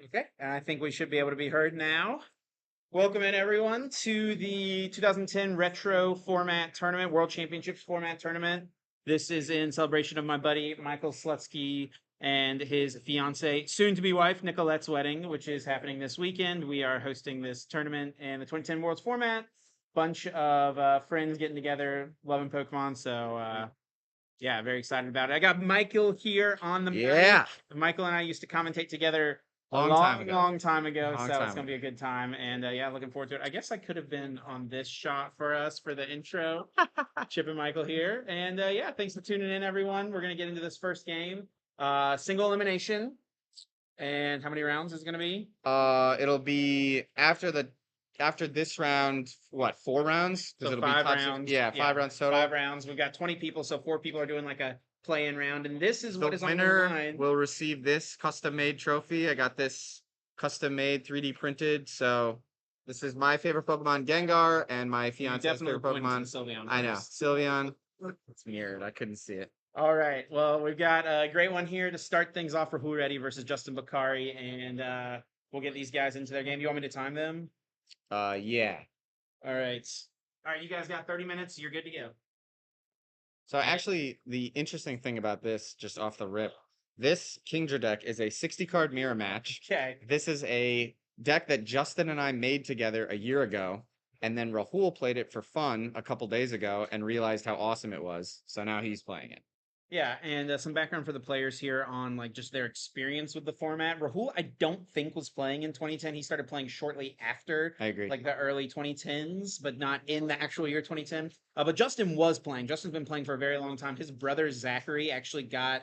Okay, and I think we should be able to be heard now. Welcome in everyone to the 2010 Retro Format Tournament, World Championships Format Tournament. This is in celebration of my buddy Michael Slutsky and his fiance, soon-to-be wife, Nicolette's wedding, which is happening this weekend. We are hosting this tournament in the 2010 Worlds format. Bunch of friends getting together, loving Pokemon, so yeah, very excited about it. I got Michael here on the mic. Michael and I used to commentate together a long time ago, so it's gonna be a good time. And yeah, looking forward to it. I guess I could have been on this shot for us for the intro. Chip and Michael here, and yeah, thanks for tuning in, everyone. We're gonna get into this first game. Single elimination. And how many rounds is it gonna be? It'll be after this round, what, 4 rounds? So it'll 5 rounds. Yeah, 5 rounds total. 5 rounds. We've got 20 people, so 4 people are doing like a play-in round, and this is what is the on the winner line. will receive this custom-made trophy. I got this custom-made, 3D printed. So this is my favorite Pokemon, Gengar, and my fiance's favorite Pokemon. Sylveon I know, Sylveon. It's mirrored. I couldn't see it. All right. Well, we've got a great one here to start things off for Reddy versus Justin Bakari, and we'll get these guys into their game. You want me to time them? Yeah. All right. All right, you guys got 30 minutes. You're good to go. So actually, the interesting thing about this, just off the rip, this Kingdra deck is a 60-card mirror match. Okay. This is a deck that Justin and I made together a year ago, and then Rahul played it for fun a couple days ago and realized how awesome it was. So now he's playing it. Yeah, and some background for the players here on like just their experience with the format. Rahul, I don't think was playing in 2010. He started playing shortly after, I agree, like the early 2010s, but not in the actual year 2010. But Justin was playing. Justin's been playing for a very long time. His brother Zachary actually got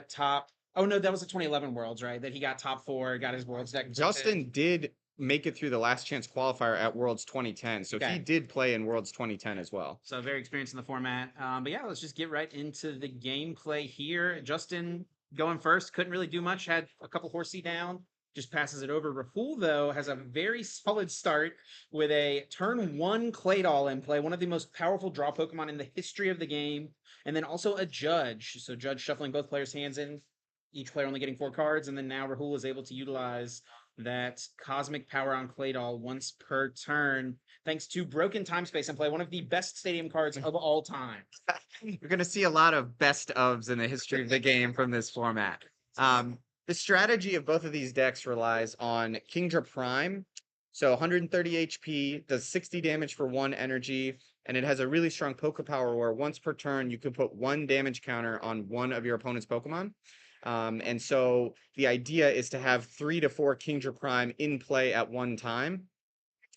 top. Oh no, that was the 2011 Worlds, right? That he got top 4, got his Worlds deck. Justin did make it through the last chance qualifier at Worlds 2010, so he did play in Worlds 2010 as well. So very experienced in the format. But yeah, let's just get right into the gameplay here. Justin going first, couldn't really do much, had a couple horsey down, just passes it over. Rahul, though, has a very solid start with a turn 1 Claydol in play, one of the most powerful draw Pokemon in the history of the game, and then also a Judge. So Judge shuffling both players' hands in, each player only getting 4 cards, and then now Rahul is able to utilize that Cosmic Power on Claydol once per turn, thanks to Broken Time Space in play, one of the best stadium cards of all time. You're going to see a lot of best ofs in the history of the game from this format. The strategy of both of these decks relies on Kingdra Prime. So 130 HP, does 60 damage for 1 energy, and it has a really strong Poke Power where once per turn you can put 1 damage counter on one of your opponent's Pokemon. And so the idea is to have 3 to 4 Kingdra Prime in play at one time.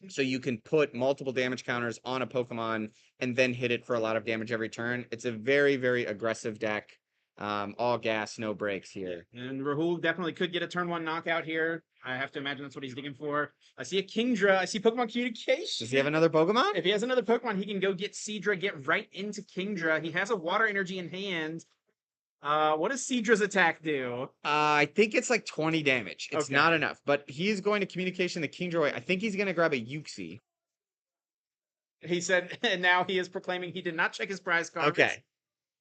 So you can put multiple damage counters on a Pokemon and then hit it for a lot of damage every turn. It's a very, very aggressive deck. All gas, no brakes here. And Rahul definitely could get a turn 1 knockout here. I have to imagine that's what he's digging for. I see a Kingdra. I see Pokemon Communication. Does he have another Pokemon? If he has another Pokemon, he can go get Seadra, get right into Kingdra. He has a Water Energy in hand. What does Seadra's attack do? I think it's like 20 damage. It's not enough, but he is going to Communication the Kingdra. I think he's going to grab a Uxie. He said, and now he is proclaiming he did not check his prize cards. Okay.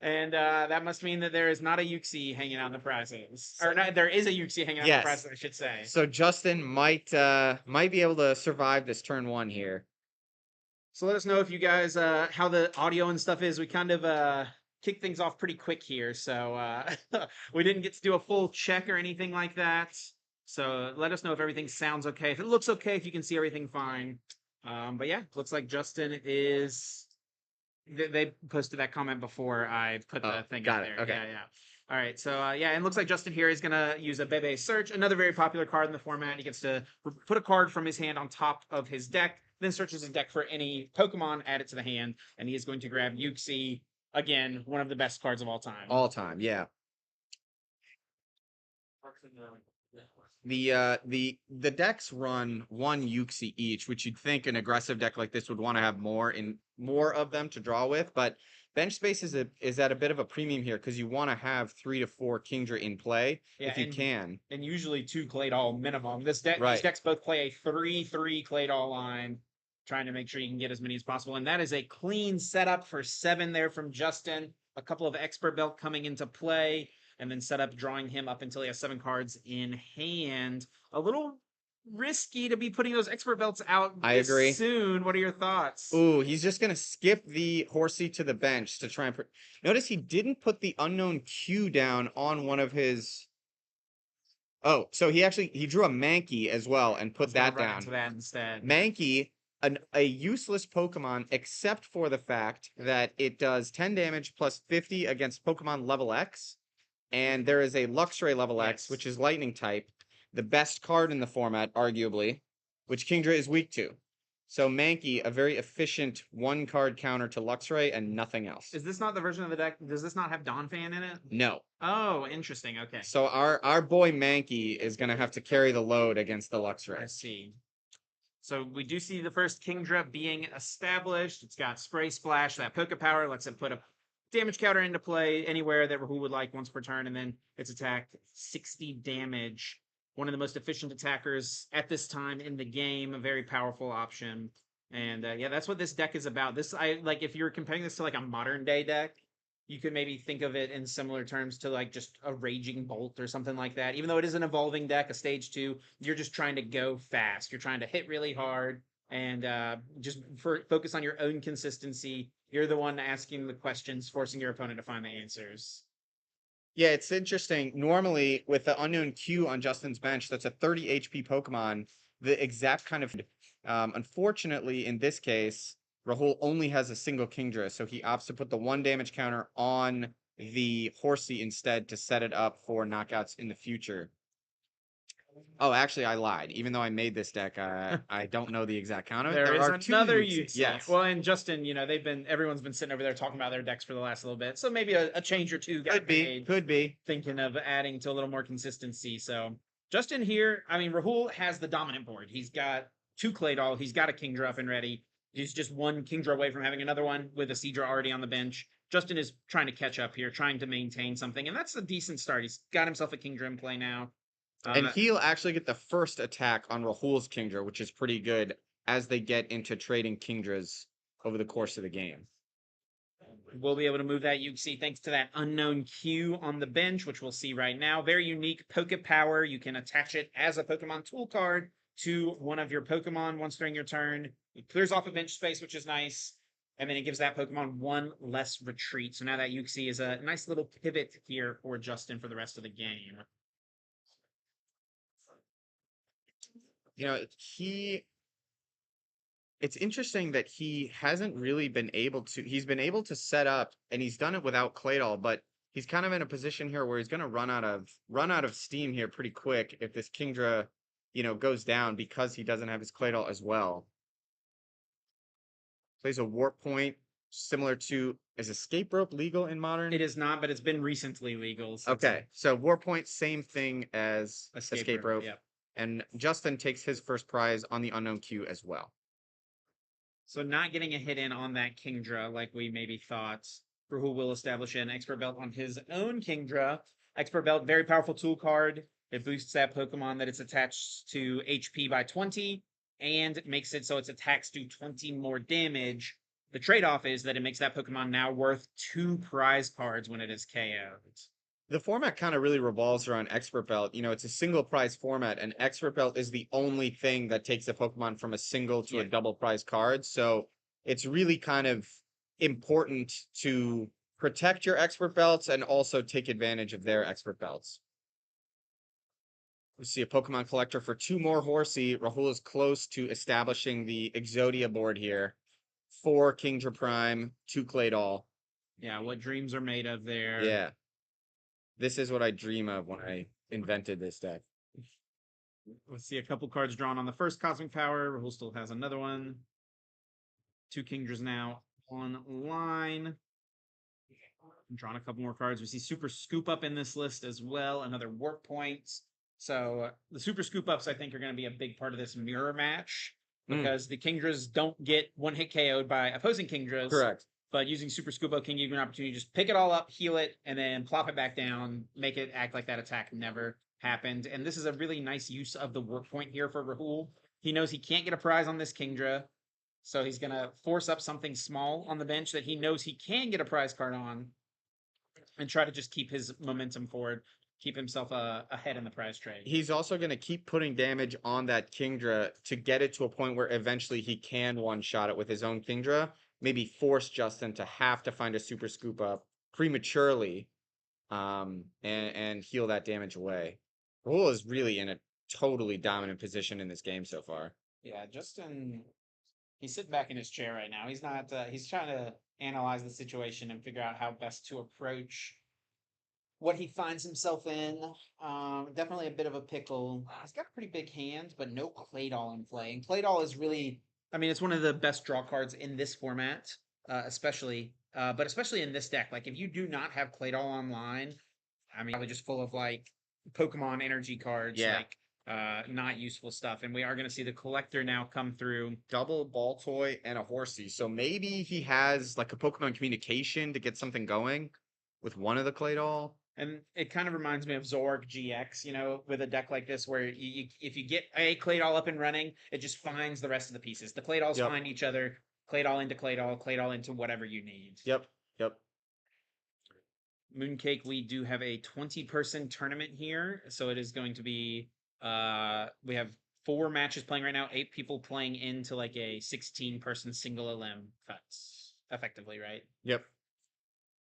And that must mean that there is not a Uxie hanging out in the prizes. Or no, there is a Uxie hanging out in the prizes, I should say. So Justin might be able to survive this turn 1 here. So let us know if you guys, how the audio and stuff is. We kind of kick things off pretty quick here, so we didn't get to do a full check or anything like that. So let us know if everything sounds okay. If it looks okay, if you can see everything fine. But yeah, looks like Justin is... They posted that comment before I put the thing in there. Okay. Yeah. All right, so yeah, and it looks like Justin here is going to use a Bebe Search, another very popular card in the format. He gets to put a card from his hand on top of his deck, then searches his deck for any Pokemon, add it to the hand, and he is going to grab Uxie. Again, one of the best cards of all time. All time, yeah. The decks run 1 Uxie each, which you'd think an aggressive deck like this would want to have more of them to draw with, but bench space is at a bit of a premium here because you want to have 3 to 4 Kingdra in play if you can. And usually 2 Claydol minimum. These decks both play a 3/3 Claydol line, trying to make sure you can get as many as possible. And that is a clean setup for 7 there from Justin. A couple of Expert Belt coming into play. and then set up drawing him up until he has 7 cards in hand. A little risky to be putting those expert belts out I agree. soon. What are your thoughts? Ooh, he's just gonna skip the horsey to the bench to try and notice he didn't put the unknown Q down on one of his. Oh, so he drew a Mankey as well and put that Run down. into that instead. Mankey, a useless Pokemon, except for the fact that it does 10 damage plus 50 against Pokemon level X, and there is a Luxray level X, which is Lightning type, the best card in the format, arguably, which Kingdra is weak to. So Mankey, a very efficient 1-card counter to Luxray and nothing else. Is this not the version of the deck? Does this not have Donphan in it? No. Oh, interesting. Okay. So our boy Mankey is going to have to carry the load against the Luxray. I see. So we do see the first Kingdra being established. It's got Spray Splash, that Poke Power lets it put a damage counter into play anywhere that Rahul would like once per turn, and then its attack 60 damage. One of the most efficient attackers at this time in the game, a very powerful option. And yeah, that's what this deck is about. If you're comparing this to like a modern day deck, you could maybe think of it in similar terms to like just a Raging Bolt or something like that. Even though it is an evolving deck, a stage 2, you're just trying to go fast. You're trying to hit really hard and focus on your own consistency. You're the one asking the questions, forcing your opponent to find the answers. Yeah, it's interesting. Normally, with the unknown Q on Justin's bench, that's a 30 HP Pokemon, the exact kind of... unfortunately, in this case, Rahul only has a single Kingdra, so he opts to put the 1 damage counter on the Horsey instead to set it up for knockouts in the future. Oh, actually, I lied. Even though I made this deck, I don't know the exact count of it. There are is another use. Yes. Well, and Justin, everyone's been sitting over there talking about their decks for the last little bit. So maybe a change or two could be. Thinking of adding to a little more consistency. So Justin here, Rahul has the dominant board. He's got 2 Claydol. He's got a Kingdra up and ready. He's just 1 Kingdra away from having another one with a Seadra already on the bench. Justin is trying to catch up here, trying to maintain something, and that's a decent start. He's got himself a Kingdra in play now. And he'll actually get the first attack on Rahul's Kingdra, which is pretty good as they get into trading Kingdras over the course of the game. We'll be able to move that UC thanks to that unknown Q on the bench, which we'll see right now. Very unique Poke Power. You can attach it as a Pokemon tool card to one of your Pokemon once during your turn. It clears off a bench space, which is nice. And then it gives that Pokemon 1 less retreat. So now that Yuxi is a nice little pivot here for Justin for the rest of the game. It's interesting that he hasn't really been able to, he's been able to set up, and he's done it without Claydol, but he's kind of in a position here where he's going to run out of steam here pretty quick if this Kingdra, goes down because he doesn't have his Claydol as well. Plays a Warp Point, similar to, is Escape Rope legal in Modern? It is not, but it's been recently legal. Okay, so Warp Point, same thing as Escape Rope. Yep. And Justin takes his first prize on the unknown Q as well. So not getting a hit in on that Kingdra like we maybe thought. Rahul will establish an Expert Belt on his own Kingdra. Expert Belt, very powerful tool card. It boosts that Pokemon that it's attached to HP by 20 and makes it so its attacks do 20 more damage. The trade-off is that it makes that Pokemon now worth 2 prize cards when it is KO'd. The format kind of really revolves around Expert Belt. It's a single prize format, and Expert Belt is the only thing that takes a Pokemon from a single to a double prize card. So it's really kind of important to protect your Expert Belts and also take advantage of their Expert Belts. We see a Pokemon collector for 2 more Horsey. Rahul is close to establishing the Exodia board here. 4 Kingdra Prime, 2 Claydol. Yeah, what dreams are made of there. Yeah. This is what I dream of when I invented this deck. Let's see a couple cards drawn on the first Cosmic Power. Rahul still has another one. 2 Kingdras now online. I'm drawing a couple more cards. We see Super Scoop Up in this list as well. Another Warp Point. So the Super Scoop Ups, I think, are going to be a big part of this mirror match because the Kingdras don't get one-hit KO'd by opposing Kingdras. Correct. But using Super Scoop Up can give you an opportunity to just pick it all up, heal it, and then plop it back down, make it act like that attack never happened. And this is a really nice use of the Warp Point here for Rahul. He knows he can't get a prize on this Kingdra, so he's going to force up something small on the bench that he knows he can get a prize card on. and try to just keep his momentum forward, keep himself ahead in the prize trade. He's also going to keep putting damage on that Kingdra to get it to a point where eventually he can one-shot it with his own Kingdra, maybe force Justin to have to find a super scoop up prematurely, and heal that damage away. Rahul is really in a totally dominant position in this game so far. Yeah, Justin, he's sitting back in his chair right now. He's not. He's trying to analyze the situation and figure out how best to approach what he finds himself in. Definitely a bit of a pickle. He's got a pretty big hand, but no Claydol in play. And Claydol is really, I mean, it's one of the best draw cards in this format, especially. But especially in this deck, like if you do not have Claydol online, I mean, probably just full of like Pokemon energy cards, Yeah. like not useful stuff. And we are going to see the collector now come through. Double ball toy and a horsey. So maybe he has like a Pokemon communication to get something going with one of the Claydol. And it kind of reminds me of AzulGG, you know, with a deck like this, where if you get a Claydol up and running, it just finds the rest of the pieces. The Claydols find each other, Claydol into Claydol, Claydol into whatever you need. Yep. Mooncake, we do have a 20-person tournament here, so it is going to be we have 4 matches playing right now, 8 people playing into like a 16-person single elim cuts, effectively, right? Yep.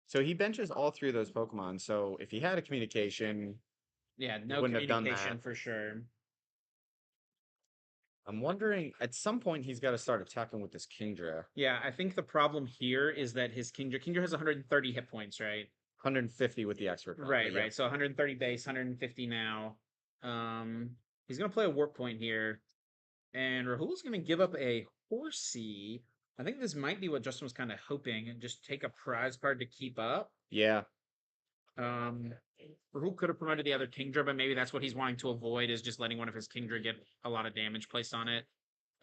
So he benches all 3 of those Pokemon. So if he had a communication, yeah, no wouldn't have done communication that. for sure. I'm wondering at some point he's got to start attacking with this Kingdra. Yeah, I think the problem here is that his Kingdra has 130 hit points, right? 150 with the expert. Right. So 130 base, 150 now. He's gonna play a warp point here, and Rahul's gonna give up a horsey. I think this might be what Justin was kind of hoping, and just take a prize card to keep up. Yeah. Rahul could have promoted the other Kingdra, but maybe that's what he's wanting to avoid, is just letting one of his Kingdra get a lot of damage placed on it.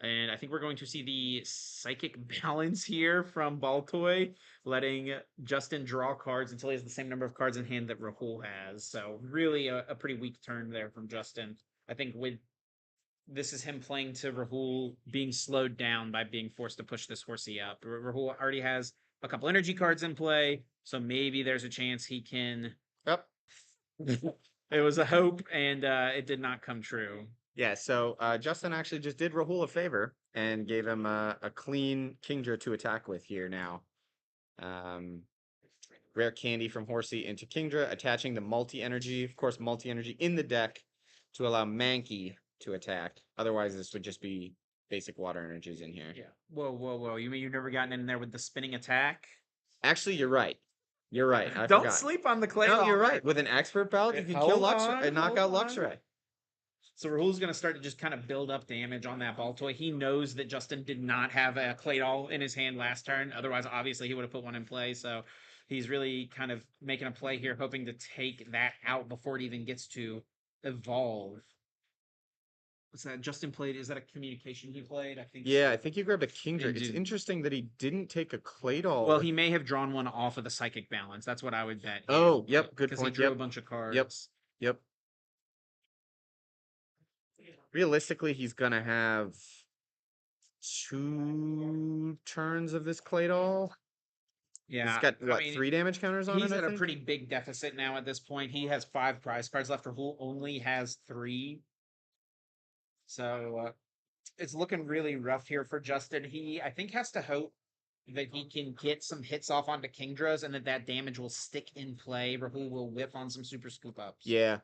And I think we're going to see the psychic balance here from Baltoy, letting Justin draw cards until he has the same number of cards in hand that Rahul has. So really a pretty weak turn there from Justin. I think this is him playing to Rahul being slowed down by being forced to push this horsey up. Rahul already has a couple energy cards in play, so maybe there's a chance he can... Yep. It was a hope, and it did not come true. Yeah, so Justin actually just did Rahul a favor and gave him a clean Kingdra to attack with here now. Rare candy from Horsey into Kingdra, attaching the multi-energy, of course, multi-energy in the deck to allow Mankey to attack. Otherwise, this would just be basic water energies in here. Yeah. Whoa. You mean you've never gotten in there with the spinning attack? Actually, you're right. You're right. I Don't forgot. sleep on the clay. No, you're right. With an expert belt, you can kill Luxray and knock out Luxray. So Rahul's going to start to just kind of build up damage on that Baltoy. He knows that Justin did not have a Claydol in his hand last turn. Otherwise, obviously, he would have put one in play. So he's really kind of making a play here, hoping to take that out before it even gets to evolve. What's that? Justin played. Is that a communication he played? I think. Yeah, so. I think he grabbed a Kingdra. It's interesting that he didn't take a Claydol. Well, he may have drawn one off of the psychic balance. That's what I would bet. Oh, yep, good point. Because he drew a bunch of cards. Yep. Realistically, he's gonna have 2 turns of this Claydol. Yeah, he's got 3 damage counters on it. He's at a pretty big deficit now at this point. He has 5 prize cards left. Rahul only has 3. So it's looking really rough here for Justin. He, I think, has to hope that he can get some hits off onto Kingdras and that damage will stick in play. Rahul will whiff on some super scoop ups. Yeah.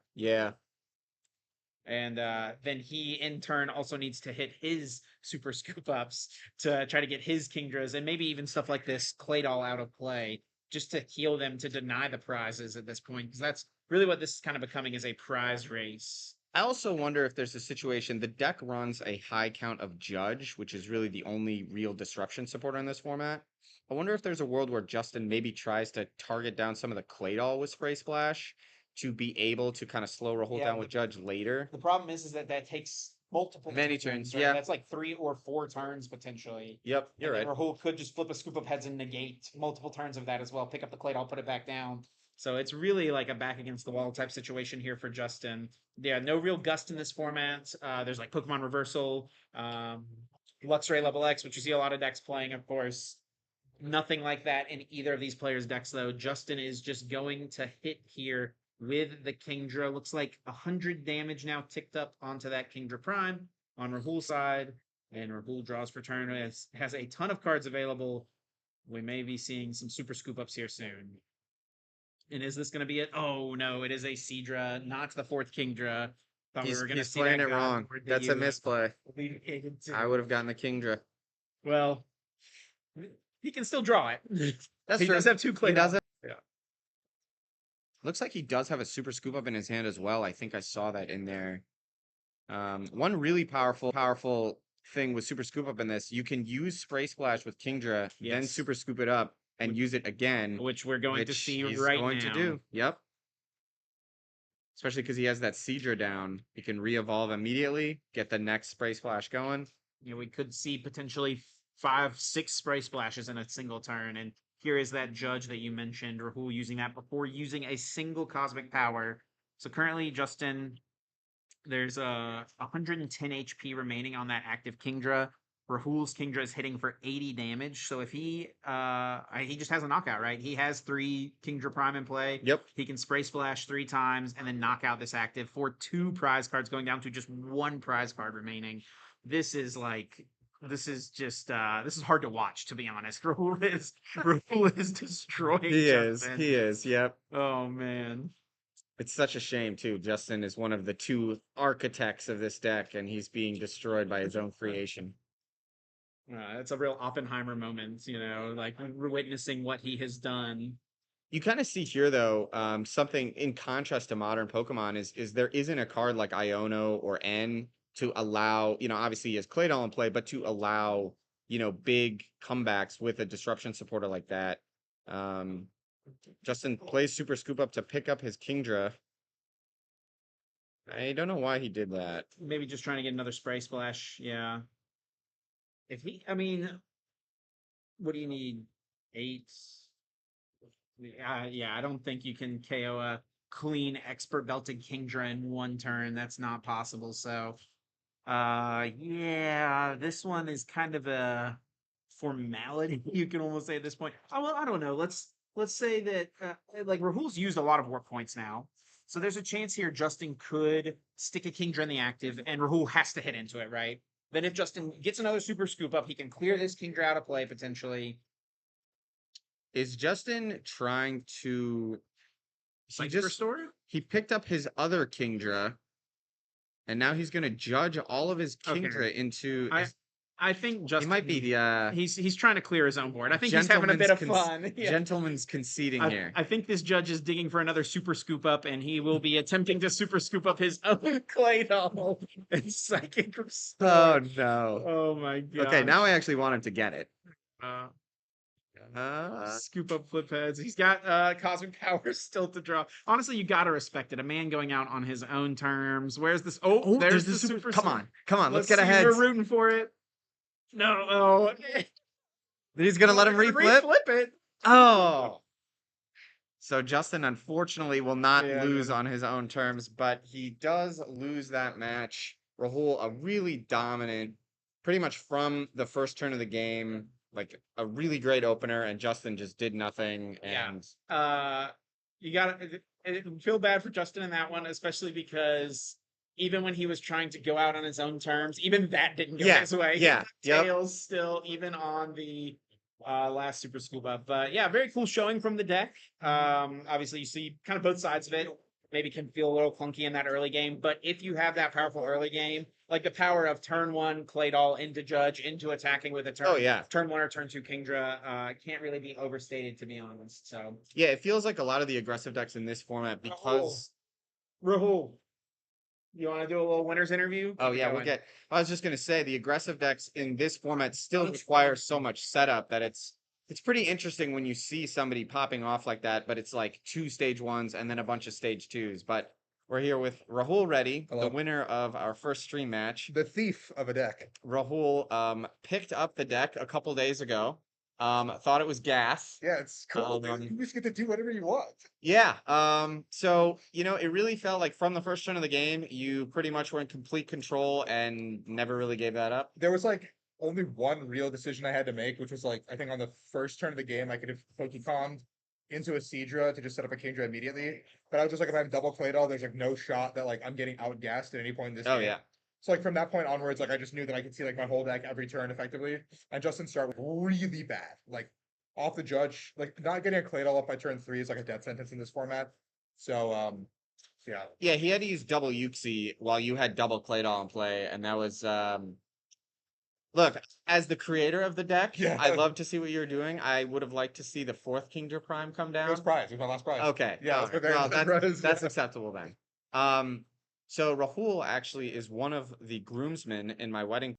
And then he, in turn, also needs to hit his super scoop ups to try to get his Kingdras and maybe even stuff like this Claydol out of play, just to heal them, to deny the prizes at this point. Because that's really what this is kind of becoming, is a prize race. I also wonder if there's a situation, the deck runs a high count of Judge, which is really the only real disruption supporter in this format. I wonder if there's a world where Justin maybe tries to target down some of the Claydol with Spray Splash to be able to kind of slow Rahul down with Judge later. The problem is that takes many turns. Right? Yeah. That's like 3 or 4 turns potentially. Yep, you're right. Rahul could just flip a scoop of heads and negate multiple turns of that as well. Pick up the Claydol, put it back down. So it's really like a back against the wall type situation here for Justin. Yeah, no real gust in this format. There's like Pokemon Reversal, Luxray Level X, which you see a lot of decks playing, of course. Nothing like that in either of these players' decks, though. Justin is just going to hit here with the Kingdra. Looks like 100 damage now ticked up onto that Kingdra Prime on Rahul's side. And Rahul draws for turn. Has a ton of cards available. We may be seeing some super scoop ups here soon. And is this going to be it? Oh, no, it is a Seadra, not the fourth Kingdra. Thought we were going to He's see playing that it God wrong. Lord that That's a you misplay. leave it to. I would have gotten the Kingdra. Well, he can still draw it. That's He true. does have two clay. He does it. Yeah. Looks like he does have a super scoop up in his hand as well. I think I saw that in there. One really powerful thing with super scoop up in this, you can use spray splash with Kingdra, then Yes. super scoop it up and use it again, Which we're going to which see he's right going now. to do. Yep. Especially because he has that Seadra down. He can re-evolve immediately, get the next spray splash going. You know, we could see potentially 5, 6 spray splashes in a single turn. And here is that judge that you mentioned, Rahul using that before using a single cosmic power. So currently, Justin, there's 110 HP remaining on that active Kingdra. Rahul's Kingdra is hitting for 80 damage. So if he just has a knockout, right? He has 3 Kingdra Prime in play. Yep. He can spray splash 3 times and then knock out this active for 2 prize cards, going down to just 1 prize card remaining. This is hard to watch, to be honest. Rahul is destroying. He Justin. is. Yep. Oh man. It's such a shame too. Justin is one of the 2 architects of this deck, and he's being destroyed by his own creation. It's a real Oppenheimer moment, like we're witnessing what he has done. You kind of see here, though, something in contrast to modern Pokemon is there isn't a card like Iono or N to allow, obviously he has Claydol in play, but to allow, big comebacks with a disruption supporter like that. Justin plays Super Scoop Up to pick up his Kingdra. I don't know why he did that. Maybe just trying to get another spray splash. Yeah. What do you need? 8. Yeah, I don't think you can KO a clean expert belted Kingdra in 1 turn. That's not possible. So, yeah, this one is kind of a formality. You can almost say at this point. Oh, well, I don't know. Let's say that like Rahul's used a lot of work points now. So there's a chance here Justin could stick a Kingdra in the active and Rahul has to hit into it, right? Then if Justin gets another super scoop up, he can clear this Kingdra out of play potentially. Is Justin trying to... He picked up his other Kingdra, and now he's going to judge all of his Kingdra into... I think Justin... He might be the... He's trying to clear his own board. I think he's having a bit of fun. Yeah. Gentleman's conceding here. I think this judge is digging for another super scoop up, and he will be attempting to super scoop up his own Claydol and Psychic Restore. Oh, no. Oh, my God. Okay, now I actually want him to get it. Scoop up flip heads. He's got cosmic power still to draw. Honestly, you gotta respect it. A man going out on his own terms. Where's this? Oh, there's the super. Come on, let's get see, ahead. We're rooting for it. No, He's gonna let him reflip. Reflip it. Oh. So Justin unfortunately will not lose on his own terms, but he does lose that match. Rahul, a really dominant, pretty much from the first turn of the game. Like a really great opener, and Justin just did nothing. And you gotta feel bad for Justin in that one, especially because even when he was trying to go out on his own terms, even that didn't go his way. Yeah, Tails still, even on the last Super Scoop Up. But yeah, very cool showing from the deck. Obviously, you see kind of both sides of it. Maybe can feel a little clunky in that early game, but if you have that powerful early game, like the power of turn 1 Claydol into Judge into attacking with a turn 1 or turn 2 Kingdra, can't really be overstated, to be honest. So yeah, it feels like a lot of the aggressive decks in this format because Rahul, you want to do a little winners interview? Oh yeah, we'll get. I was just gonna say the aggressive decks in this format still require so much setup that it's pretty interesting when you see somebody popping off like that, but it's like 2 stage 1s and then a bunch of stage 2s. But we're here with Rahul Reddy, the winner of our first stream match. The thief of a deck. Rahul picked up the deck a couple days ago. Thought it was gas. Yeah, it's cool. You just get to do whatever you want. Yeah. So, it really felt like from the first turn of the game, you pretty much were in complete control and never really gave that up. There was like only one real decision I had to make, which was like I think on the first turn of the game I could have Pokecombed into a Seadra to just set up a Kingdra immediately. But I was just like, if I'm double Claydol, there's like no shot that like I'm getting outgassed at any point in this Oh game. yeah. So like from that point onwards, like I just knew that I could see like my whole deck every turn effectively. And Justin's start was really bad. Like off the judge, like not getting a Claydol up by turn 3 is like a death sentence in this format. So yeah. Yeah, he had to use double Uxie while you had double Claydol in play, and that was look, as the creator of the deck, Yeah. I love to see what you're doing. I would have liked to see the fourth Kingdra Prime come It was down. prize. It was my last prize. Okay. Yeah, all that's right. my very Well, last prize. that's Yeah. acceptable then. So Rahul actually is one of the groomsmen in my wedding.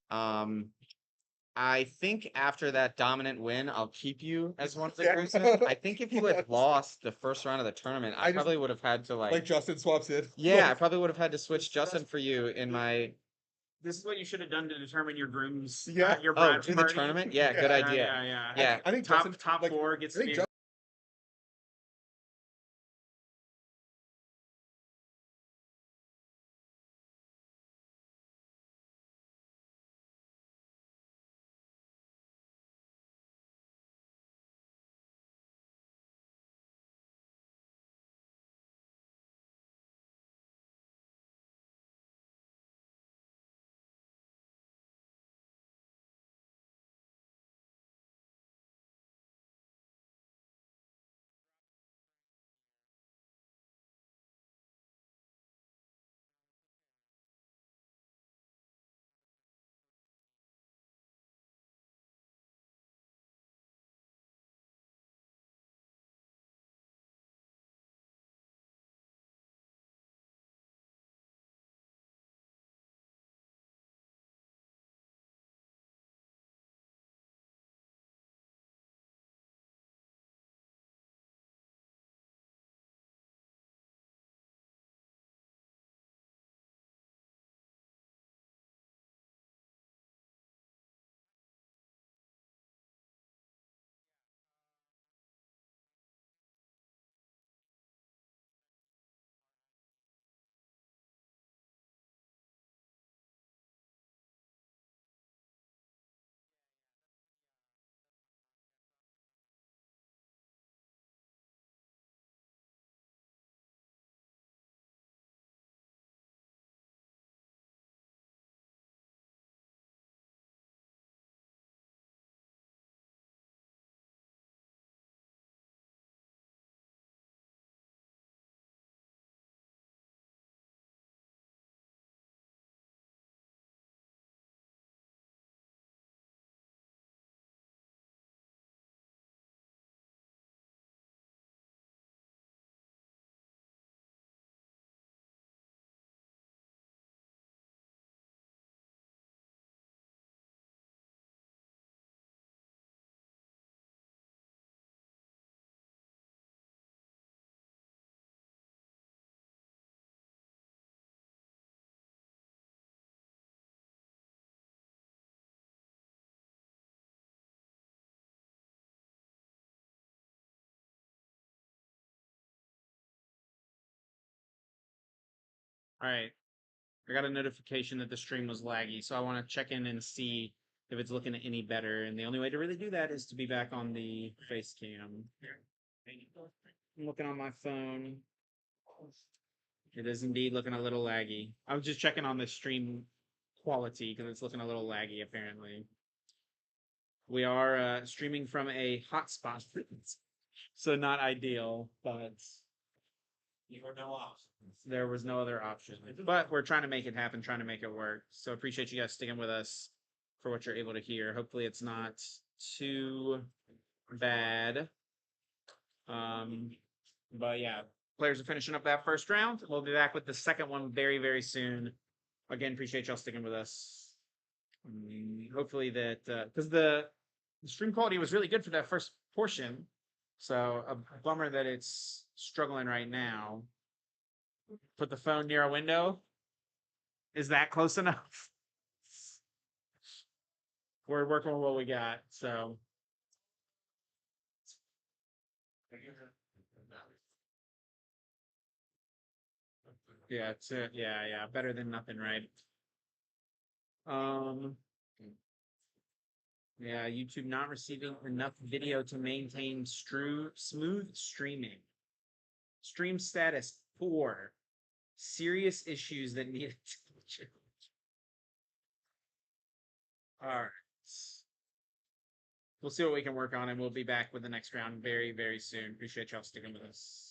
I think after that dominant win, I'll keep you as one of the Yeah. groomsmen. I think if you had Yes. lost the first round of the tournament, I I just- probably would have had to Like Justin swaps in. yeah, I probably would have had to switch Justin for you in my This is what you should have done to determine your groom's, Yeah. your oh bride in the party. tournament. Yeah, good Yeah, idea. Yeah. Yeah. I think Top Justin, top like, four gets I to think be. All right. I got a notification that the stream was laggy, so I want to check in and see if it's looking any better. And the only way to really do that is to be back on the face cam. I'm looking on my phone. It is indeed looking a little laggy. I was just checking on the stream quality because it's looking a little laggy apparently. We are streaming from a hotspot, so not ideal, but there was no other option. But we're trying to make it happen, trying to make it work. So appreciate you guys sticking with us for what you're able to hear. Hopefully it's not too bad. But yeah, players are finishing up that first round. We'll be back with the second one very, very soon. Again, appreciate y'all sticking with us. Hopefully that because the stream quality was really good for that first portion. So a bummer that it's struggling right now. Put the phone near a window. Is that close enough? We're working with what we got. So yeah, it's yeah, better than nothing, right? Um Yeah, YouTube not receiving enough video to maintain smooth streaming. Stream status poor. Serious issues that need attention. All right. We'll see what we can work on, and we'll be back with the next round very, very soon. Appreciate y'all sticking with us.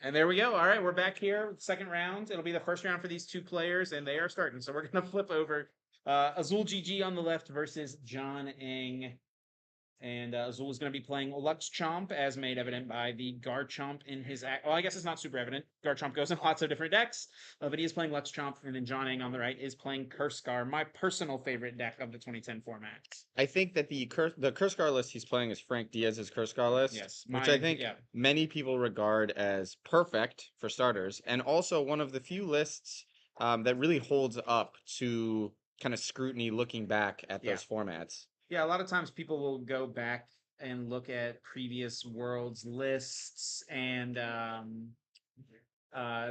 And there we go. All right, we're back here. Second round. It'll be the first round for these two players, and they are starting. So we're going to flip over. AzulGG on the left versus John Eng. And Azul is going to be playing Lux Chomp, as made evident by the Garchomp in his act. Well, I guess it's not super evident. Garchomp goes in lots of different decks, but he is playing Lux Chomp, and then John Eng on the right is playing Cursecar, my personal favorite deck of the 2010 format. I think that the Cursecar list he's playing is Frank Diaz's Cursecar list, Yes, which I think many people regard as perfect for starters, and also one of the few lists that really holds up to kind of scrutiny looking back at those formats. Yeah, a lot of times people will go back and look at previous Worlds lists and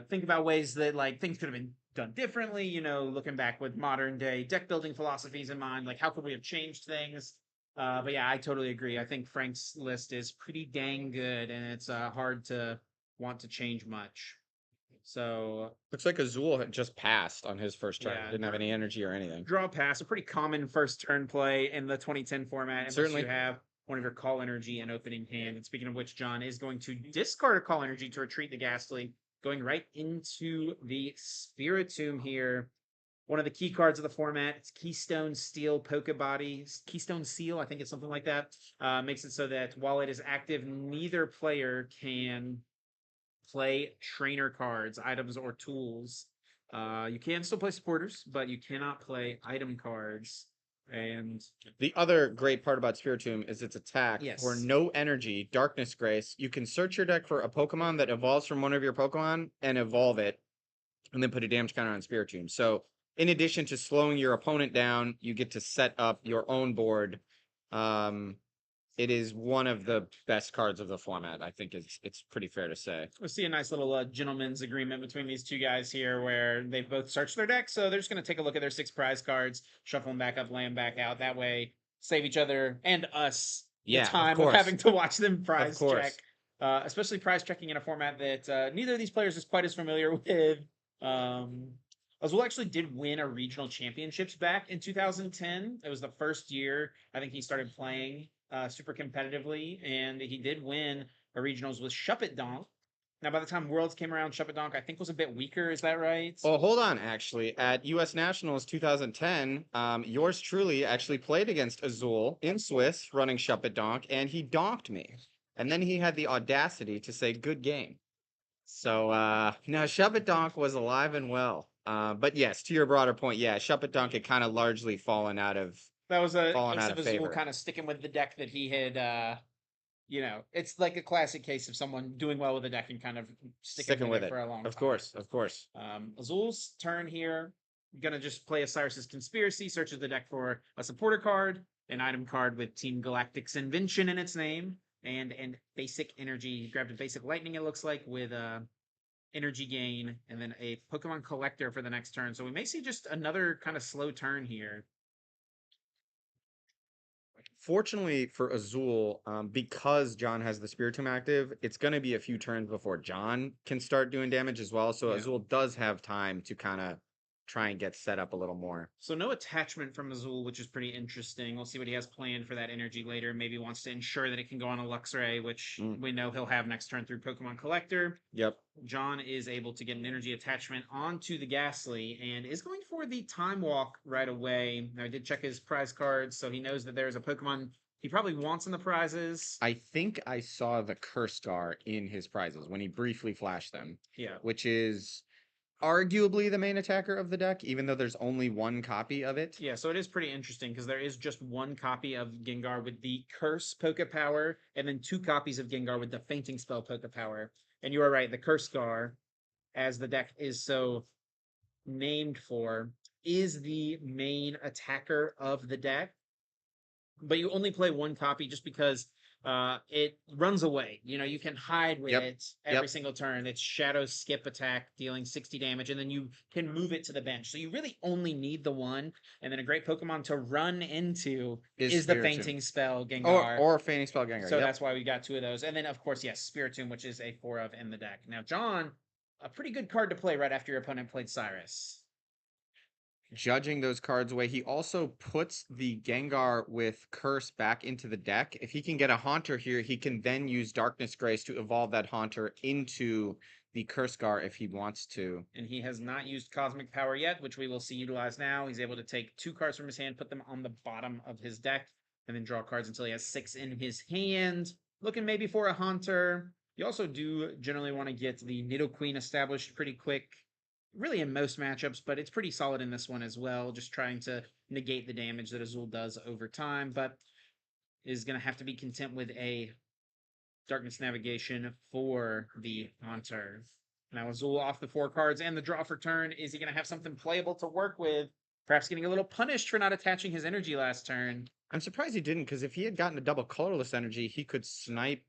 think about ways that like things could have been done differently, you know, looking back with modern day deck building philosophies in mind, like how could we have changed things? But yeah, I totally agree. I think Frank's list is pretty dang good, and it's hard to want to change much. So looks like Azul had just passed on his first turn. Yeah, Didn't have any energy or anything. Draw pass, a pretty common first turn play in the 2010 format. Unless Certainly. you have one of your call energy and opening hand. And speaking of which, John is going to discard a call energy to retreat the Ghastly, going right into the Spiritomb here. One of the key cards of the format. It's Keystone Steel Pokebody. Keystone Seal, I think it's something like that. Makes it so that while it is active, neither player can play trainer cards, items, or tools. You can still play supporters, but you cannot play item cards. And the other great part about Spiritomb is its attack for Yes. no energy, Darkness Grace. You can search your deck for a Pokemon that evolves from one of your Pokemon and evolve it, and then put a damage counter on Spiritomb. So in addition to slowing your opponent down, you get to set up your own board. It is one of the best cards of the format. I think it's pretty fair to say. we see a nice little gentleman's agreement between these two guys here where they've both searched their deck. So they're just going to take a look at their 6 prize cards, shuffle them back up, lay them back out. That way, save each other and us the time of having to watch them prize check. Especially prize checking in a format that neither of these players is quite as familiar with. Azul actually did win a regional championships back in 2010. It was the first year I think he started playing super competitively, and he did win a regionals with Donk. Now, by the time Worlds came around, Donk I think was a bit weaker. Is that right? Oh, hold on. Actually, at U.S. Nationals 2010, yours truly actually played against Azul in Swiss, running Donk, and he donked me. And then he had the audacity to say, "Good game." So now Donk was alive and well. But yes, to your broader point, yeah, Donk had kind of largely fallen out of. That was a fallen case out of of Azul favor. kind of sticking with the deck that he had. You know, it's like a classic case of someone doing well with the deck and kind of sticking with it for a long time. Of course. Azul's turn here. Gonna just play Osiris's Conspiracy, searches the deck for a supporter card, an item card with Team Galactic's Invention in its name, and basic energy. He grabbed a basic lightning, it looks like, with energy gain, and then a Pokemon Collector for the next turn. So we may see just another kind of slow turn here. Fortunately for Azul, because John has the Spiritomb active, it's going to be a few turns before John can start doing damage as well. So Azul does have time to kind of try and get set up a little more. So no attachment from Azul, which is pretty interesting. We'll see what he has planned for that energy later. Maybe wants to ensure that it can go on a Luxray, which we know he'll have next turn through Pokemon Collector. Yep. John is able to get an energy attachment onto the Ghastly and is going for the Time Walk right away. Now, I did check his prize cards, so he knows that there's a Pokemon he probably wants in the prizes. I think I saw the Cursecar in his prizes when he briefly flashed them. Yeah. Which is arguably the main attacker of the deck, even though there's only one copy of it. Yeah, so it is pretty interesting because there is just one copy of Gengar with the Curse Poke Power, and then 2 copies of Gengar with the Fainting Spell Poke Power. And you are right, the Cursecar, as the deck is so named for, is the main attacker of the deck. But you only play one copy just because it runs away. You know, you can hide with it every single turn. It's Shadow Skip attack, dealing 60 damage, and then you can move it to the bench. So you really only need the one, and then a great Pokemon to run into is the Fainting Spell Gengar. Or Fainting Spell Gengar. So that's why we got 2 of those. And then, of course, yes, Spiritomb, which is a 4 of in the deck. Now, John, a pretty good card to play right after your opponent played Cyrus. judging those cards away. He also puts the Gengar with Curse back into the deck. If he can get a Haunter here, he can then use Darkness Grace to evolve that Haunter into the Curse Gar if he wants to. And he has not used Cosmic Power yet, which we will see utilized now. He's able to take 2 cards from his hand, put them on the bottom of his deck, and then draw cards until he has 6 in his hand. Looking maybe for a Haunter. You also do generally want to get the Nidoqueen established pretty quick. Really in most matchups, but it's pretty solid in this one as well. Just trying to negate the damage that Azul does over time, but is going to have to be content with a Darkness Navigation for the Haunter. Now Azul off the 4 cards and the draw for turn. Is he going to have something playable to work with? Perhaps getting a little punished for not attaching his energy last turn. I'm surprised he didn't, because if he had gotten a double colorless energy, he could snipe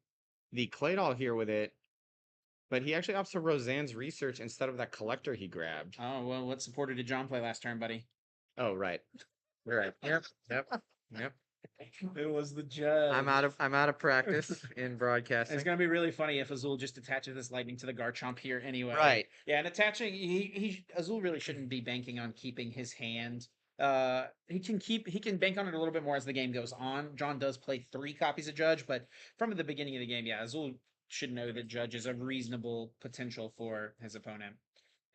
the Claydol here with it. But he actually opts for Roseanne's Research instead of that Collector he grabbed. Oh, well, what supporter did John play last turn, buddy? Oh, right. You're right. Yep. It was the judge. I'm out of practice in broadcasting. It's gonna be really funny if Azul just attaches this lightning to the Garchomp here anyway. Right. Yeah, and attaching Azul really shouldn't be banking on keeping his hand. He can bank on it a little bit more as the game goes on. John does play 3 copies of Judge, but from the beginning of the game, yeah, Azul should know that Judge is a reasonable potential for his opponent.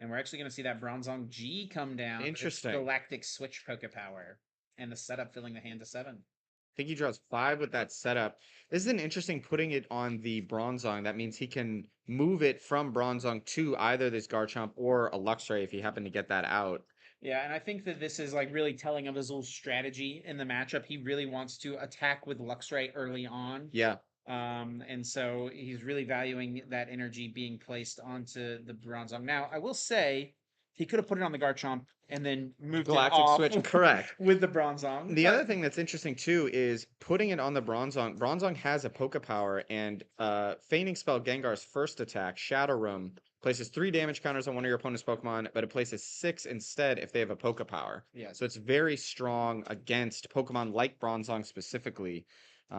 And we're actually going to see that Bronzong G come down. Interesting. Galactic Switch Pokepower. And the setup filling the hand to 7. I think he draws 5 with that setup. This is an interesting putting it on the Bronzong. That means he can move it from Bronzong to either this Garchomp or a Luxray if he happened to get that out. Yeah, and I think that this is like really telling of Azul's strategy in the matchup. He really wants to attack with Luxray early on. Yeah. And so he's really valuing that energy being placed onto the Bronzong. Now, I will say he could have put it on the Garchomp and then moved Galactic it off Switch, correct. with the Bronzong. The other thing that's interesting too is putting it on the Bronzong. Bronzong has a Pokepower, and Feigning Spell Gengar's first attack, Shadow Room, places 3 damage counters on one of your opponent's Pokemon, but it places 6 instead if they have a Pokepower. Yeah. So it's very strong against Pokemon like Bronzong specifically.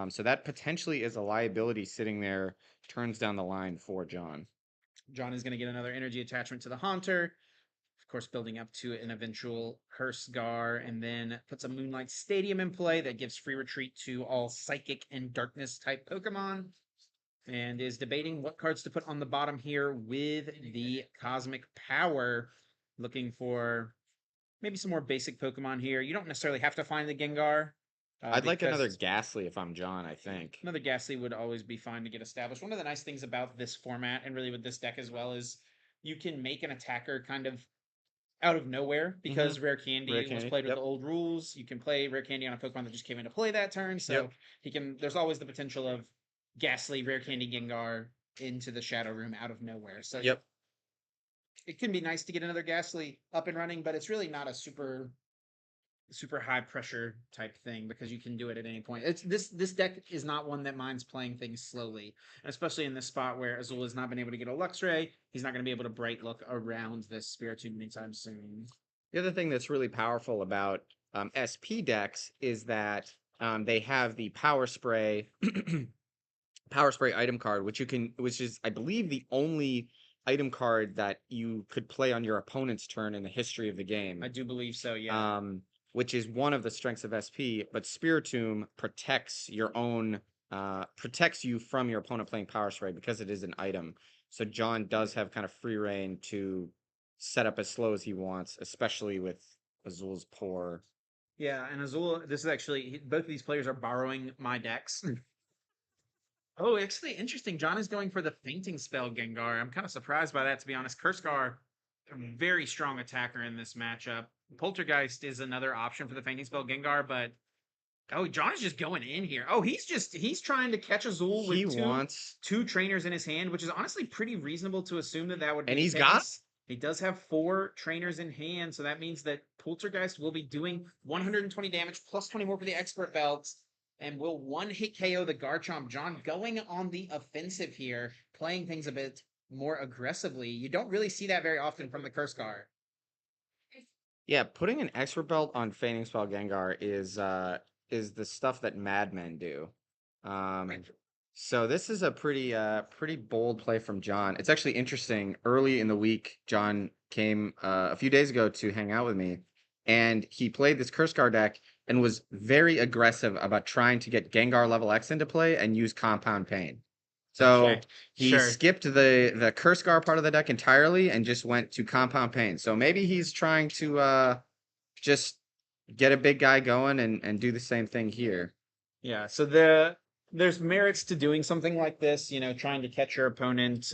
So that potentially is a liability sitting there turns down the line for John. John is going to get another energy attachment to the Haunter. Of course, building up to an eventual Curse Gar, and then puts a Moonlight Stadium in play that gives free retreat to all Psychic and Darkness type Pokemon. And is debating what cards to put on the bottom here with the Cosmic Power. Looking for maybe some more basic Pokemon here. You don't necessarily have to find the Gengar. I'd like another Ghastly if I'm John, I think. Another Ghastly would always be fine to get established. One of the nice things about this format, and really with this deck as well, is you can make an attacker kind of out of nowhere, because Rare Candy was played with the old rules. You can play Rare Candy on a Pokemon that just came into play that turn, so he can. There's always the potential of Ghastly, Rare Candy, Gengar into the Shadow Room out of nowhere. So it can be nice to get another Ghastly up and running, but it's really not a super high pressure type thing, because you can do it at any point. It's this deck is not one that minds playing things slowly, and especially in this spot where Azul has not been able to get a Luxray. He's not going to be able to Bright Look around this Spiritomb anytime soon. The other thing that's really powerful about SP decks is that they have the Power Spray item card, which is I believe the only item card that you could play on your opponent's turn in the history of the game. I do believe so, yeah. Which is one of the strengths of SP, but Spiritomb protects you from your opponent playing Power Spray because it is an item. So John does have kind of free reign to set up as slow as he wants, especially with Azul's poor. Yeah, and Azul, this is actually, both of these players are borrowing my decks. Oh, actually, interesting. John is going for the Fainting Spell Gengar. I'm kind of surprised by that, to be honest. Curse Gar, a very strong attacker in this matchup. Poltergeist is another option for the Fainting Spell Gengar, but John is just going in here. Oh, he's trying to catch Azul with two trainers in his hand, which is honestly pretty reasonable to assume that would be. And he's got. He does have 4 trainers in hand, so that means that Poltergeist will be doing 120 damage plus 20 more for the Expert Belt, and will one-hit KO the Garchomp. John going on the offensive here, playing things a bit more aggressively. You don't really see that very often from the Curse Gar. Yeah, putting an Expert Belt on Fainting Spell Gengar is the stuff that madmen do. So this is a pretty bold play from John. It's actually interesting. Early in the week, John came a few days ago to hang out with me, and he played this Curse Guard deck and was very aggressive about trying to get Gengar level X into play and use Compound Pain. So Okay, he sure. skipped the Curse Guard part of the deck entirely and just went to Compound Pain. So maybe he's trying to just get a big guy going and do the same thing here. Yeah, so there's merits to doing something like this, trying to catch your opponent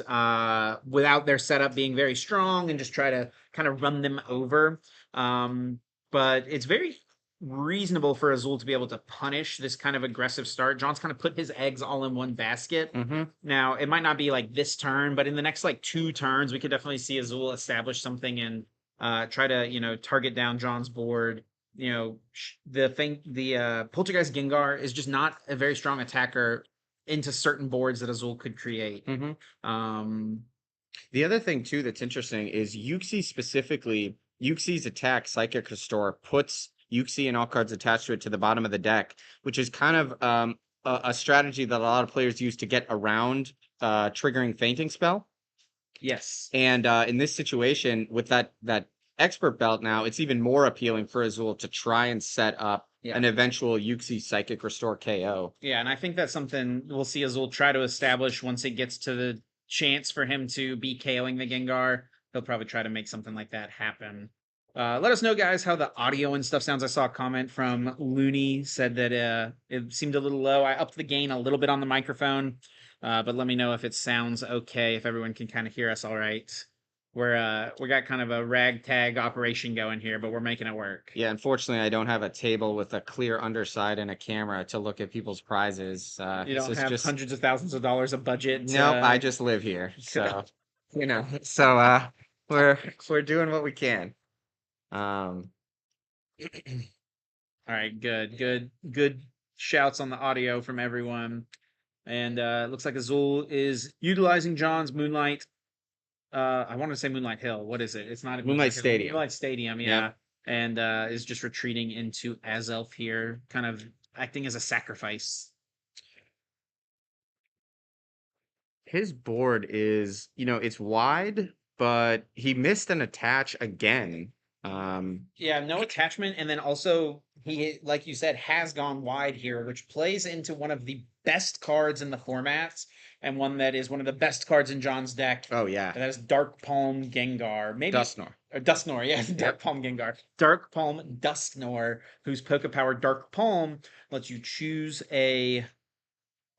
without their setup being very strong and just try to kind of run them over. But it's very reasonable for Azul to be able to punish this kind of aggressive start. John's kind of put his eggs all in one basket. Mm-hmm. Now, it might not be like this turn, but in the next like 2 turns, we could definitely see Azul establish something and try to, target down John's board. The Poltergeist Gengar is just not a very strong attacker into certain boards that Azul could create. Mm-hmm. The other thing too that's interesting is Yuxi specifically. Yuxi's attack, Psychic Restore, puts Yuxi and all cards attached to it to the bottom of the deck, which is kind of a strategy that a lot of players use to get around triggering Fainting Spell. Yes. And in this situation, with that Expert Belt now, it's even more appealing for Azul to try and set up an eventual Yuxi Psychic Restore KO. Yeah, and I think that's something we'll see Azul try to establish once it gets to the chance for him to be KOing the Gengar. He'll probably try to make something like that happen. Let us know, guys, how the audio and stuff sounds. I saw a comment from Looney, said that it seemed a little low. I upped the gain a little bit on the microphone, but let me know if it sounds okay, if everyone can kind of hear us all right. We got kind of a ragtag operation going here, but we're making it work. Yeah, unfortunately, I don't have a table with a clear underside and a camera to look at people's prizes. You don't have hundreds of thousands of dollars of budget. Nope, I just live here, so we're doing what we can. All right, good shouts on the audio from everyone, and it looks like Azul is utilizing John's Moonlight. I want to say Moonlight Hill. What is it? It's not Moonlight Stadium. Moonlight Stadium, yeah. And is just retreating into Azelf here, kind of acting as a sacrifice. His board is, it's wide, but he missed an attach again. Yeah, no attachment, and then also he, like you said, has gone wide here, which plays into one of the best cards in the formats, and one that is one of the best cards in John's deck. Oh yeah, and that is Dark Palm Gengar, maybe Dusknoir, yeah, Dark Palm Gengar, Dark Palm Dusknoir, whose Poké Power Dark Palm lets you choose a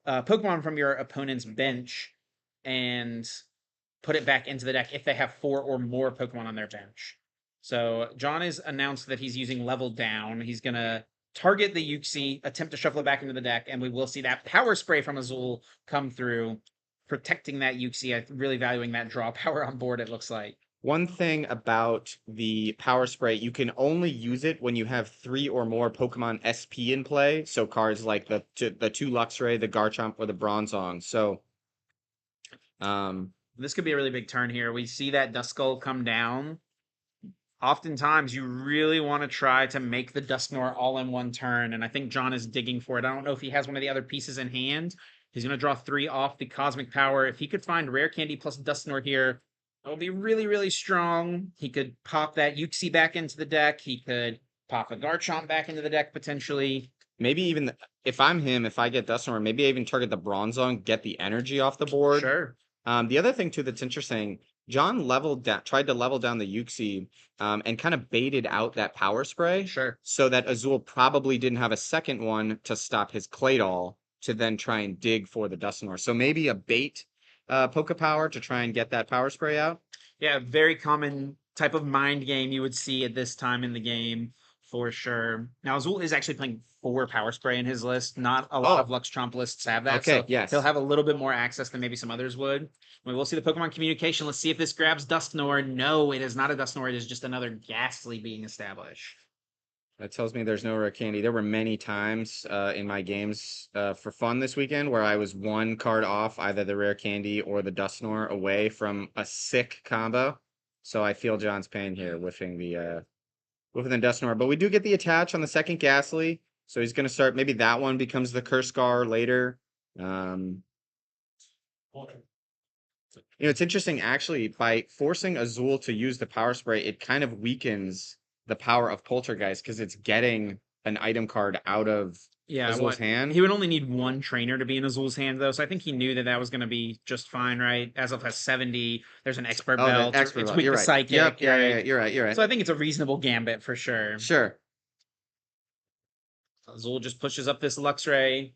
Pokemon from your opponent's bench and put it back into the deck if they have 4 or more Pokemon on their bench. So John has announced that he's using Level Down. He's going to target the Yuxi, attempt to shuffle it back into the deck, and we will see that Power Spray from Azul come through, protecting that Yuxi, really valuing that draw power on board, it looks like. One thing about the Power Spray, you can only use it when you have 3 or more Pokemon SP in play, so cards like the 2 Luxray, the Garchomp, or the Bronzong. So this could be a really big turn here. We see that Duskull come down. Oftentimes, you really want to try to make the Dusknoir all in one turn, and I think John is digging for it. I don't know if he has one of the other pieces in hand. He's going to draw 3 off the Cosmic Power. If he could find Rare Candy plus Dusknoir here, that would be really, really strong. He could pop that Yuxi back into the deck. He could pop a Garchomp back into the deck, potentially. Maybe even, if I'm him, if I get Dusknoir, maybe I even target the Bronzong, get the energy off the board. Sure. The other thing, too, that's interesting, John tried to level down the Yuxi and kind of baited out that Power Spray. Sure. So that Azul probably didn't have a second one to stop his Claydol to then try and dig for the Dusknoir. So maybe a bait Poké Power to try and get that Power Spray out. Yeah, very common type of mind game you would see at this time in the game, for sure. Now, Azul is actually playing 4 Power Spray in his list. Not a lot of Lux Chomp lists have that. Okay, so yes. He'll have a little bit more access than maybe some others would. We will see the Pokemon communication. Let's see if this grabs Dusknoir. No, it is not a Dusknoir. It is just another Ghastly being established. That tells me there's no Rare Candy. There were many times in my games for fun this weekend where I was 1 card off either the Rare Candy or the Dusknoir away from a sick combo. So I feel John's pain here whiffing the Dusknoir. But we do get the attach on the second Ghastly. So he's going to start, maybe that one becomes the Curse Scar later. It's interesting, actually, by forcing Azul to use the Power Spray, it kind of weakens the power of Poltergeist because it's getting an item card out of Yeah, Azul's hand. he would only need one trainer to be in Azul's hand, though, so I think he knew that that was going to be just fine, right? Azul has 70. There's an expert Oh, the belt. expert It's belt. weak You're to right. psychic. Yep. Yeah, right? You're right. You're right. So I think it's a reasonable gambit for sure. Sure. Azul just pushes up this Luxray.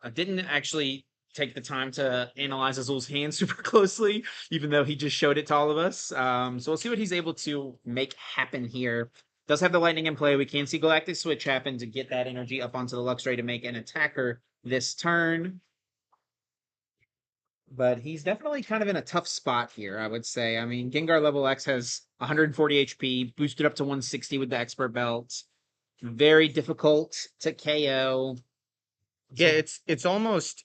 I didn't actually take the time to analyze Azul's hand super closely, even though he just showed it to all of us. So we'll see what he's able to make happen here. Does have the lightning in play. We can see Galactic Switch happen to get that energy up onto the Luxray to make an attacker this turn. But he's definitely kind of in a tough spot here, I would say. I mean, Gengar level X has 140 HP, boosted up to 160 with the expert belt. Very difficult to KO. Yeah, it's almost,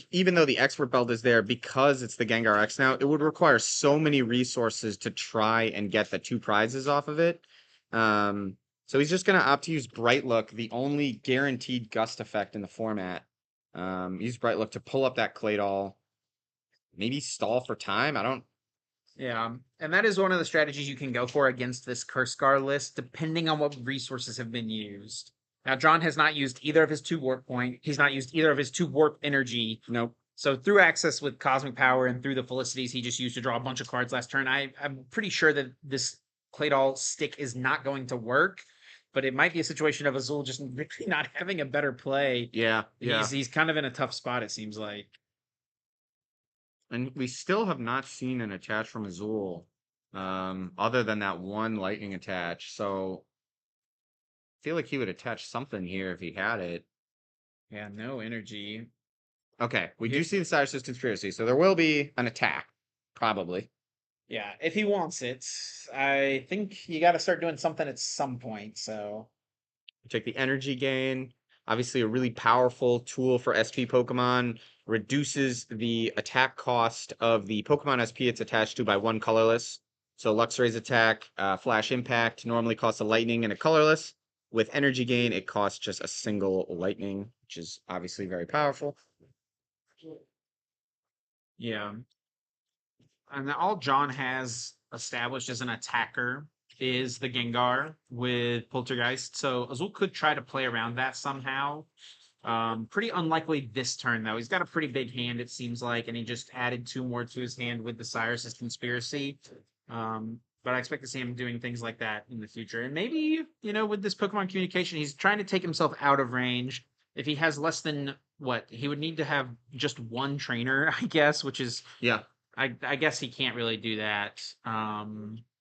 even though the expert belt is there because it's the Gengar X now, it would require so many resources to try and get the 2 prizes off of it. So he's just going to opt to use Bright Look, the only guaranteed gust effect in the format. Use Bright Look to pull up that Claydol. Maybe stall for time. I don't. Yeah, and that is one of the strategies you can go for against this Curse Scar list, depending on what resources have been used. Now, John has not used either of his 2 warp point. He's not used either of his 2 warp energy. Nope. So through access with Cosmic Power and through the Felicities, he just used to draw a bunch of cards last turn. I'm pretty sure that this Claydol stick is not going to work, but it might be a situation of Azul just really not having a better play. Yeah. He's kind of in a tough spot, it seems like. And we still have not seen an attach from Azul, other than that one lightning attach. So I feel like he would attach something here if he had it. Yeah, no energy. Okay, we do see the Cyrus's Conspiracy, so there will be an attack, probably. Yeah, if he wants it, I think you got to start doing something at some point. So Take the energy gain. Obviously, a really powerful tool for SP Pokemon. Reduces the attack cost of the Pokemon SP it's attached to by 1 colorless. So Luxray's attack, Flash Impact, normally costs a lightning and a colorless. With energy gain, it costs just a single lightning, which is obviously very powerful. yeah, and all John has established as an attacker is the Gengar with Poltergeist. So Azul could try to play around that somehow. Pretty unlikely this turn, though. He's got a pretty big hand, it seems like, and he just added 2 more to his hand with the Cyrus's Conspiracy. But I expect to see him doing things like that in the future. And maybe, with this Pokemon communication, he's trying to take himself out of range. If he has less than, he would need to have just 1 trainer, I guess, which is... Yeah. I guess he can't really do that.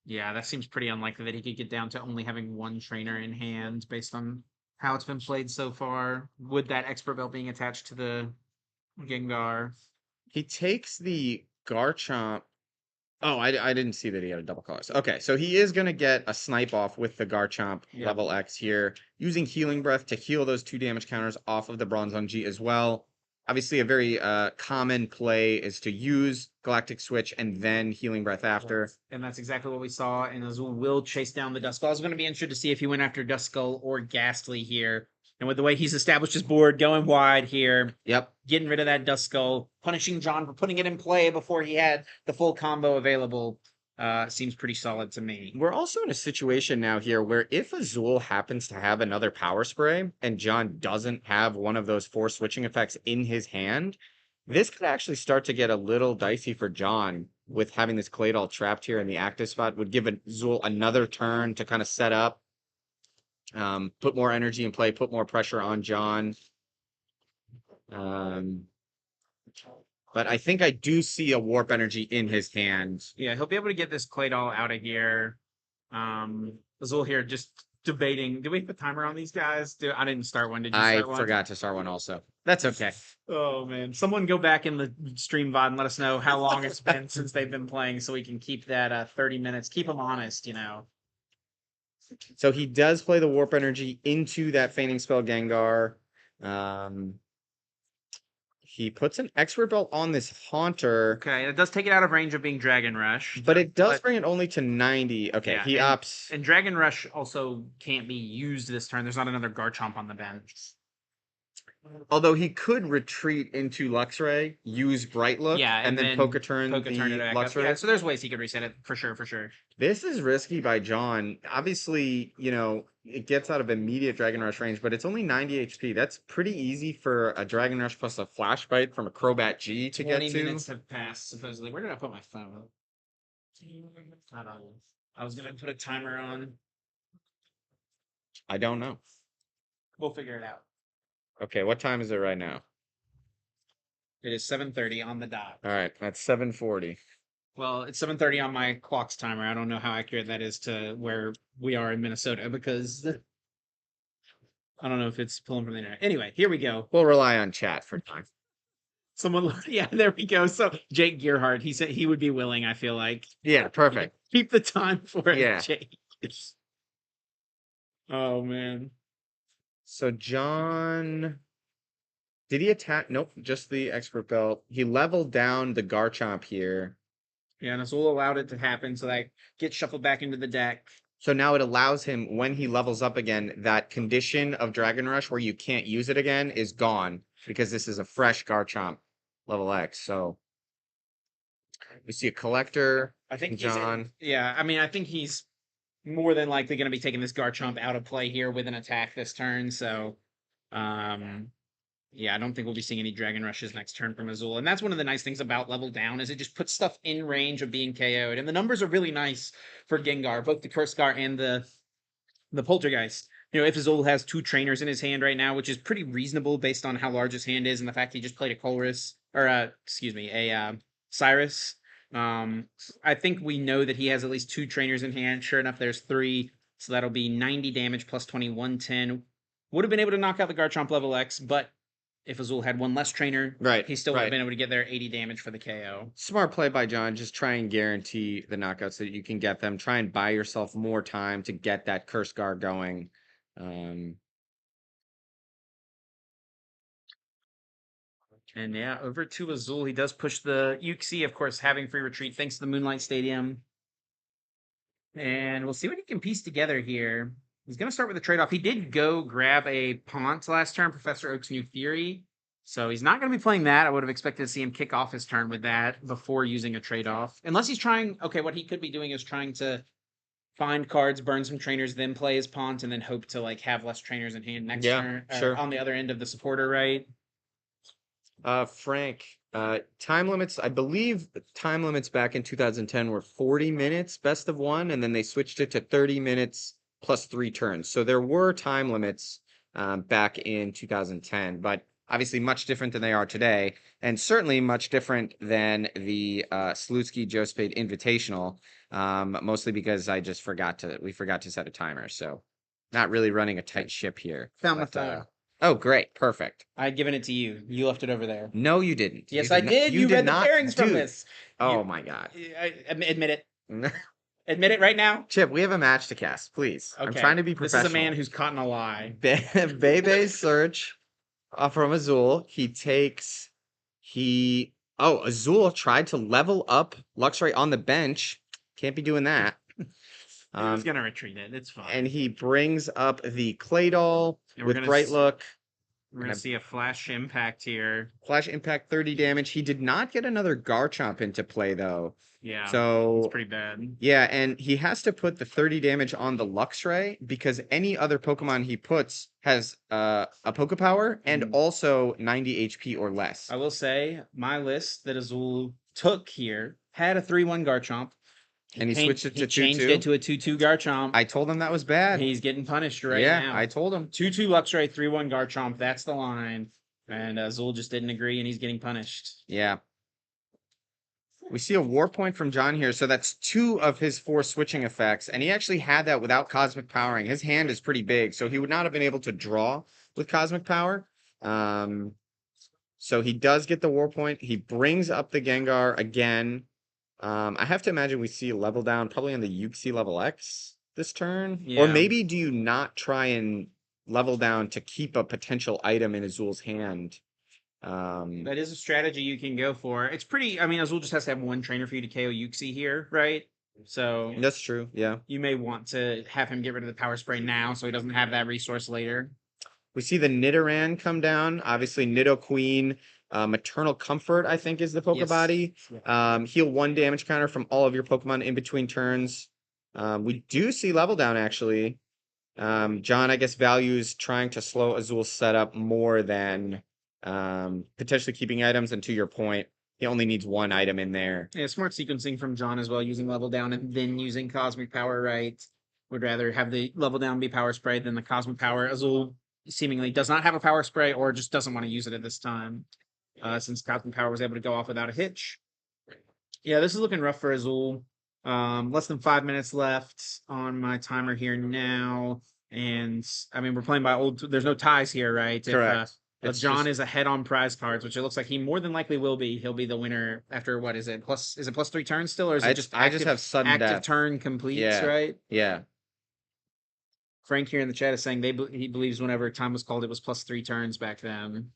Yeah, that seems pretty unlikely that he could get down to only having 1 trainer in hand based on how it's been played so far, with that expert belt being attached to the Gengar. He takes the Garchomp. Oh, I didn't see that he had a double colors. Okay, so he is going to get a snipe off with the Garchomp level X here, using Healing Breath to heal those 2 damage counters off of the Bronzong-G as well. Obviously, a very common play is to use Galactic Switch and then Healing Breath after. And that's exactly what we saw, and Azul will chase down the Duskull. I was going to be interested to see if he went after Duskull or Ghastly here. And with the way he's established his board, going wide here, getting rid of that Duskull, punishing John for putting it in play before he had the full combo available, seems pretty solid to me. We're also in a situation now here where if Azul happens to have another Power Spray and John doesn't have one of those 4 switching effects in his hand, this could actually start to get a little dicey for John with having this Claydol trapped here in the active spot. Would give Azul another turn to kind of set up, put more energy in play, put more pressure on John. But I think I do see a Warp Energy in his hand. Yeah, he'll be able to get this Claydol out of here. Azul here just debating. Do we have a timer on these guys? I didn't start one. Did you start one? I forgot to start one also. That's okay. Oh, man. Someone go back in the stream VOD and let us know how long it's been since they've been playing so we can keep that 30 minutes. Keep them honest, So he does play the Warp Energy into that Feigning Spell Gengar. He puts an Expert Belt on this Haunter. Okay, it does take it out of range of being Dragon Rush. But it does bring it only to 90. Okay, yeah, he opts. And Dragon Rush also can't be used this turn. There's not another Garchomp on the bench. Although he could retreat into Luxray, use Bright Look, Yeah, and then Poke turn Poke turn it the back up. Luxray. Yeah, so there's ways he could reset it for sure, for sure. This is risky by John. Obviously, it gets out of immediate Dragon Rush range, but it's only 90 HP. That's pretty easy for a Dragon Rush plus a Flash Bite from a Crobat G to get 20 to. minutes have passed, supposedly. Where did I put my phone? I was going to put a timer on. I don't know. We'll figure it out. Okay, what time is it right now? It is 7:30 on the dot. All right, that's 7:40. Well, it's 7:30 on my clock's timer. I don't know how accurate that is to where we are in Minnesota because I don't know if it's pulling from the internet. Anyway, here we go. We'll rely on chat for time. Yeah, there we go. So Jake Gearhart, he said he would be willing, I feel like. Yeah, perfect. Keep the time for it, Yeah. Jake. Oh, man. So John, did he attack? Nope, just the expert belt. He leveled down the Garchomp here. Yeah, and Azul allowed it to happen, so that gets shuffled back into the deck. So now it allows him, when he levels up again, that condition of Dragon Rush where you can't use it again is gone because this is a fresh Garchomp level X. So we see a Collector. I think John. I think he's more than likely going to be taking this Garchomp out of play here with an attack this turn. So, yeah, I don't think we'll be seeing any Dragon Rushes next turn from Azul. And that's one of the nice things about Level Down is it just puts stuff in range of being KO'd. And the numbers are really nice for Gengar, both the Curse Scar and the Poltergeist. If Azul has 2 trainers in his hand right now, which is pretty reasonable based on how large his hand is and the fact he just played a Colress, or a Cyrus. I think we know that he has at least 2 trainers in hand. Sure enough, there's 3. So that'll be 90 damage plus 20, 110. Would have been able to knock out the Garchomp level X, but if Azul had 1 less trainer, Right, he still would right. have been able to get there 80 damage for the KO. Smart play by John. Just try and guarantee the knockouts so that you can get them. Try and buy yourself more time to get that Curse Guard going. And yeah, over to Azul. He does push the Uxie, of course, having free retreat thanks to the Moonlight Stadium. And we'll see what he can piece together here. He's going to start with a trade-off. He did go grab a Pont last turn, Professor Oak's New Theory. So he's not going to be playing that. I would have expected to see him kick off his turn with that before using a trade-off. Unless he's trying... Okay, what he could be doing is trying to find cards, burn some trainers, then play his Pont, and then hope to have less trainers in hand next turn. Sure. On the other end of the supporter, right? Frank, time limits, I believe time limits back in 2010 were 40 minutes, best of 1, and then they switched it to 30 minutes plus 3 turns. So there were time limits back in 2010, but obviously much different than they are today, and certainly much different than the Slutsky Josupait Invitational, mostly because we forgot to set a timer, so not really running a tight ship here. Found the phone. Oh, great. Perfect. I had given it to you. You left it over there. No, you didn't. Yes, I did. You read the pairings from this. Oh, my God. Admit it. Admit it right now. Chip, we have a match to cast, please. Okay. I'm trying to be professional. This is a man who's caught in a lie. Bebe's search from Azul. Azul tried to level up Luxray on the bench. Can't be doing that. He's going to retreat it. It's fine. And he brings up the Claydol with Bright Look. We're going to see a Flash Impact here. Flash Impact 30 damage. He did not get another Garchomp into play, though. Yeah, so it's pretty bad. Yeah, and he has to put the 30 damage on the Luxray because any other Pokemon he puts has a Poke Power and also 90 HP or less. I will say, my list that Azul took here had a 3-1 Garchomp. And he switched it to 2-2. Changed it to a 2-2 Garchomp. I told him that was bad. He's getting punished now. Yeah, I told him. 2-2 Luxray, 3-1 Garchomp. That's the line. And Azul just didn't agree, and he's getting punished. Yeah. We see a War Point from John here. So that's 2 of his 4 switching effects. And he actually had that without Cosmic Powering. His hand is pretty big, so he would not have been able to draw with Cosmic Power. So he does get the War Point. He brings up the Gengar again. I have to imagine we see a level down probably on the Uxie level X this turn. Yeah. Or maybe do you not try and level down to keep a potential item in Azul's hand? That is a strategy you can go for. It's pretty, Azul just has to have 1 trainer for you to KO Uxie here, right? So that's true, yeah. You may want to have him get rid of the Power Spray now so he doesn't have that resource later. We see the Nidoran come down. Obviously, Nidoqueen, Maternal Comfort, I think, is the Pokebody. Heal 1 damage counter from all of your Pokemon in between turns. We do see level down, actually. John, I guess, values trying to slow Azul's setup more than potentially keeping items. And to your point, he only needs 1 item in there. Yeah, smart sequencing from John as well, using level down and then using cosmic power, right? Would rather have the level down be power spray than the cosmic power. Azul seemingly does not have a power spray or just doesn't want to use it at this time, since cosmic power was able to go off without a hitch. Yeah, this is looking rough for Azul. Less than 5 minutes left on my timer here now. And I mean, we're playing by old, there's no ties here, right? Correct. If It's John just- is ahead on prize cards, which it looks like he more than likely will be. He'll be the winner after what is it? Is it plus 3 turns still, or is it just I just have sudden active death. turn completes, Yeah. right? Yeah. Frank here in the chat is saying he believes whenever time was called, it was plus 3 turns back then.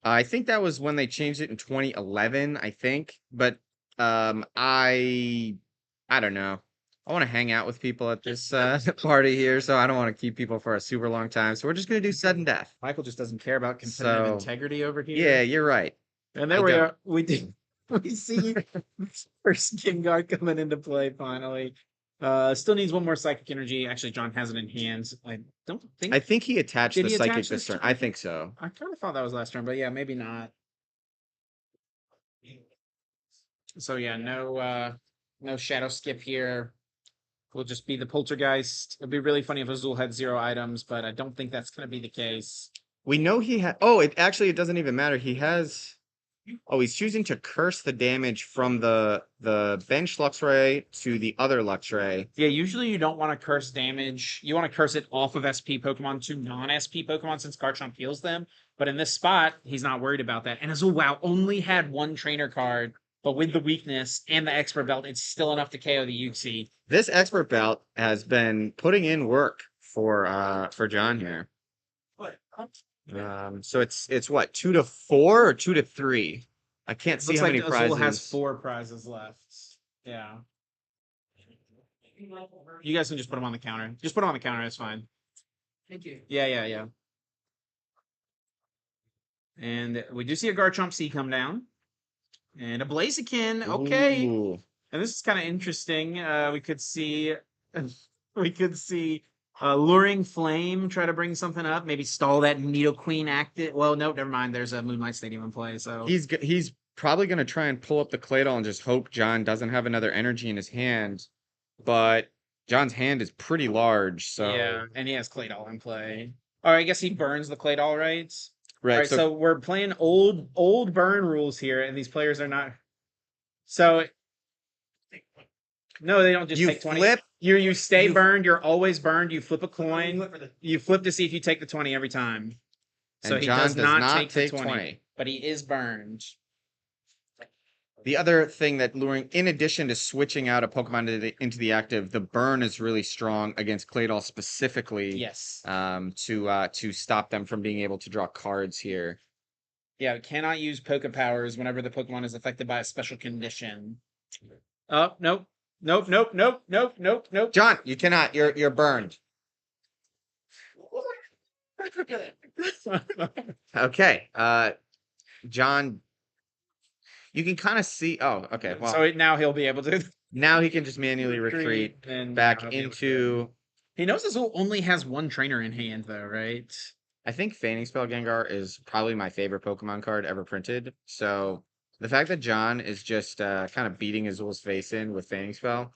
I think that was when they changed it in 2011, I think. But I don't know. I want to hang out with people at this party here, so I don't want to keep people for a super long time. So we're just gonna do sudden death. Michael just doesn't care about competitive So, integrity over here. Yeah, you're right. And there I we don't. are. We see first skin guard coming into play finally. Still needs 1 more psychic energy. Actually, John has it in hands. I don't think I think he attached Did the he psychic attach this this turn. turn? I think so. I kind of thought that was last turn, but yeah, maybe not. So yeah, no shadow skip here. Will just be the poltergeist. It'd be really funny if Azul had 0 items, but I don't think that's going to be the case. We know he had. Oh, it doesn't even matter. He has. Oh, he's choosing to curse the damage from the bench Luxray to the other Luxray. Yeah, usually you don't want to curse damage. You want to curse it off of SP Pokemon to non-SP Pokemon since Garchomp heals them. But in this spot, he's not worried about that. And Azul, wow, only had 1 trainer card, but with the weakness and the expert belt, it's still enough to KO the Uxie. This expert belt has been putting in work for John here. So it's what, 2 to 4 or 2 to 3? I can't see Looks how like many Azul prizes. has 4 prizes left. Yeah. You guys can just put them on the counter. Just put them on the counter. It's fine. Thank you. Yeah. And we do see a Garchomp C come down. And a Blaziken. Okay. Ooh. And this is kind of interesting. We could see Luring Flame try to bring something up. Maybe stall that Nidoqueen active. Well, no, never mind. There's a Moonlight Stadium in play. So He's probably going to try and pull up the Claydol and just hope John doesn't have another energy in his hand. But John's hand is pretty large, so yeah, and he has Claydol in play. All right, I guess he burns the Claydol, right? right. All right, so we're playing old burn rules here, and these players are not. So no, they don't just you take 20. flip. You stay you- burned. You're always burned. You flip a coin. Flip for the- You flip to see if you take the 20 every time. So And he John does not take the take 20, but he is burned. The other thing that luring, in addition to switching out a Pokemon into the active, the burn is really strong against Claydol specifically. Yes. To stop them from being able to draw cards here. Yeah, cannot use Poke Powers whenever the Pokemon is affected by a special condition. Oh, nope. Nope. John, you cannot. You're burned. Okay. John, you can kind of see. Oh, okay. Well, So now he'll be able to now he can just manually retreat and back now he'll be able to- into. He knows Azul only has 1 trainer in hand, though, right? I think Feigning Spell Gengar is probably my favorite Pokemon card ever printed. So the fact that John is just kind of beating Azul's face in with Feigning Spell.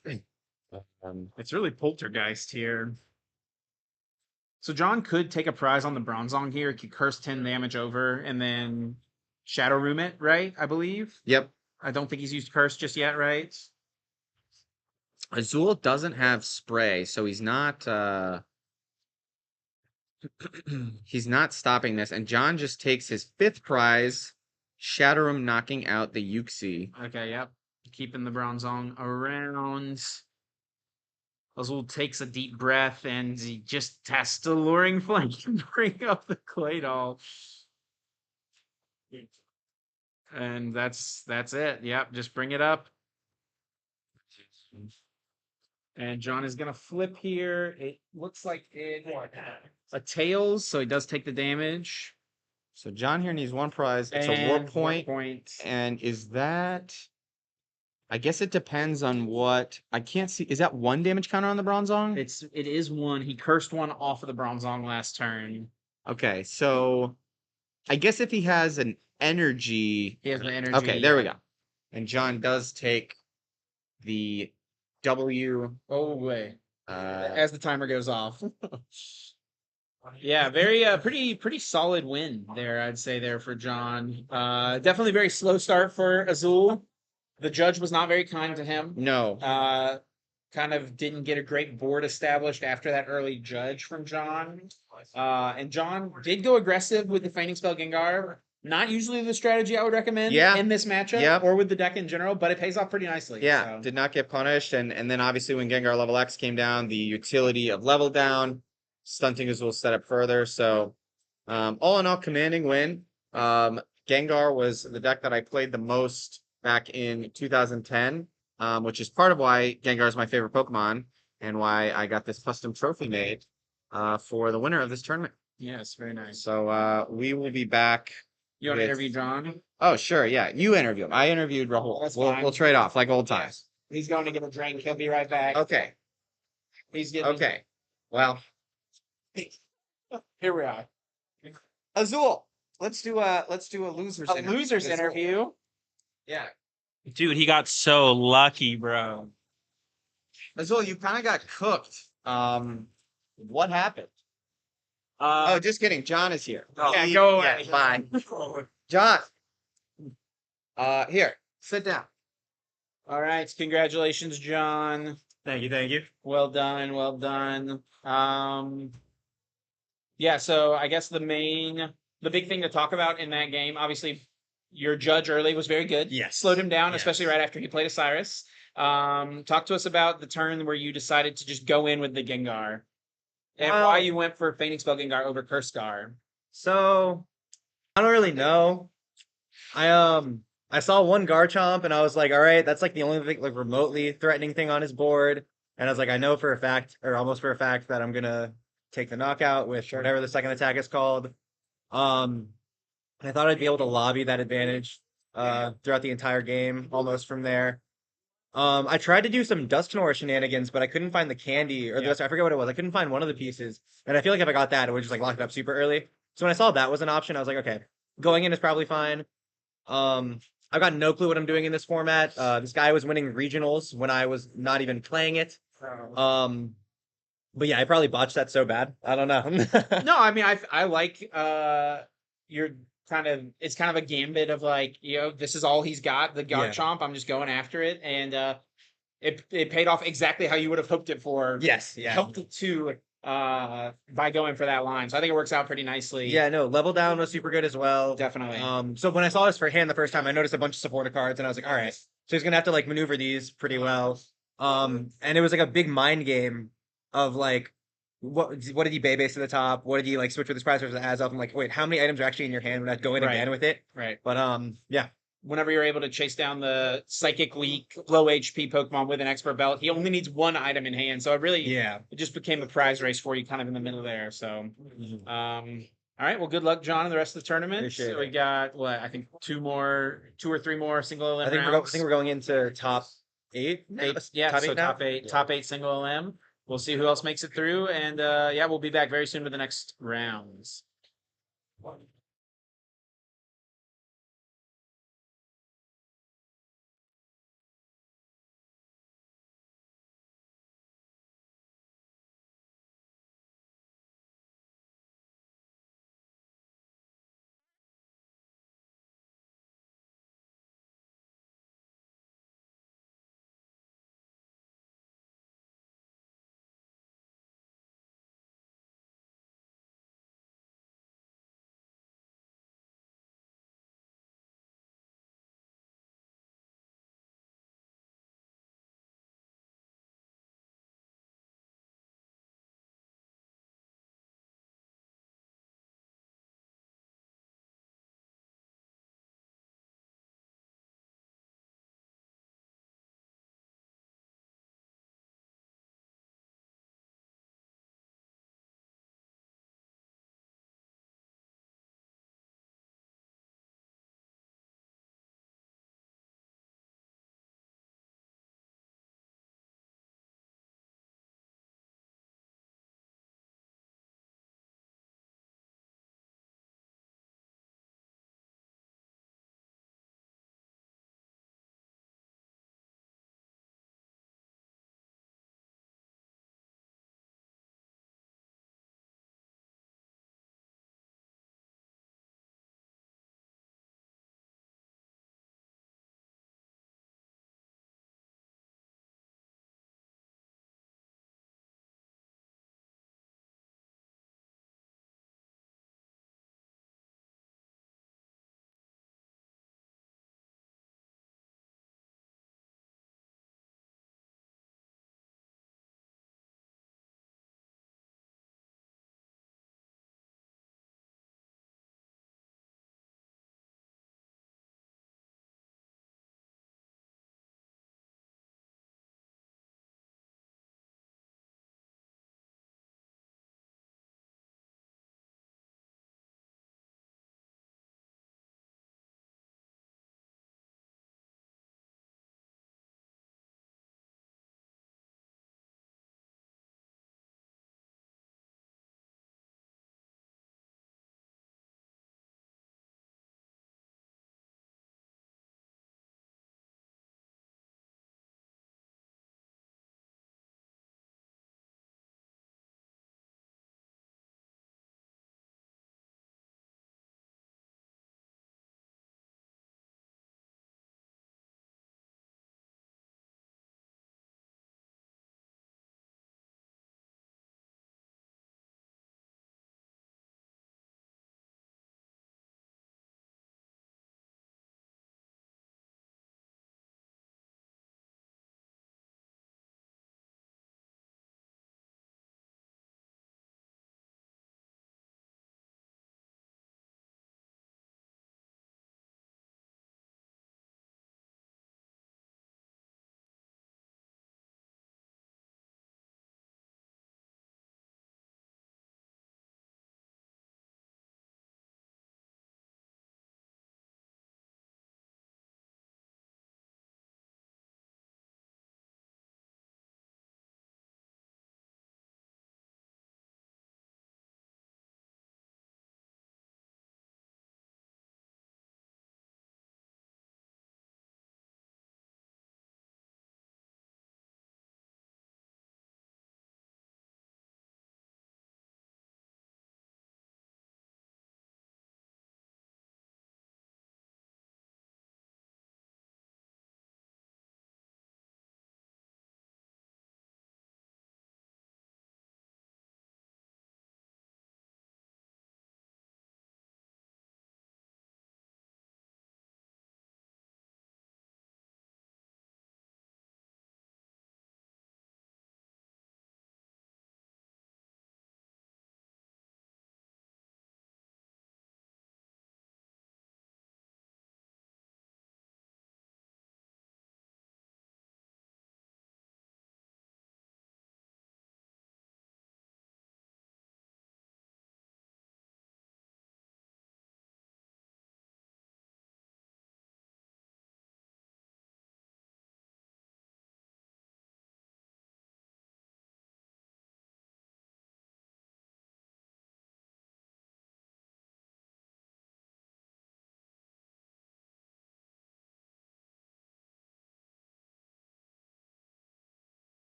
It's really Poltergeist here. So John could take a prize on the Bronzong here. He could curse 10 damage over and then Shadow Room it, right? I believe. Yep. I don't think he's used curse just yet, right? Azul doesn't have spray, so he's not he's not stopping this. And John just takes his 5th prize, Shadow Room knocking out the Uxie. Okay, yep. Keeping the Bronzong around. Azul takes a deep breath and he just has to Luring Flame to bring up the Claydol. And that's it. Yep, just bring it up. And John is gonna flip here. It looks like it a tails, so he does take the damage. So John here needs one prize. It's a And war war point. point. And is that? I guess it depends on what. I can't see. Is that one damage counter on the Bronzong? It is one. He cursed one off of the Bronzong last turn. Okay, so I guess if he has an energy. He has the energy. Okay, there we go. And John does take the W. Oh wait. Uh, As the timer goes off. Yeah, very pretty solid win there, I'd say there for John. Definitely very slow start for Azul. The judge was not very kind to him. no. Kind of didn't get a great board established after that early judge from John. And John did go aggressive with the Feigning Spell Gengar. Not usually the strategy I would recommend Yeah. in this matchup Yep. or with the deck in general, but it pays off pretty nicely. Yeah, so. did not get punished. And then obviously when Gengar level X came down, the utility of level down, stunting Azul set up further. So all in all, commanding win. Gengar was the deck that I played the most back in 2010, which is part of why Gengar is my favorite Pokemon and why I got this custom trophy made for the winner of this tournament. Yes, very nice. So we will be back. You want to with- interview John? Oh, sure. Yeah. You interview him. I interviewed Rahul. That's We'll fine. trade off like old times. He's going to get a drink. He'll be right back. Okay. He's getting. Okay. Well, Here we are. Azul, let's do a losers A losers Azul. interview. Yeah. Dude, he got so lucky, bro. Azul, you kind of got cooked. What happened? Uh, Oh, just kidding. John is here. yeah, go away. Yeah, bye. John. Here, sit down. All right. Congratulations, John. Thank you, thank you. Well done. Well done. Yeah. So I guess the big thing to talk about in that game, obviously, your judge early was very good. Yes. Slowed him down, Yes. especially right after he played Osiris. Talk to us about the turn where you decided to just go in with the Gengar. And Well- why you went for Feigning Spell Gengar over Curse Scar. So I don't really know. I saw one Garchomp and I was like, all right, that's like the only thing like remotely threatening thing on his board. And I was like, I know for a fact, or almost for a fact, that I'm gonna take the knockout with whatever the second attack is called. And I thought I'd be able to lobby that advantage throughout the entire game, almost from there. I tried to do some Dusknoir shenanigans, but I couldn't find the candy or the I forget what it was. I couldn't find one of the pieces, and I feel like if I got that, it would just like lock it up super early. So when I saw that was an option, I was like, okay, going in is probably fine. I've got no clue what I'm doing in this format. This guy was winning regionals when I was not even playing it. But yeah, I probably botched that so bad. I don't know. No, I mean, I like your it's kind of a gambit of like, this is all he's got, the Yeah. Garchomp. I'm just going after it, and it paid off exactly how you would have hoped it for. Yes, yeah. Helped it too by going for that line. So I think it works out pretty nicely. Yeah, no, level down was super good as well. Definitely. So when I saw this for hand the first time, I noticed a bunch of supporter cards, and I was like, all right, so he's gonna have to like maneuver these pretty well. And it was like a big mind game of like, what did he base to the top? What did he like switch with his prize versus Azelf? I'm like, wait, how many items are actually in your hand when I go in Right. again with it? Right. But yeah, Whenever you're able to chase down the psychic weak, low HP Pokemon with an expert belt, he only needs one item in hand. So it just became a prize race for you kind of in the middle there. So all right, well, good luck, John, in the rest of the tournament. Appreciate So we it. got I think two or three more single I elim think rounds. we're going into top eight. Yeah, top so eight now? top eight single LM. We'll see who else makes it through, and yeah, we'll be back very soon with the next rounds.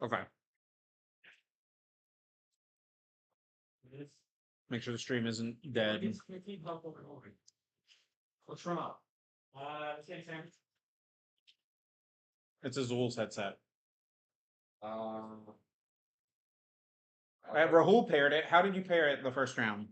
Okay. Make sure the stream isn't dead. What's wrong? It's Azul's headset. Rahul paired it. How did you pair it the first round?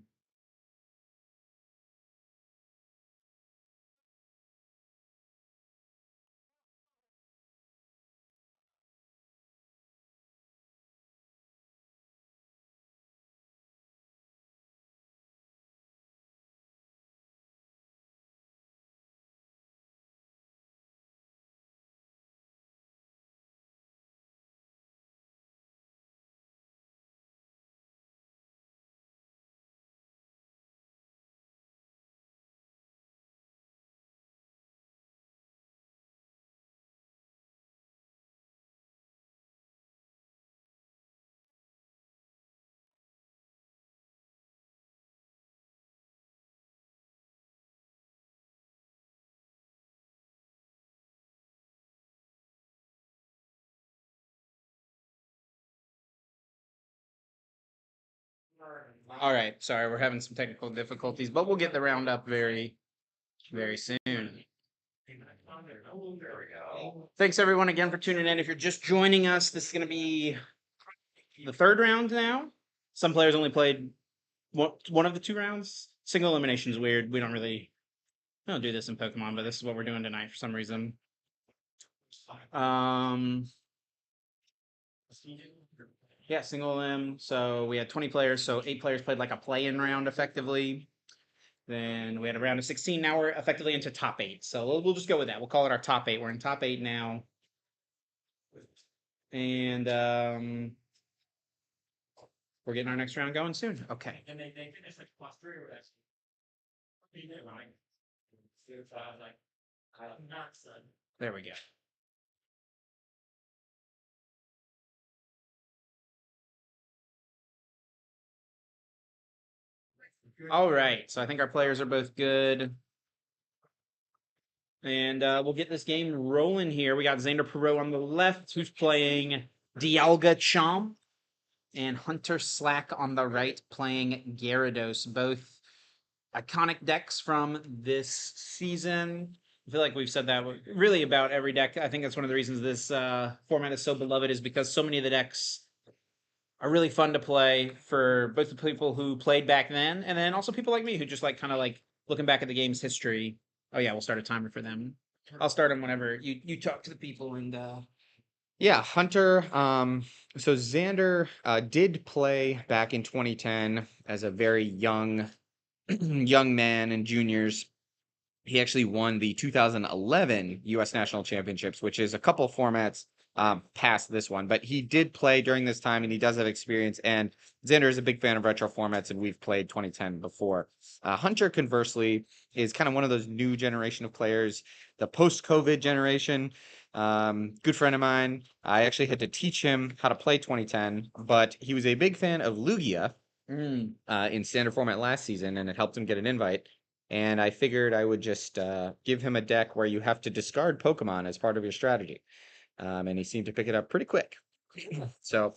All right. Sorry, we're having some technical difficulties, but we'll get the round up very, very soon. Thanks everyone again for tuning in. If you're just joining us, this is going to be the third round now. Some players only played one of the 2 rounds. Single elimination is weird. We don't do this in Pokemon, but this is what we're doing tonight for some reason. Yeah, single elim. So we had 20 players, so 8 players played like a play-in round effectively. Then we had a round of 16. Now we're effectively into top 8. So we'll just go with that. We'll call it our top 8. We're in top 8 now. And we're getting our next round going soon. Okay. And they finished like +3 or that's right. There we go. All right. So I think our players are both good. And we'll get this game rolling here. We got Xander Perot on the left, who's playing Dialga Chomp, and Hunter Slack on the right, playing Gyarados. Both iconic decks from this season. I feel like we've said that really about every deck. I think that's one of the reasons this format is so beloved, is because so many of the decks are really fun to play for both the people who played back then, and then also people like me who just like kind of like looking back at the game's history. Oh yeah, we'll start a timer for them. I'll start them whenever you talk to the people and Yeah, Hunter. So Xander did play back in 2010 as a very young young man in juniors. He actually won the 2011 U.S. National Championships, which is a couple formats past this one. But he did play during this time, and he does have experience. And Xander is a big fan of retro formats, and we've played 2010 before. Hunter, conversely, is kind of one of those new generation of players, the post-COVID generation. Good friend of mine. I actually had to teach him how to play 2010, but he was a big fan of Lugia in standard format last season, and it helped him get an invite. And I figured I would just give him a deck where you have to discard Pokemon as part of your strategy. And he seemed to pick it up pretty quick. So,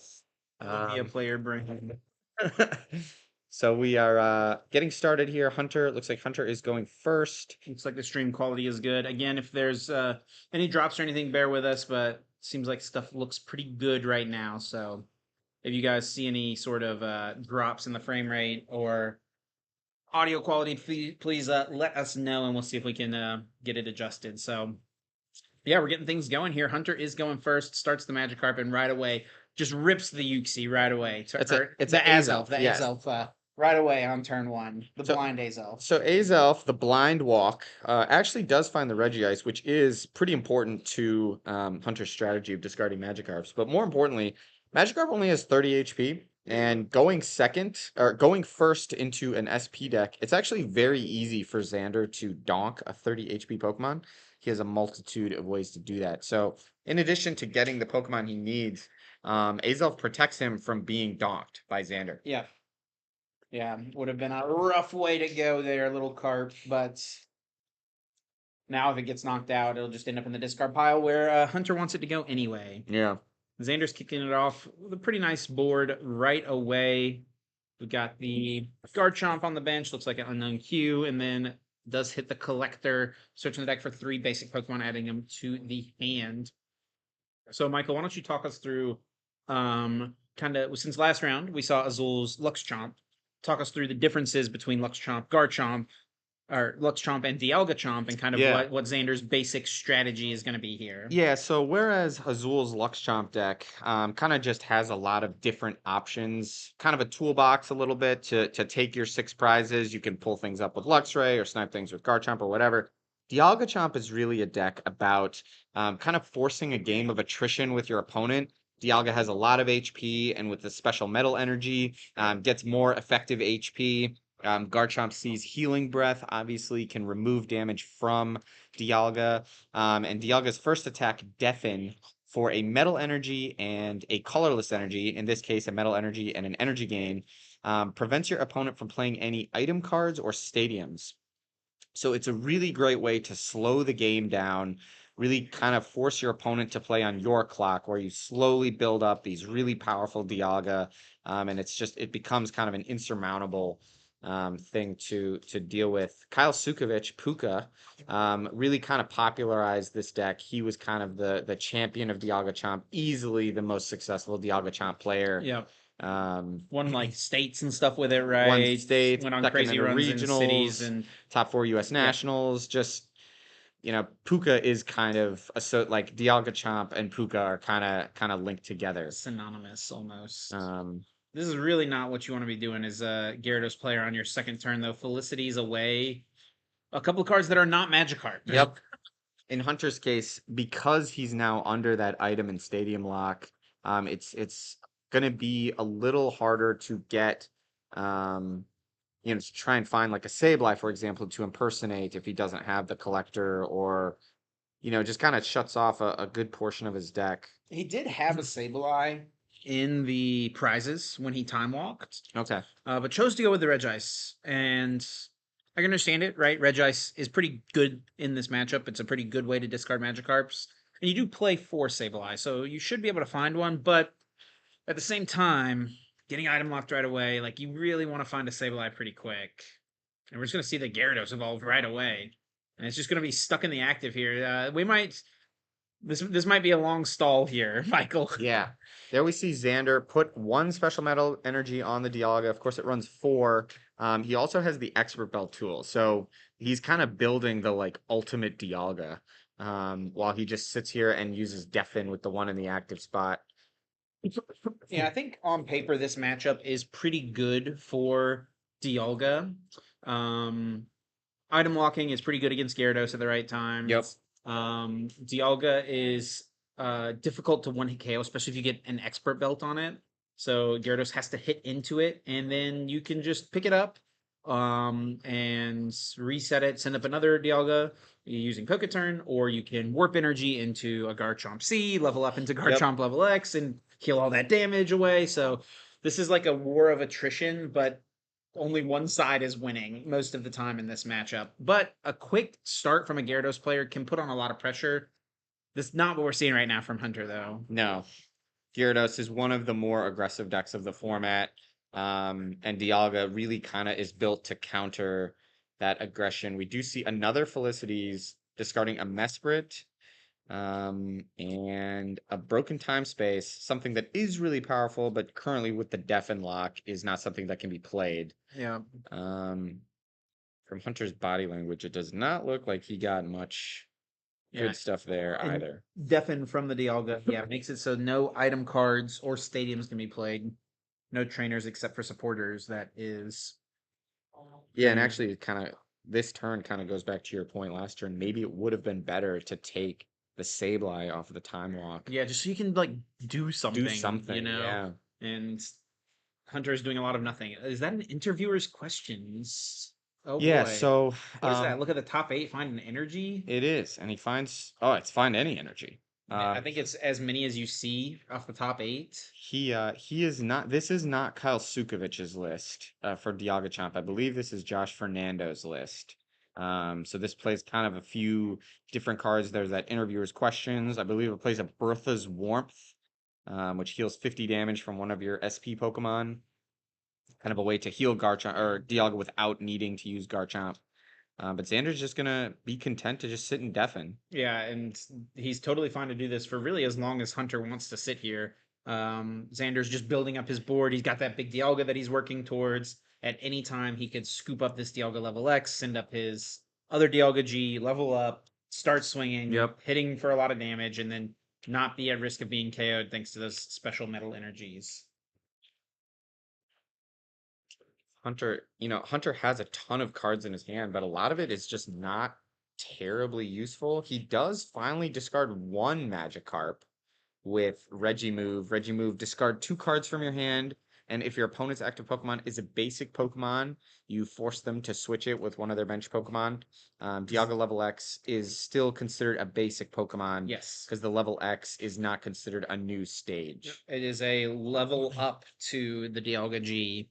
be a player brain. so we are getting started here. Hunter, it looks like Hunter is going first. Looks like the stream quality is good. Again, if there's any drops or anything, bear with us, but seems like stuff looks pretty good right now. So if you guys see any sort of drops in the frame rate or audio quality, please let us know, and we'll see if we can get it adjusted. So yeah, we're getting things going here. Hunter is going first, starts the Magikarp, and right away just rips the Uxie right away. It's the Azelf, yes. Azelf right away on turn 1. The blind Azelf. So Azelf, the blind walk, actually does find the Regice, which is pretty important to Hunter's strategy of discarding Magikarps. But more importantly, Magikarp only has 30 HP. And going first into an SP deck, it's actually very easy for Xander to donk a 30 HP Pokemon. He has a multitude of ways to do that. So in addition to getting the Pokemon he needs, Azelf protects him from being donked by Xander. Yeah. Yeah, would have been a rough way to go there, little carp, but now if it gets knocked out, it'll just end up in the discard pile where Hunter wants it to go anyway. Yeah. Xander's kicking it off with a pretty nice board right away. We've got the Garchomp on the bench, looks like an unknown Q, and then does hit the Collector, searching the deck for 3 basic Pokemon, adding them to the hand. So, Michael, why don't you talk us through, kind of, since last round we saw Azul's Luxchomp. Talk us through the differences between Luxchomp, Garchomp, or Luxchomp and Dialgachomp, and kind of Yeah. what Xander's basic strategy is going to be here. Yeah, so whereas Azul's Luxchomp deck kind of just has a lot of different options, kind of a toolbox a little bit to take your 6 prizes. You can pull things up with Luxray or snipe things with Garchomp or whatever. Dialgachomp is really a deck about kind of forcing a game of attrition with your opponent. Dialga has a lot of HP, and with the special metal energy, gets more effective HP. Garchomp sees Healing Breath, obviously can remove damage from Dialga. And Dialga's first attack, Deafen, for a metal energy and a colorless energy, in this case, a metal energy and an energy gain, prevents your opponent from playing any item cards or stadiums. So it's a really great way to slow the game down, really kind of force your opponent to play on your clock, where you slowly build up these really powerful Dialga, and it becomes kind of an insurmountable thing to deal with. Kyle Sukovich, Puka, really kind of popularized this deck. He was kind of the champion of Dialgachomp, easily the most successful Dialgachomp player. Yeah. Um, Won like states and stuff with it, right? Won states, Went on second crazy in runs in cities regionals, and top 4 U.S. nationals. Just, Puka is kind of like Dialgachomp and Puka are kind of linked together. synonymous almost. Um, This is really not what you want to be doing as a Gyarados player on your second turn, though. Felicity's away. A couple of cards that are not Magikarp. Yep. In Hunter's case, because he's now under that item and stadium lock, it's gonna be a little harder to get, to try and find like a Sableye, for example, to impersonate if he doesn't have the collector, or just kind of shuts off a good portion of his deck. He did have a Sableye in the prizes when he time walked, Okay. but chose to go with the Regice. And I can understand it, right? Regice is pretty good in this matchup. It's a pretty good way to discard Magikarps. And you do play 4 Sableye, so you should be able to find one, but at the same time, getting item locked right away, like you really want to find a Sableye pretty quick. And we're just going to see the Gyarados evolve right away. And it's just going to be stuck in the active here. This might be a long stall here, Michael. Yeah. There we see Xander put 1 special metal energy on the Dialga. Of course, it runs 4. He also has the Expert Belt tool, so he's kind of building the like ultimate Dialga, while he just sits here and uses Deafen with the 1 in the active spot. Yeah, I think on paper this matchup is pretty good for Dialga. Item locking is pretty good against Gyarados at the right time. Yep. Dialga is difficult to one hit KO, especially if you get an Expert Belt on it. So Gyarados has to hit into it, and then you can just pick it up and reset it, send up another Dialga using Poketurn, or you can warp energy into a Garchomp C, level up into Garchomp level X, and kill all that damage away. So this is like a war of attrition, but only one side is winning most of the time in this matchup. But a quick start from a Gyarados player can put on a lot of pressure. That's not what we're seeing right now from Hunter, though. No. Gyarados is one of the more aggressive decks of the format. And Dialga really kind of is built to counter that aggression. We do see another Felicity's discarding a Mesprit, and a Broken Time Space, something that is really powerful, but currently with the Deafen lock is not something that can be played. Yeah. From Hunter's body language, it does not look like he got much good stuff there And either. Deafen from the Dialga, makes it so no item cards or stadiums can be played. No trainers except for supporters. That is. Yeah, and actually, this turn kind of goes back to your point last turn. Maybe it would have been better to take the Sableye off of the time walk. Yeah, just so you can like do something. Yeah. And Hunter is doing a lot of nothing. Is that an interviewer's questions? Oh Yeah, boy. so What is that? Look at the top 8, find an energy. it is, and he finds it's find any energy. I think it's as many as you see off the top 8. He is not. This is not Kyle Sukovich's list for Dialgachomp. I believe this is Josh Fernando's list. So this plays kind of a few different cards. There's that interviewer's questions. I believe it plays a Bertha's Warmth. which heals 50 damage from one of your SP Pokemon. Kind of a way to heal Garchomp or Dialga without needing to use Garchomp. But Xander's just gonna be content to just sit and deafen. Yeah, and he's totally fine to do this for really as long as Hunter wants to sit here. Xander's just building up his board. He's got that big Dialga that he's working towards. At any time, he could scoop up this Dialga level X, send up his other Dialga G, level up, start swinging, Yep. hitting for a lot of damage, and then not be at risk of being KO'd thanks to those special metal energies. Hunter has a ton of cards in his hand, but a lot of it is just not terribly useful. He does finally discard one Magikarp with Reggie Move. Reggie Move, discard 2 cards from your hand, and if your opponent's active Pokemon is a basic Pokemon, you force them to switch it with one of their bench Pokemon. Dialga level X is still considered a basic Pokemon. Yes. Because the level X is not considered a new stage. It is a level up to the Dialga G.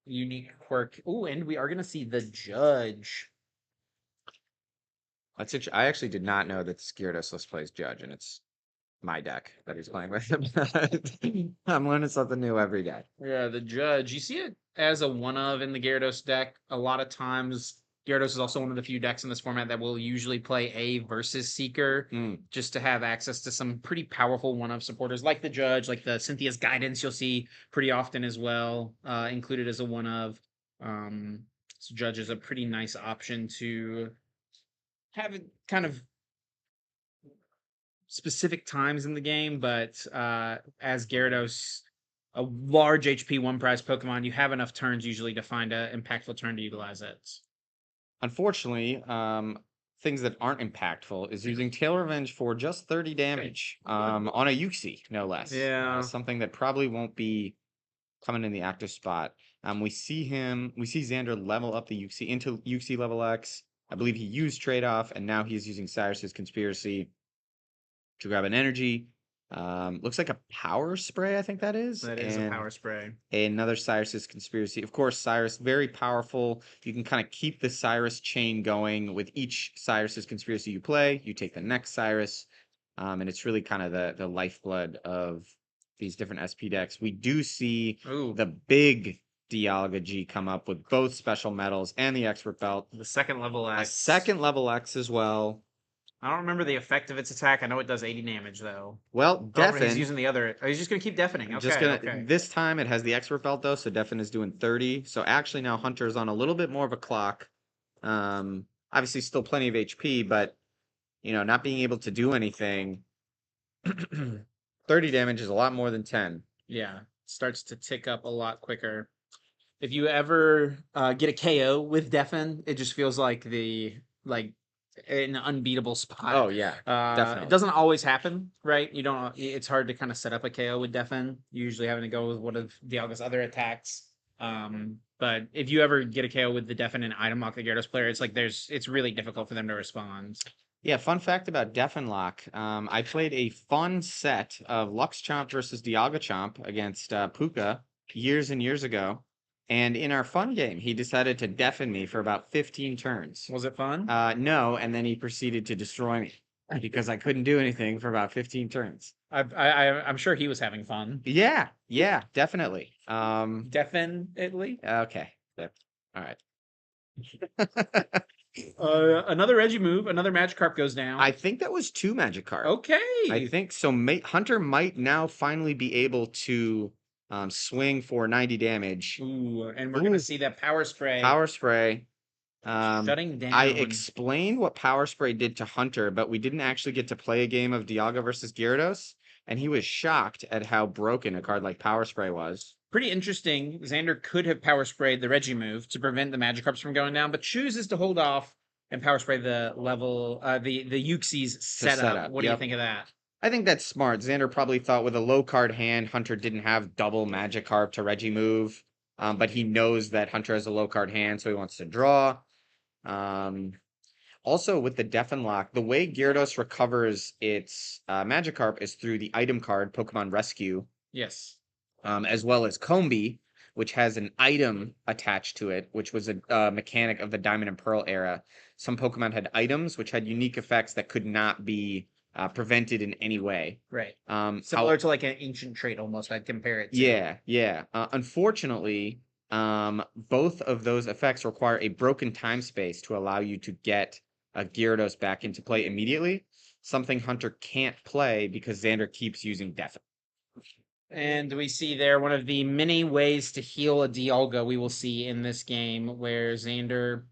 Unique quirk. Oh, and we are going to see the Judge. I actually did not know that Gyarados plays Judge, and it's my deck that he's playing with. I'm learning something new every day. Yeah, the Judge. You see it as a one of in the Gyarados deck. A lot of times, Gyarados is also one of the few decks in this format that will usually play a versus Seeker just to have access to some pretty powerful one of supporters like the Judge, like the Cynthia's Guidance you'll see pretty often as well, included as a one of. So Judge is a pretty nice option to have it kind of specific times in the game, but as Gyarados, a large HP one prize Pokemon, you have enough turns usually to find an impactful turn to utilize it. Unfortunately, things that aren't impactful is using Tail Revenge for just 30 damage on a Uxie, no less. Yeah. Something that probably won't be coming in the active spot. We see Xander level up the Uxie into Uxie level X. I believe he used trade-off, and now he's using Cyrus's Conspiracy to grab an energy. Looks like a Power Spray, I think that is. That is a Power Spray. Another Cyrus's Conspiracy. Of course, Cyrus, very powerful. You can kind of keep the Cyrus chain going with each Cyrus's Conspiracy you play. You take the next Cyrus, and it's really kind of the lifeblood of these different SP decks. We do see the big Dialga G come up with both special metals and the Expert Belt. The second level X. A second level X as well. I don't remember the effect of its attack. I know it does 80 damage though. Well, Deafen. He's using the other. Oh, he's just gonna keep deafening. Okay. This time it has the Expert Belt though, so Deafen is doing 30. So actually now Hunter's on a little bit more of a clock. Obviously still plenty of HP, but not being able to do anything. 30 damage is a lot more than 10. Yeah, starts to tick up a lot quicker. If you ever get a KO with Deafen, it just feels like an unbeatable spot. Oh yeah, definitely. It doesn't always happen, right? It's hard to kind of set up a KO with Deafen. You're usually having to go with one of Dialga's other attacks. But if you ever get a KO with the Deafen and item lock the Gyarados player, it's really difficult for them to respond. Yeah, fun fact about Deafen Lock. I played a fun set of Lux Chomp versus Dialga Chomp against Puka years and years ago. And in our fun game, he decided to deafen me for about 15 turns. Was it fun? No, and then he proceeded to destroy me because I couldn't do anything for about 15 turns. I'm sure he was having fun. Yeah, definitely. Definitely. Okay. All right. Another Reggie move. Another Magikarp goes down. I think that was 2 Magikarp. Okay. I think so. Hunter might now finally be able to swing for 90 damage. Ooh, and we're gonna see that Power Spray. Power Spray. Shutting down. I explained what Power Spray did to Hunter, but we didn't actually get to play a game of Dialga versus Gyarados, and he was shocked at how broken a card like Power Spray was. Pretty interesting. Xander could have Power Sprayed the Reggie move to prevent the Magikarps from going down, but chooses to hold off and Power Spray the Uxie's setup. What do you think of that? I think that's smart. Xander probably thought with a low card hand, Hunter didn't have double Magikarp to Reggie move, but he knows that Hunter has a low card hand, so he wants to draw. Also, with the Deafen Lock, the way Gyarados recovers its Magikarp is through the item card, Pokemon Rescue. Yes. As well as Combee, which has an item attached to it, which was a mechanic of the Diamond and Pearl era. Some Pokemon had items which had unique effects that could not be prevented in any way. Right. How- Similar to like an ancient trait almost, I'd compare it to. yeah. Unfortunately, both of those effects require a broken time space to allow you to get a Gyarados back into play immediately. Something Hunter can't play because Xander keeps using Deafen. And we see there one of the many ways to heal a Dialga we will see in this game, where Xander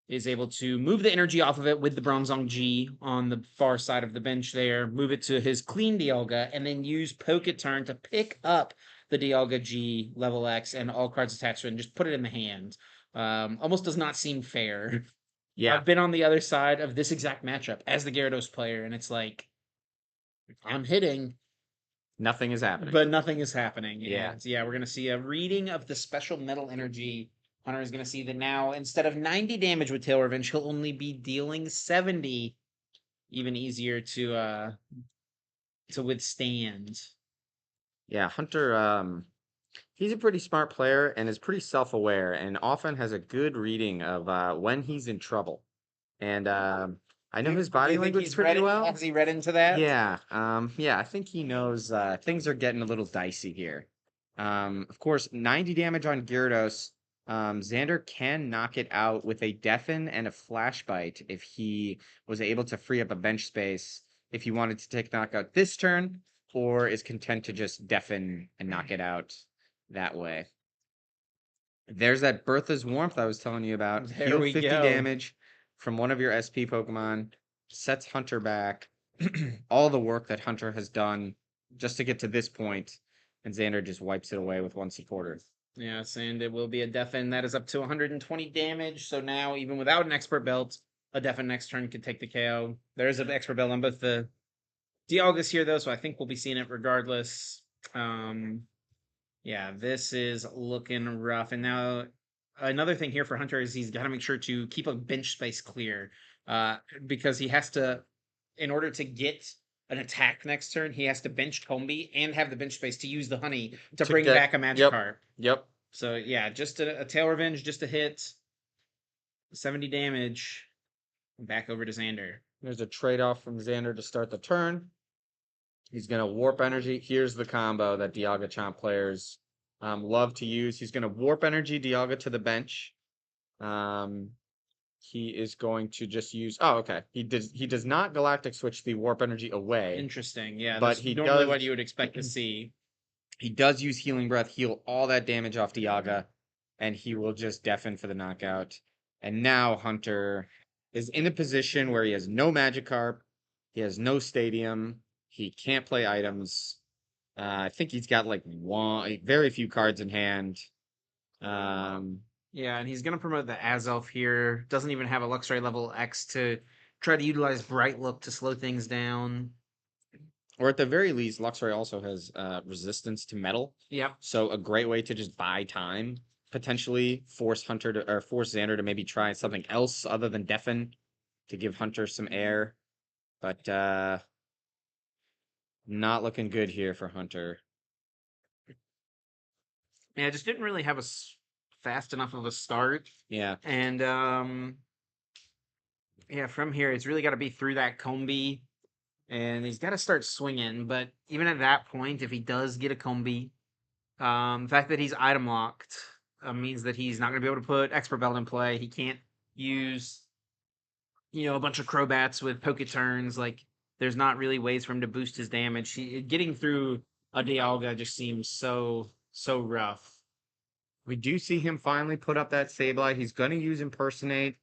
is able to move the energy off of it with the Bronzong G on the far side of the bench there, move it to his clean Dialga, and then use Poke Turn to pick up the Dialga G level X and all cards attached to it and just put it in the hand. Almost does not seem fair. Yeah, I've been on the other side of this exact matchup as the Gyarados player, and it's like, I'm hitting, nothing is happening. but nothing is happening. Yeah. And yeah, we're going to see a reading of the special metal energy. Hunter is going to see that now, instead of 90 damage with Tail Revenge, he'll only be dealing 70. Even easier to withstand. Yeah, Hunter, he's a pretty smart player and is pretty self-aware and often has a good reading of when he's in trouble. And I know his Do body you think language he's pretty read well. Has he read into that? Yeah, I think he knows things are getting a little dicey here. Of course, 90 damage on Gyarados. Xander can knock it out with a Deafen and a Flash Bite if he was able to free up a bench space if he wanted to take knockout this turn, or is content to just Deafen and knock it out that way. There's that Bertha's Warmth I was telling you about. There Heal we 50 go. damage from one of your SP Pokemon, sets Hunter back. All the work that Hunter has done just to get to this point, and Xander just wipes it away with one supporter. Yes, and it will be a Deafen that is up to 120 damage. So now, even without an Expert Belt, a Deafen next turn could take the KO. There is an Expert Belt on both the Dialgas here, though, so I think we'll be seeing it regardless. Yeah, this is looking rough. And now, another thing here for Hunter is he's got to make sure to keep a bench space clear, because he has to, in order to get an attack next turn, he has to bench Combi and have the bench space to use the honey to bring get- back a Magikarp. Yep. So yeah, just a Tail Revenge, just a hit, 70 damage, back over to Xander. There's a trade-off from Xander to start the turn. He's going to Warp Energy. Here's the combo that Dialga Chomp players love to use. He's going to Warp Energy Dialga to the bench. He is going to just use... Oh, okay. He does not Galactic Switch the Warp Energy away. Interesting, yeah. But That's he normally does- what you would expect to see. He does use Healing Breath, heal all that damage off Dialga, and he will just Deafen for the knockout. And now Hunter is in a position where he has no Magikarp, he has no Stadium, he can't play items. I think he's got like very few cards in hand. Yeah, and he's going to promote the Azelf here. Doesn't even have a Luxray level X to try to utilize Bright Look to slow things down. Or at the very least, Luxray also has resistance to metal. Yep. So a great way to just buy time, potentially force Xander to maybe try something else other than Deafen to give Hunter some air. But not looking good here for Hunter. Yeah, just didn't really have a fast enough of a start. Yeah. And yeah, from here, it's really got to be through that Combi. And he's got to start swinging. But even at that point, if he does get a Combi, the fact that he's item locked means that he's not going to be able to put Expert Belt in play. He can't use, a bunch of Crobats with Poke Turns. Like, there's not really ways for him to boost his damage. Getting through a Dialga just seems so rough. We do see him finally put up that Sableye. He's going to use Impersonate.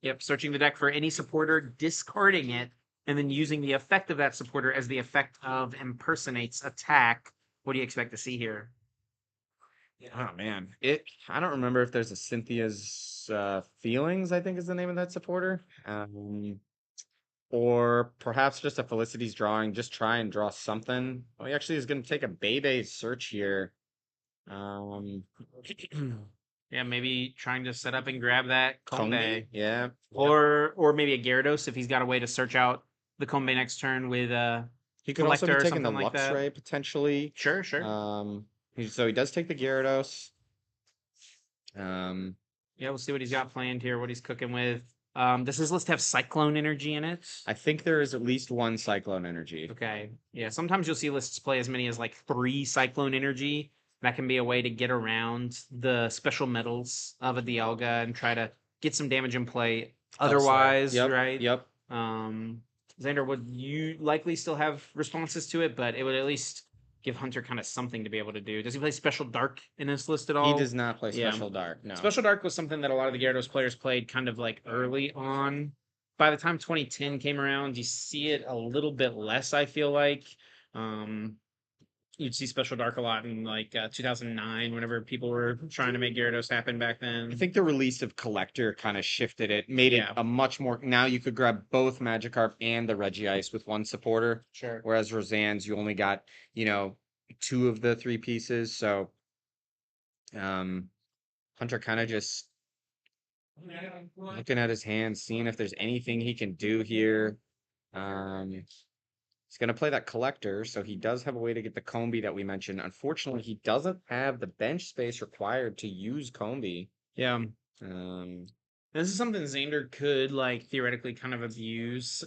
Yep, searching the deck for any supporter, discarding it, and then using the effect of that supporter as the effect of Impersonate's attack. What do you expect to see here? Oh man, I don't remember if there's a Cynthia's Feelings, I think is the name of that supporter. Or perhaps just a Felicity's Drawing. Just try and draw something. Oh, he actually is going to take a Bebe Search here. Yeah, maybe trying to set up and grab that Kombe. Yeah. Or maybe a Gyarados if he's got a way to search out the Kombe next turn with He could also be Collector or taking the something like that. Luxray potentially. Sure. So he does take the Gyarados. Yeah, we'll see what he's got planned here, what he's cooking with. Does his list have Cyclone Energy in it? I think there is at least one Cyclone Energy. Okay. Yeah, sometimes you'll see lists play as many as like 3 Cyclone Energy. That can be a way to get around the special metals of a Dialga and try to get some damage in play. Otherwise, Yep, right? Yep. Xander, would you likely still have responses to it, but it would at least give Hunter kind of something to be able to do. Does he play Special Dark in his list at all? He does not play Yeah. Special Dark. No. Special Dark was something that a lot of the Gyarados players played kind of like early on. By the time 2010 came around, you see it a little bit less, I feel like. You'd see Special Dark a lot in like 2009, whenever people were trying to make Gyarados happen back then. I think the release of Collector kind of shifted it, made Yeah. it a much more. Now you could grab both Magikarp and the Regice with one supporter, Sure. whereas Roseanne's you only got 2 of the 3 pieces. So, Hunter kind of just looking at his hands, seeing if there's anything he can do here. He's going to play that Collector, so he does have a way to get the Combi that we mentioned. Unfortunately, he doesn't have the bench space required to use Combi. Yeah. Um, This is something Xander could like theoretically kind of abuse.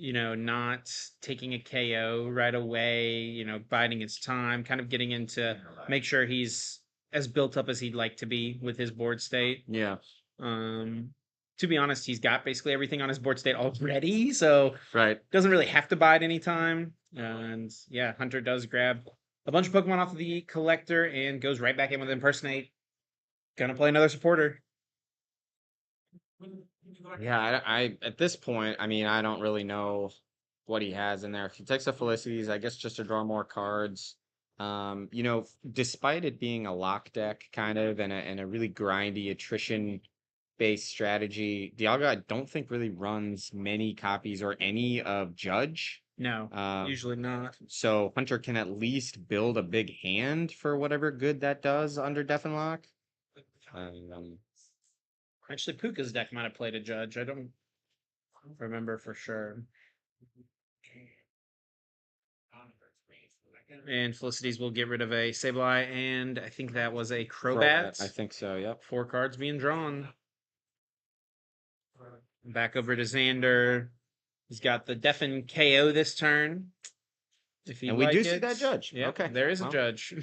Not taking a KO right away, biding his time, kind of getting into make sure he's as built up as he'd like to be with his board state. yeah, To be honest, he's got basically everything on his board state already, so right. doesn't really have to bide any time. And yeah, Hunter does grab a bunch of Pokemon off of the Collector and goes right back in with Impersonate. Gonna play another supporter. Yeah, I at this point, I mean, I don't really know what he has in there. If he takes a Felicities, I guess just to draw more cards. Despite it being a lock deck kind of and a really grindy attrition based strategy, Dialga I don't think really runs many copies or any of Judge. No, usually not. So Hunter can at least build a big hand for whatever good that does under Deafenlock. Actually, Puka's deck might have played a Judge. I don't remember for sure. And Felicities will get rid of a Sableye, and I think that was a Crobat. I think so, yep. 4 cards being drawn. Back over to Xander. He's got the Deafen KO this turn. If And we do see that Judge. Yeah, Okay, there is a well. Judge.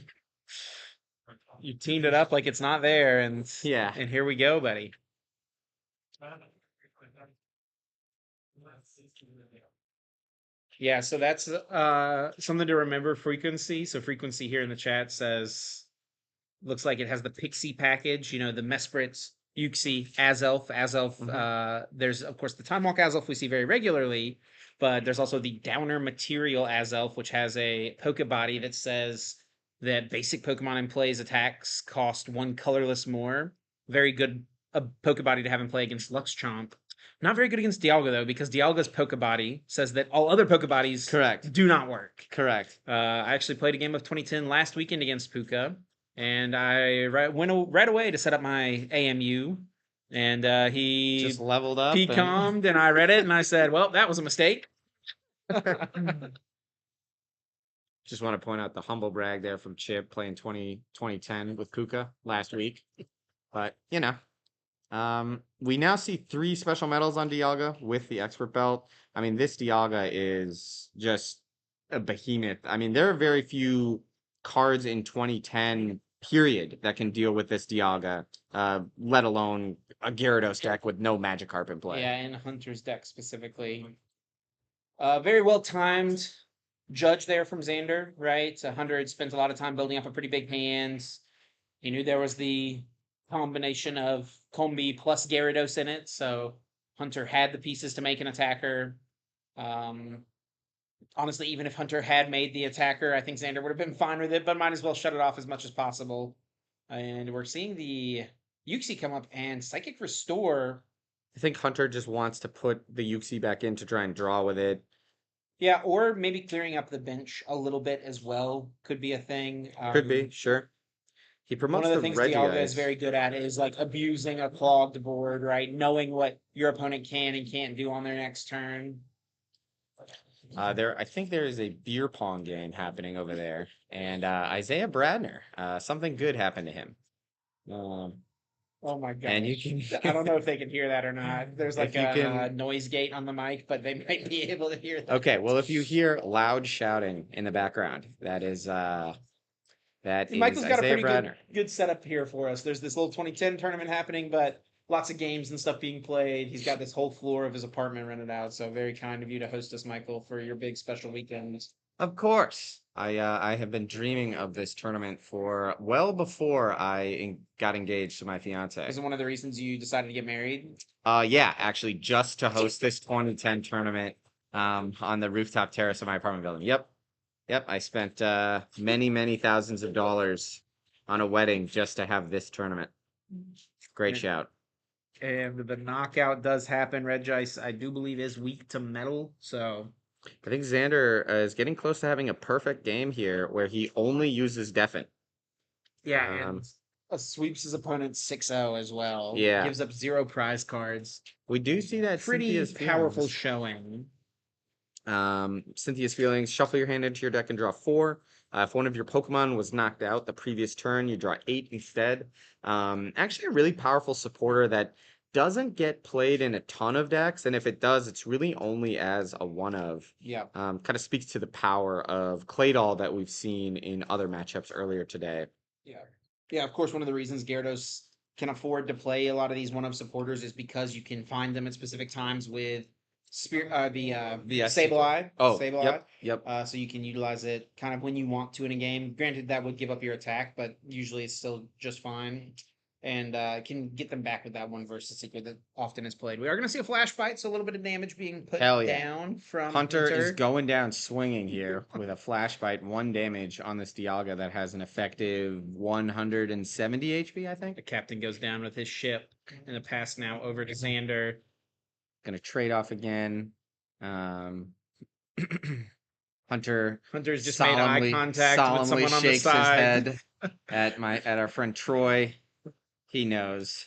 You teamed it up like it's not there, and Yeah. and here we go, buddy. Yeah, so that's something to remember. Frequency. So frequency here in the chat says looks like it has the Pixie package. The Mesprit, Uxie, Azelf. Azelf. There's of course the Time Walk Azelf we see very regularly, but there's also the Downer Material Azelf, which has a Poke Body that says that basic Pokemon in play's attacks cost 1 colorless more. Very good Poke Body to have in play against Luxchomp. Not very good against Dialga, though, because Dialga's Poke Body says that all other Poke Bodies Correct. do not work. Correct. I actually played a game of 2010 last weekend against Puka, and I went right away to set up my AMU, and he Just leveled up. PCOM'd, and I read it, and I said, well, that was a mistake. Just want to point out the humble brag there from Chip playing 2010 with Kuka last week. But, we now see 3 special medals on Dialga with the expert belt. I mean, this Dialga is just a behemoth. I mean, there are very few cards in 2010 period that can deal with this Dialga, let alone a Gyarados deck with no Magikarp in play. Yeah, in Hunter's deck specifically. Very well timed Judge there from Xander, right? 100 spent a lot of time building up a pretty big hand. He knew there was the combination of Combi plus Gyarados in it, so Hunter had the pieces to make an attacker. Honestly, even if Hunter had made the attacker, I think Xander would have been fine with it, but might as well shut it off as much as possible. And we're seeing the Uxie come up and Psychic Restore. I think Hunter just wants to put the Uxie back in to try and draw with it. Yeah, or maybe clearing up the bench a little bit as well could be a thing. Could be, sure. He promotes One of the things Dialga is Regice. very good at is like abusing a clogged board, right? Knowing what your opponent can and can't do on their next turn. I think there is a beer pong game happening over there, and Isaiah Bradner, something good happened to him. Oh my god. And you can I don't know if they can hear that or not. There's like If you a can- noise gate on the mic, but they might be able to hear that. Okay, well, if you hear loud shouting in the background, that is Michael's got a Isaiah pretty Bradner. good setup here for us. There's this little 2010 tournament happening, but lots of games and stuff being played. He's got this whole floor of his apartment rented out. So very kind of you to host us, Michael, for your big special weekend. Of course. I have been dreaming of this tournament for well before got engaged to my fiance. Is it one of the reasons you decided to get married? Yeah, actually, just to host this 2010 tournament on the rooftop terrace of my apartment building. Yep. I spent many thousands of dollars on a wedding just to have this tournament. Great Yeah. shout. And the knockout does happen. Red Dice, I do believe, is weak to metal. So I think Xander is getting close to having a perfect game here where he only uses Deafen. yeah, Um, and sweeps his opponent 6-0 as well. Yeah. Gives up 0 prize cards. We do see that Pretty Cynthia's powerful feelings. showing. Cynthia's feelings. Shuffle your hand into your deck and draw 4. If one of your Pokemon was knocked out the previous turn, you draw 8 instead. Actually, a really powerful supporter that doesn't get played in a ton of decks, and if it does, it's really only as a one of. Yeah. Kind of speaks to the power of Claydol that we've seen in other matchups earlier today. Yeah, of course, one of the reasons Gyarados can afford to play a lot of these one-of supporters is because you can find them at specific times with the Sableye. Oh, Sableye. yep. So you can utilize it kind of when you want to in a game. Granted, that would give up your attack, but usually it's still just fine. And can get them back with that one versus secret that often is played. We are going to see a flash bite, so a little bit of damage being put Hell yeah. down from Hunter is going down swinging here with a flash bite, 1 damage on this Dialga that has an effective 170 HP, I think. The captain goes down with his ship, and the pass now over to Xander. Gonna trade off again. Hunter Hunter's just made eye contact with solemnly someone on the shakes his side. head at our friend Troy. He knows.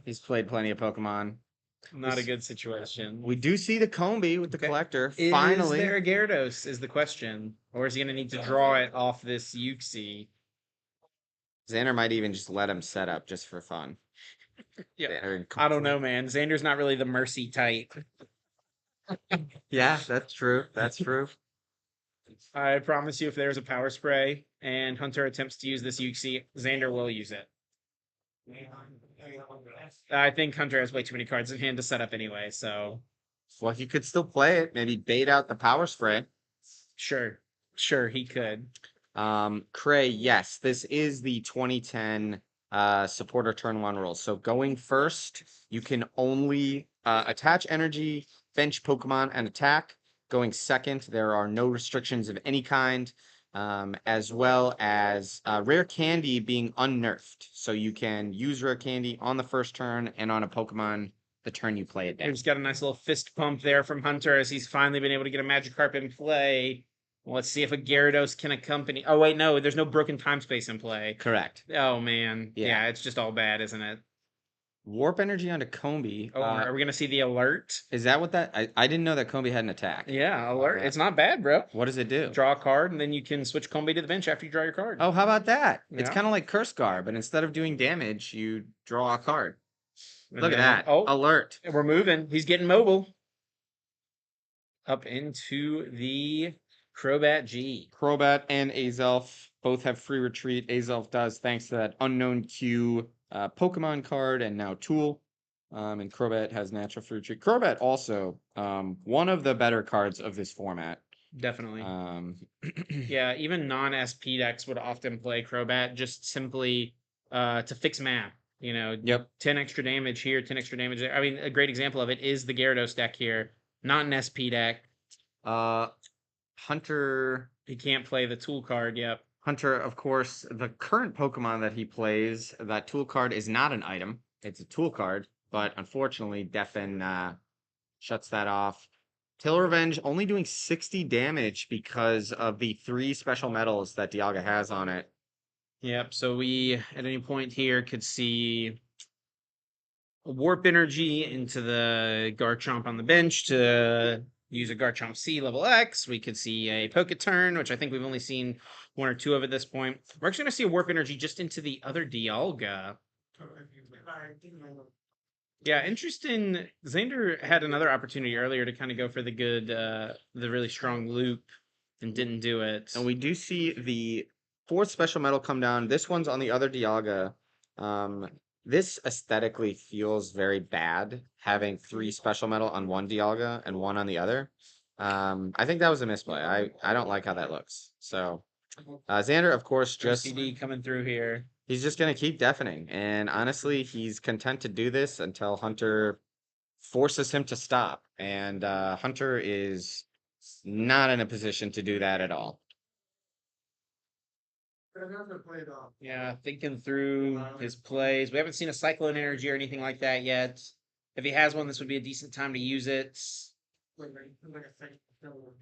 He's played plenty of Pokemon. Not a good situation. We do see the Combi with the Okay. collector. Is Finally. there a Gyarados is the question. Or is he going to need to draw it off this Uxie? Xander might even just let him set up just for fun. Yeah. Xander I don't know, man. Xander's not really the mercy type. Yeah, that's true. That's true. I promise you, if there's a power spray and Hunter attempts to use this Uxie, Xander will use it. I think Hunter has way too many cards in hand to set up anyway, so Well, he could still play it. Maybe bait out the power spray. sure, he could. Cray, yes, this is the 2010 supporter turn 1 rules. So going first, you can only attach energy, bench Pokemon, and attack. Going second, there are no restrictions of any kind, as well as rare candy being unnerfed. So you can use rare candy on the first turn and on a Pokemon the turn you play it down. He's got a nice little fist pump there from Hunter as he's finally been able to get a Magikarp in play. Well, let's see if a Gyarados can accompany. Oh wait, no, there's no broken time space in play. Correct. Oh man, Yeah. yeah, it's just all bad, isn't it? Warp energy onto Combi. Oh, are we gonna see the alert? Is that what that? I didn't know that Combi had an attack. Yeah, alert. Yeah. It's not bad, bro. What does it do? Draw a card, and then you can switch Combi to the bench after you draw your card. Oh, how about that? It's Yeah. kind of like Curse Guard, but instead of doing damage, you draw a card. And Look at then- that. Oh, Alert. we're moving. He's getting mobile. Up into the Crobat G. Crobat and Azelf both have free retreat. Azelf does thanks to that unknown Q Pokemon card and now Tool. And Crobat has natural free retreat. Crobat also one of the better cards of this format. Definitely. Yeah. Yeah, even non-SP decks would often play Crobat just simply to fix math. You know, Yep. 10 extra damage here, 10 extra damage there. I mean, a great example of it is the Gyarados deck here. Not an SP deck. Hunter, He can't play the tool card. Yep. of course, the current Pokemon that he plays, that tool card is not an item. It's a tool card, but unfortunately, Deafen shuts that off. Tail Revenge only doing 60 damage because of the 3 special metals that Dialga has on it. Yep. So we, at any point here, could see a Warp Energy into the Garchomp on the bench to use a Garchomp C level X. We could see a Poketurn, which I think we've only seen 1 or 2 of at this point. We're actually going to see a Warp Energy just into the other Dialga. Yeah, interesting. Xander had another opportunity earlier to kind of go for the good, the really strong loop, and didn't do it. And we do see the fourth special metal come down. This one's on the other Dialga. This aesthetically feels very bad, having 3 special metal on one Dialga and 1 on the other. I think that was a misplay. I don't like how that looks. So Xander, of course, just CD coming through here. he's just gonna keep deafening. And honestly, he's content to do this until Hunter forces him to stop. And Hunter is not in a position to do that at all. Yeah, thinking through his plays. We haven't seen a Cyclone Energy or anything like that yet. If he has one, this would be a decent time to use it.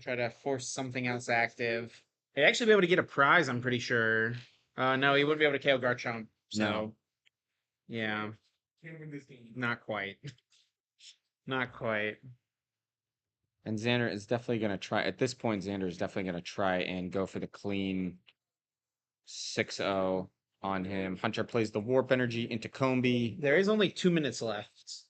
Try to force something else active. He'd actually be able to get a prize, I'm pretty sure. No, he wouldn't be able to KO Garchomp. So, No. yeah, not quite. Not quite. And Xander is definitely going to try. At this point, Xander is definitely going to try and go for the clean 6-0 on him. Hunter plays the Warp Energy into Combi, There is only 2 minutes left.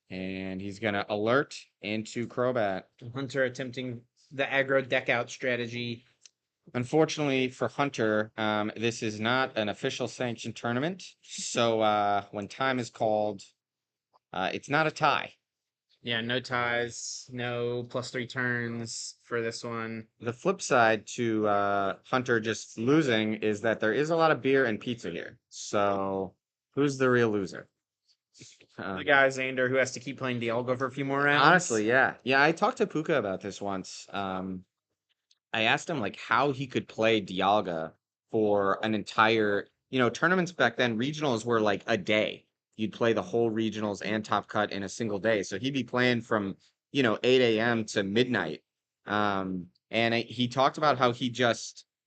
and he's going to alert into Crobat. Hunter attempting the aggro deck out strategy. Unfortunately for Hunter, this is not an official sanctioned tournament. So when time is called, it's not a tie. Yeah, no ties, no +3 turns for this one. The flip side to Hunter just losing is that there is a lot of beer and pizza here. So who's the real loser? The guy Xander who has to keep playing Dialga for a few more rounds. Honestly, yeah. Yeah, I talked to Puka about this once. I asked him like how he could play Dialga for an entire, tournaments back then, regionals were like a day. You'd play the whole regionals and top cut in a single day. So he'd be playing from, 8 a.m. to midnight. He talked about how he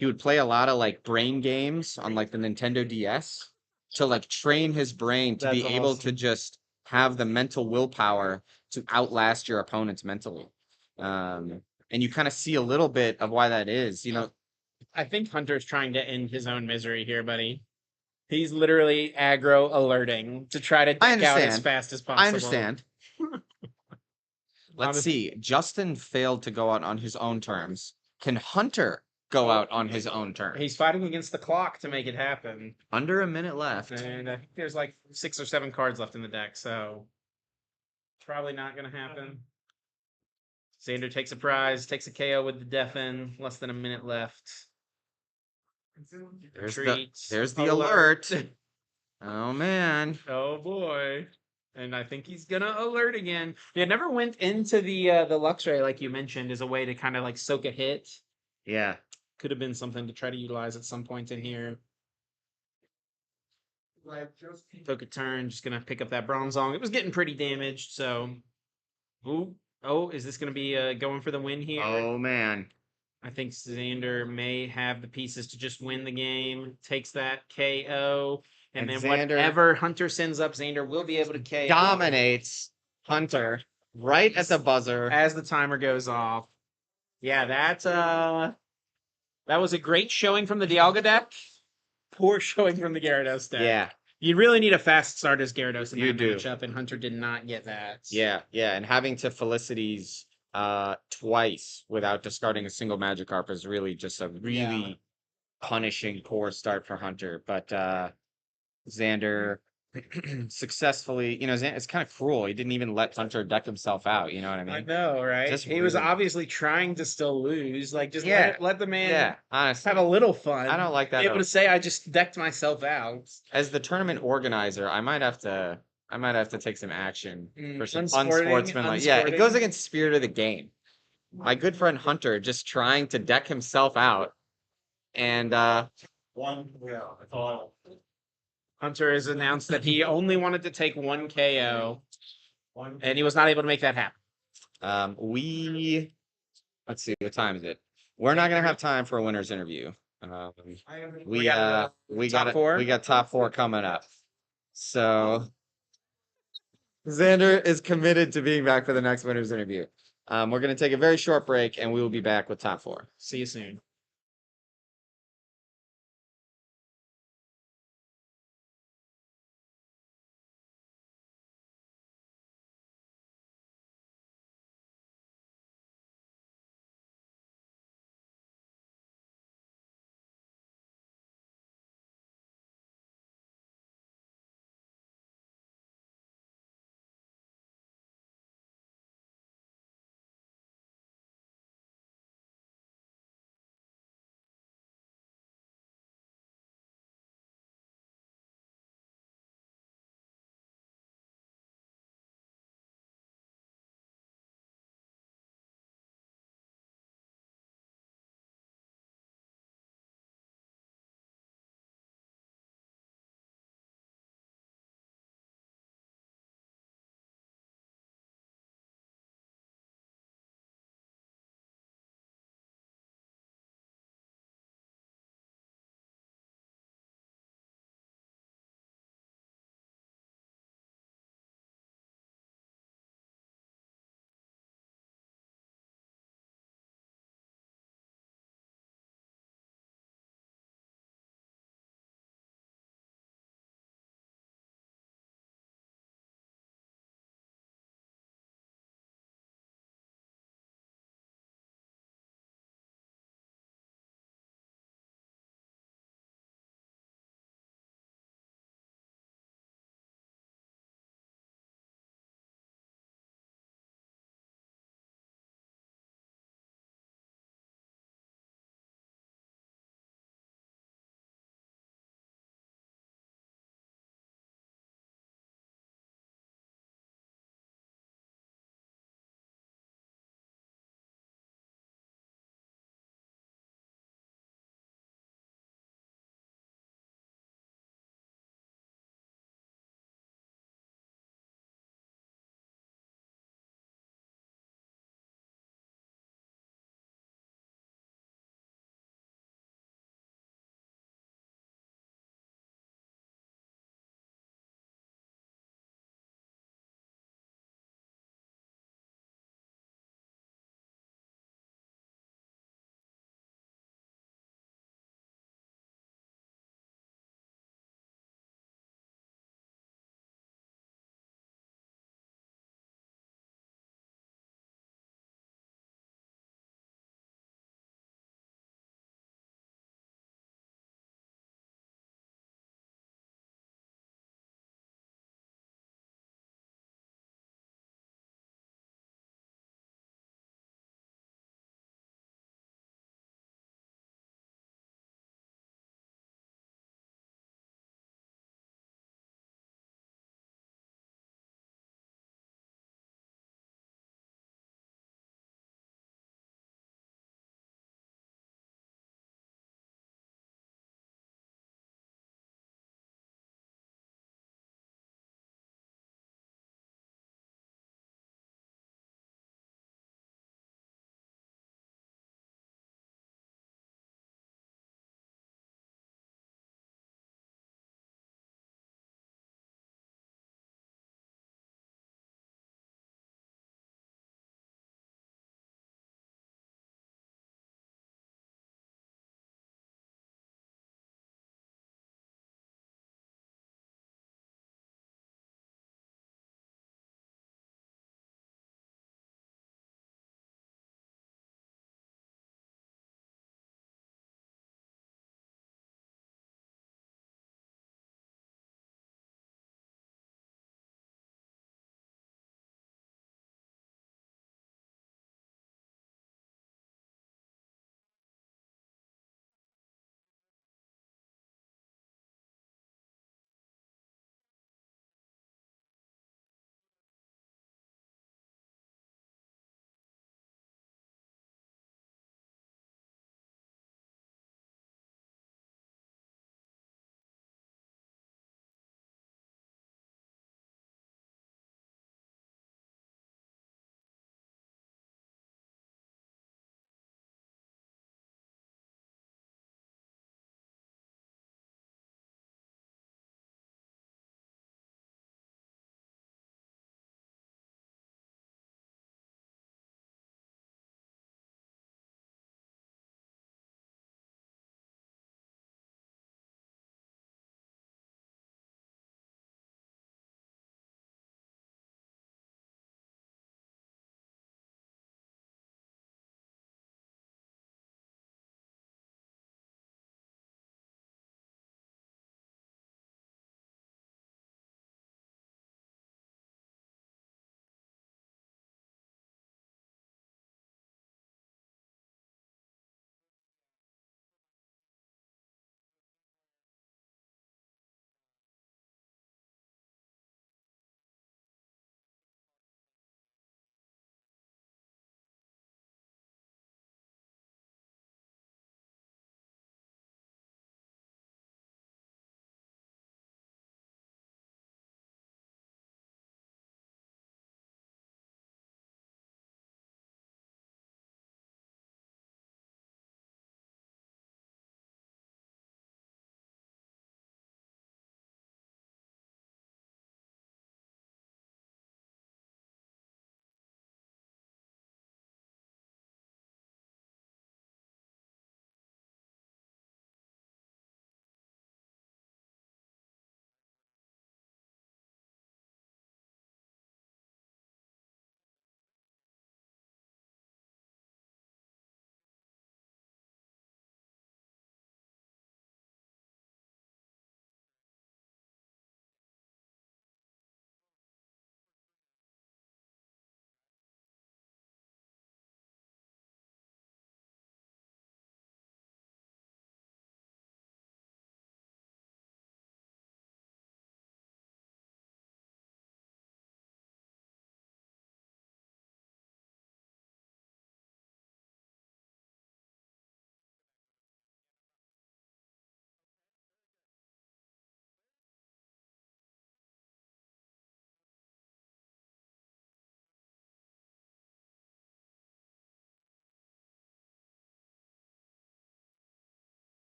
would play a lot of like brain games on like the Nintendo DS to like train his brain to That's be able to awesome. just have the mental willpower to outlast your opponents mentally. And you kind of see a little bit of why that is, I think Hunter's trying to end his own misery here, buddy. He's literally aggro alerting to try to deck out as understand. fast as possible. I understand. Let's Honest- see. Justin failed to go out on his own terms. Can Hunter go out on his own terms? He's fighting against the clock to make it happen. Under a minute left. And I think there's like 6 or 7 cards left in the deck, so probably not going to happen. Xander takes a prize, takes a KO with the Deafen, less than a minute left. There's the alert. Oh man. Oh boy. And I think he's gonna alert again. Yeah, never went into the Luxray like you mentioned as a way to kind of like soak a hit. Yeah. Could have been something to try to utilize at some point in here. Took a turn, just gonna pick up that Bronzong. It was getting pretty damaged, so. Ooh. Oh, is this gonna be going for the win here? Oh man. I think Xander may have the pieces to just win the game. Takes that KO. And then Xander whatever Hunter sends up, Xander will be able to KO. dominates Hunter right at the buzzer. As the timer goes off. Yeah, that was a great showing from the Dialga deck. Poor showing from the Gyarados deck. Yeah. You really need a fast start as Gyarados in You that do. matchup, and Hunter did not get that. Yeah, and having to Felicity's twice without discarding a single Magikarp is really just a really punishing poor start for Hunter. But Xander successfully, it's kind of cruel. He didn't even let Hunter deck himself out. You know what I mean? I know, right? Just He was rude. obviously trying to still lose. Like, just Yeah. let the man Yeah, honestly, have a little fun. I don't like that Be at able all. to say, I just decked myself out. As the tournament organizer, I might have to take some action for some Unsporting- unsportsmanlike. Yeah, it goes unsporting. against the spirit of the game. My good friend Hunter just trying to deck himself out, and That's all. Hunter has announced that he only wanted to take 1 KO, and he was not able to make that happen. let's see, what time is it? We're not gonna have time for a winner's interview. We got top four? got top 4 coming up. So Xander is committed to being back for the next winner's interview. We're gonna take a very short break, and we will be back with top 4. See you soon.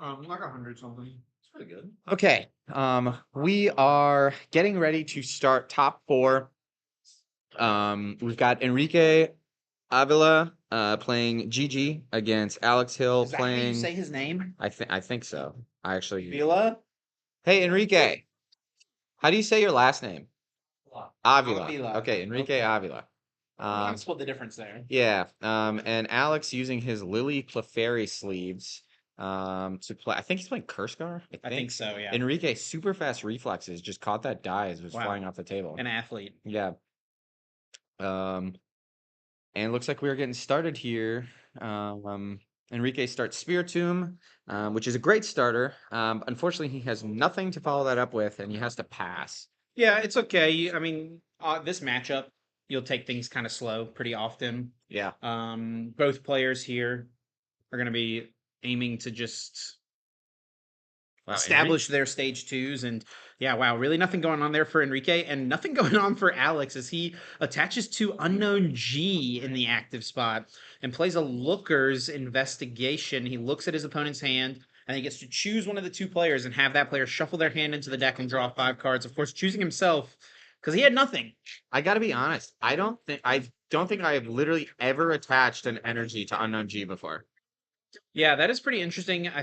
Like 100 something. It's pretty good. Okay. We are getting ready to start top four. We've got Enrique Avila playing GG against Alex Hill Is that how you playing. say his name? I think so. I actually. Vila? Hey Enrique, how do you say your last name? Avila. Avila. Okay, Enrique Okay. Avila. I split the difference there. Yeah. And Alex using his Lily Clefairy sleeves to play. I think he's playing Kurskar. I think so, yeah. Enrique super fast reflexes just caught that die as it was Wow. flying off the table. An athlete. Yeah. And it looks like we're getting started here. Enrique starts Spiritomb, which is a great starter. Unfortunately, he has nothing to follow that up with, and he has to pass. Yeah, it's okay. I mean, this matchup, you'll take things kind of slow pretty often. Yeah. Both players here are going to be aiming to just Wow, establish their stage twos. And yeah, wow, really nothing going on there for Enrique and nothing going on for Alex as he attaches to Unknown G in the active spot and plays a Looker's Investigation. He looks at his opponent's hand and he gets to choose one of the two players and have that player shuffle their hand into the deck and draw 5 cards. Of course, choosing himself because he had nothing. I gotta be honest. I don't think I have literally ever attached an energy to Unknown G before. Yeah, that is pretty interesting. I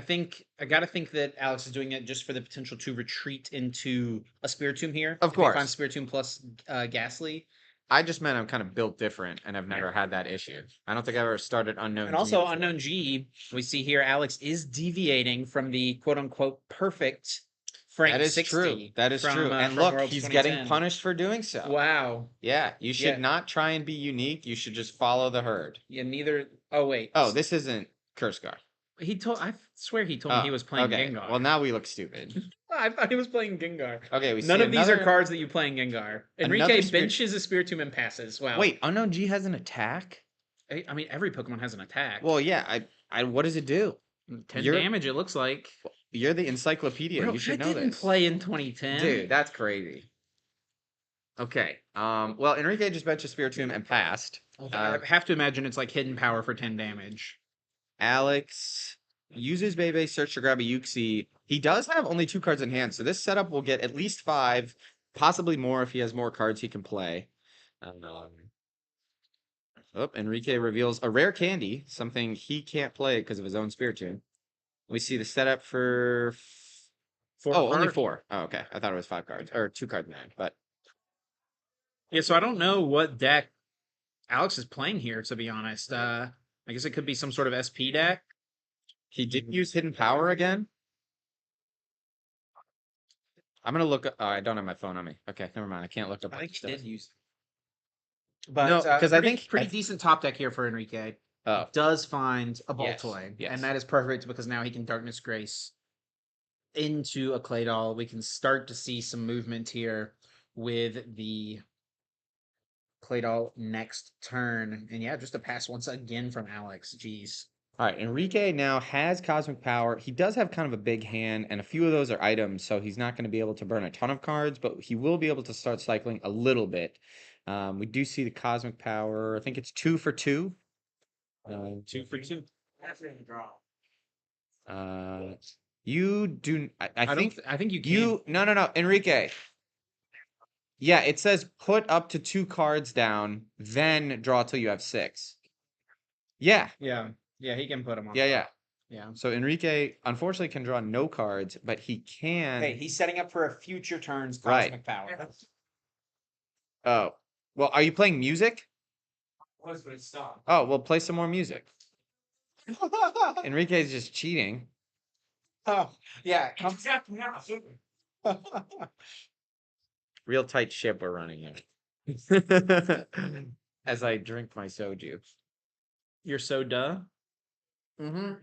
gotta think that Alex is doing it just for the potential to retreat into a Spiritomb here. Of If he finds course. Spiritomb plus Ghastly. I just meant I'm kind of built different and I've never had that issue. I don't think I've ever started Unknown And G also before. Unknown G, we see here Alex is deviating from the quote unquote perfect Frank That is 60. true. That is from, true. And from look, Worlds he's getting 2010. punished for doing so. Wow. Yeah, you should Yeah. not try and be unique. You should just follow the herd. Yeah, neither. Oh, wait. Oh, this isn't Kurskar. I swear he told me he was playing okay. Gengar. Well, now we look stupid. I thought he was playing Gengar. Okay, we None see of these are another- cards that you play in Gengar. Enrique Another Spirit- benches a Spiritomb and passes. Wow. Wait, Unknown G has an attack? I mean, every Pokemon has an attack. Well, yeah. I what does it do? 10 you're- damage, it looks like. You're the encyclopedia. Bro, you should that know didn't this. play in 2010. Dude, that's crazy. Okay. Well, Enrique just benched a Spiritomb and passed. I have to imagine it's like hidden power for 10 damage. Alex uses Bebe Search to grab a Uxie. He does have only 2 cards in hand, so this setup will get at least 5, possibly more if he has more cards he can play. Enrique reveals a rare candy, something he can't play because of his own Spiritomb. We see the setup for... only 4. Oh, okay. I thought it was 5 cards, or 2 cards in hand, but... Yeah, so I don't know what deck Alex is playing here, to be honest. I guess it could be some sort of SP deck. He didn't use Hidden Power again? I'm gonna look. I don't have my phone on me. Okay, never mind. I can't look up. I think he stuff. did use. But No, 'cause I think- pretty decent top deck here for Enrique. Oh, Does find a Yes, Voltoy, yes. and that is perfect because now he can Darkness Grace into a Claydol. We can start to see some movement here with the Claydol next turn, and yeah, just a pass once again from Alex. Jeez. all right. Enrique now has Cosmic Power. He does have kind of a big hand, and a few of those are items, so he's not going to be able to burn a ton of cards, but he will be able to start cycling a little bit. We do see the Cosmic Power. I think it's 2 for 2. 2 for 2. That's in the draw. You do. I think I think you can. you. No, Enrique. Yeah, it says put up to 2 cards down, then draw till you have 6. Yeah, Yeah, he can put them on. yeah. Yeah. So Enrique unfortunately can draw no cards, but he can. Hey, he's setting up for a future turn's Right. Cosmic Power. Oh, well, are you playing music? Was but it stopped. Oh, well, play some more music. Enrique's just cheating. Oh, yeah. Exactly. Yeah, super. Real tight ship we're running here. As I drink my soju. You're so duh. Mm-hmm.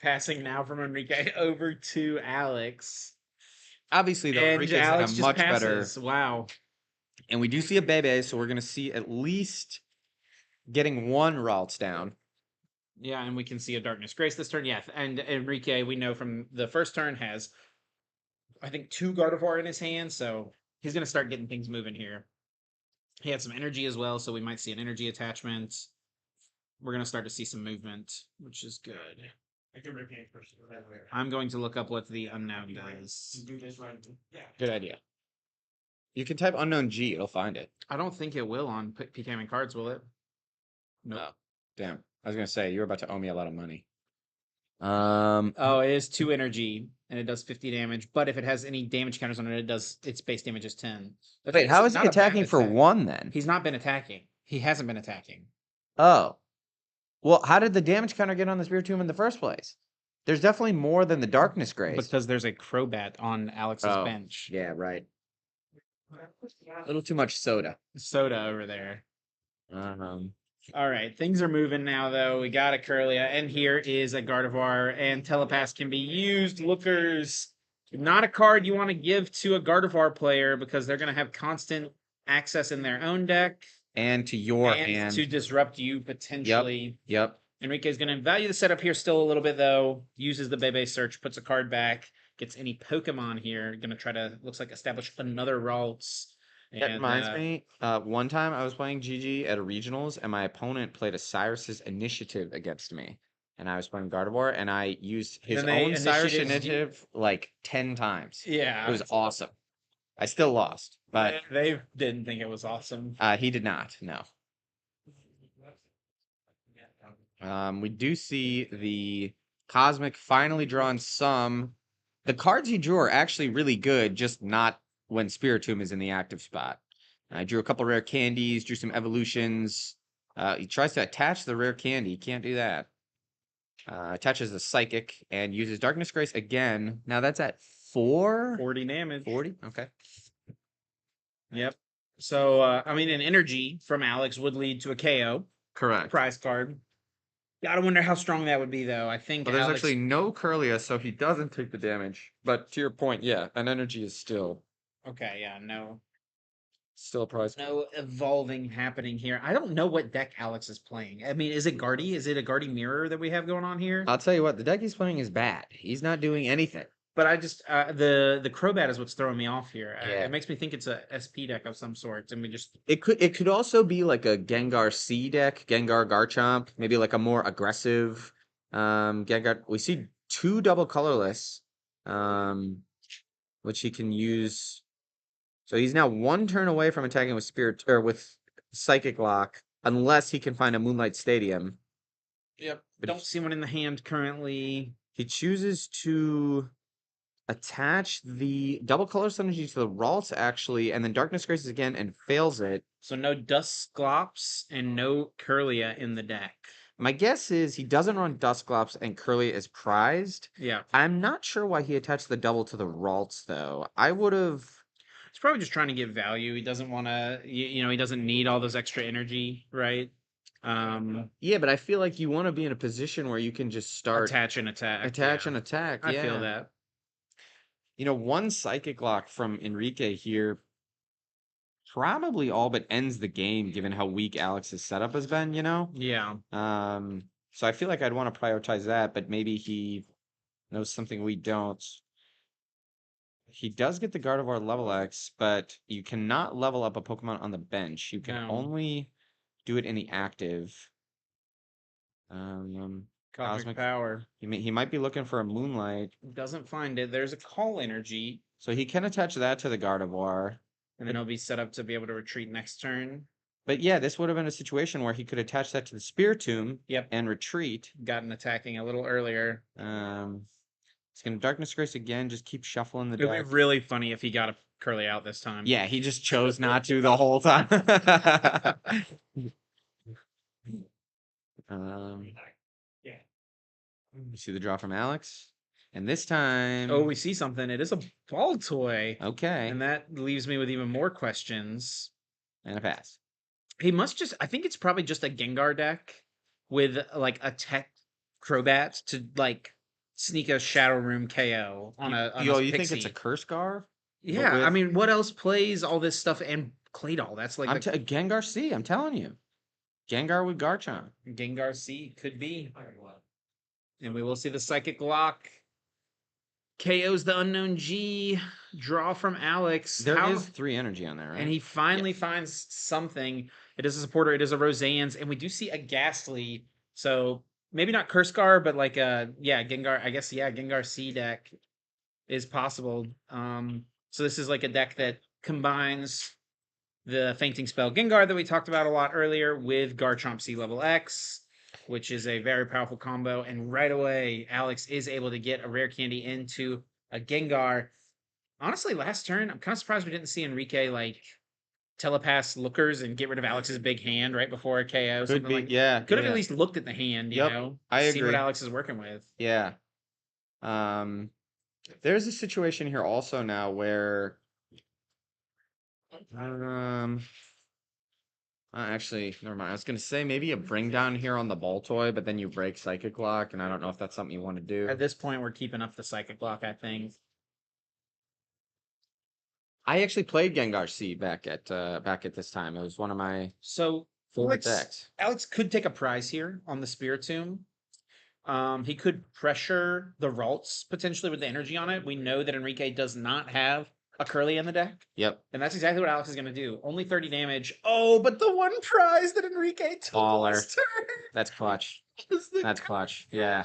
Passing now from Enrique over to Alex. Obviously, though, And Enrique's in Alex a just much better. passes. Wow. And we do see a Bebe, so we're going to see at least getting 1 Ralts down. Yeah, and we can see a Darkness Grace this turn. Yeah, and Enrique, we know from the first turn, has, I think, 2 Gardevoir in his hand, so he's going to start getting things moving here. He had some energy as well, so we might see an energy attachment. We're going to start to see some movement, which is good. I can regain first. I'm going to look up what the unknown does. Do this right. Yeah. Good idea. You can type unknown G, it'll find it. I don't think it will on PKM cards, will it? Nope. Oh, damn. I was gonna say you were about to owe me a lot of money. Oh, it is 2 energy and it does 50 damage. But if it has any damage counters on it, it does its base damage is 10. Wait, how is he not a bad attacking for attack. 1 then? He's not been attacking. He hasn't been attacking. Oh. Well, how did the damage counter get on the Spirit Tomb in the first place? There's definitely more than the Darkness Grace. Because there's a Crobat on Alex's Oh, bench. yeah, right. A little too much soda. Soda over there. Um, All right, things are moving now, though. We got a Curlia, and here is a Gardevoir, and Telepass can be used. Lookers, not a card you want to give to a Gardevoir player because they're going to have constant access in their own deck and to your and hand. to disrupt you potentially. Yep. Enrique's going to value the setup here still a little bit, though. Uses the Bebe search, puts a card back, gets any Pokemon here. Going to try to, looks like, establish another Ralts. That reminds me, one time I was playing GG at a regionals, and my opponent played a Cyrus's Initiative against me. And I was playing Gardevoir, and I used his Then they own Cyrus initiatives you- Initiative like 10 times. Yeah. It was awesome. I still lost, but They didn't think it was awesome. he did not, no. We do see the Cosmic finally drawn some. The cards he drew are actually really good, just not when Spiritomb is in the active spot. I drew a couple rare candies, drew some evolutions. He tries to attach the rare candy. Can't do that. Attaches the Psychic and uses Darkness Grace again. Now that's at 40 damage. 40? Okay. Yep. So, I mean, an energy from Alex would lead to a KO Correct. prize card. Gotta wonder how strong that would be, though. I think Well, there's Alex... actually no Curlia, so he doesn't take the damage. But to your point, yeah, an energy is still Okay, yeah, no a prize. evolving happening here. I don't know what deck Alex is playing. I mean, is it Guardy? Is it a Guardy Mirror that we have going on here? I'll tell you what, the deck he's playing is bad. He's not doing anything. But I just the Crobat is what's throwing me off here. Yeah. It makes me think it's a SP deck of some sort, and we just It could also be like a Gengar C deck, Gengar Garchomp, maybe like a more aggressive Gengar. We see 2 double colorless, which he can use. So he's now 1 turn away from attacking with Spirit or with Psychic Lock, unless he can find a Moonlight Stadium. yep. But Don't see one in the hand currently. he chooses to attach the double colorless energy to the Ralts actually, and then Darkness Graces again and fails it. So no Dusclops and no Curlia in the deck. My guess is he doesn't run Dusclops and Curly is prized. Yeah. I'm not sure why he attached the double to the Ralts, though. I would have... He's probably just trying to give value. He doesn't want to, you know, he doesn't need all those extra energy, right? Yeah, but I feel like you want to be in a position where you can just start... Attach and attack. Attach yeah. and attack, I yeah. feel that. You know, 1 Psychic Lock from Enrique here probably all but ends the game, given how weak Alex's setup has been, you know? Yeah. So I feel like I'd want to prioritize that, but maybe he knows something we don't. He does get the Gardevoir level X, but you cannot level up a Pokemon on the bench. You can No. only do it in the active. Cosmic Power. He might be looking for a Moonlight, Doesn't find it. There's a Call Energy, so he can attach that to the Gardevoir. and then it'll be set up to be able to retreat next turn. But yeah, this would have been a situation where he could attach that to the Spiritomb Yep. and retreat. Gotten attacking a little earlier. He's gonna Darkness Grace again, just keep shuffling the It'd deck. be really funny if he got a Curly out this time. Yeah, he just chose not to the whole time. Yeah. You see the draw from Alex? And this time... Oh, we see something. It is a ball toy. Okay. And that leaves me with even more questions. And a pass. He must just, I think it's probably just a Gengar deck with like a tech Crobat to like sneak a Shadow Room KO on a You think it's a Pixie. Curse Gar? Yeah, I with- mean, what else plays all this stuff and Claydol? That's like Gengar C, I'm telling you. Gengar with Garchomp. Gengar C could be. And we will see the Psychic Lock. KO's the Unknown G. Draw from Alex. There How- is 3 energy on there, right? And he finally finds something. It is a supporter. It is a Roseanne's. And we do see a Ghastly. So maybe not Kurskar, but like yeah, Gengar. I guess yeah, Gengar C deck is possible. So this is like a deck that combines the fainting spell Gengar that we talked about a lot earlier with Garchomp C level X, which is a very powerful combo. And right away, Alex is able to get a rare candy into a Gengar. Honestly, last turn, I'm kind of surprised we didn't see Enrique like telepass lookers and get rid of Alex's big hand right before a KO. Could Something be, like yeah. could have yeah. at least looked at the hand, you Yep, know, I see what agree. Alex is working with. Yeah. There's a situation here also now where actually, never mind. I was gonna say maybe a bring down here on the ball toy, but then you break Psychic Lock, and I don't know if that's something you want to do. At this point, we're keeping up the Psychic Lock, I think. I actually played Gengar C back at this time. It was one of my So favorite decks. Alex could take a prize here on the Spiritomb. He could pressure the Ralts potentially with the energy on it. We know that Enrique does not have a Curly in the deck. Yep. And that's exactly what Alex is going to do. Only 30 damage. Oh, but the one prize that Enrique took Baller. last turn That's clutch. is the That's clutch. Yeah.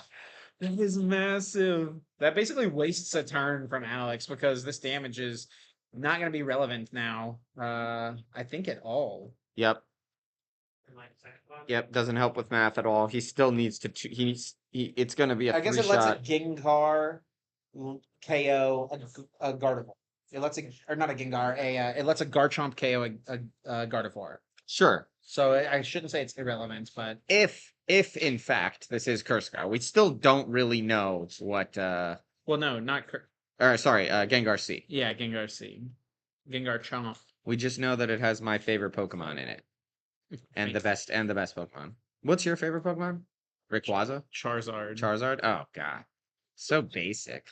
That is massive. That basically wastes a turn from Alex because this damage is not going to be relevant now. I think at all. Yep. Yep. Doesn't help with math at all. He still needs to. It's going to be a I guess free it lets shot. a Gengar KO a Gardevoir. It lets a, or not a Gengar, it lets a Garchomp KO a Gardevoir. Sure. So I shouldn't say it's irrelevant, but If in fact this is Kurskar, we still don't really know what. well, no, not Or sorry, Gengar C. yeah, Gengar C, Gengar Chomp. We just know that it has my favorite Pokemon in it, and the best Pokemon. What's your favorite Pokemon? Rayquaza? Charizard. Charizard? Oh god, so basic.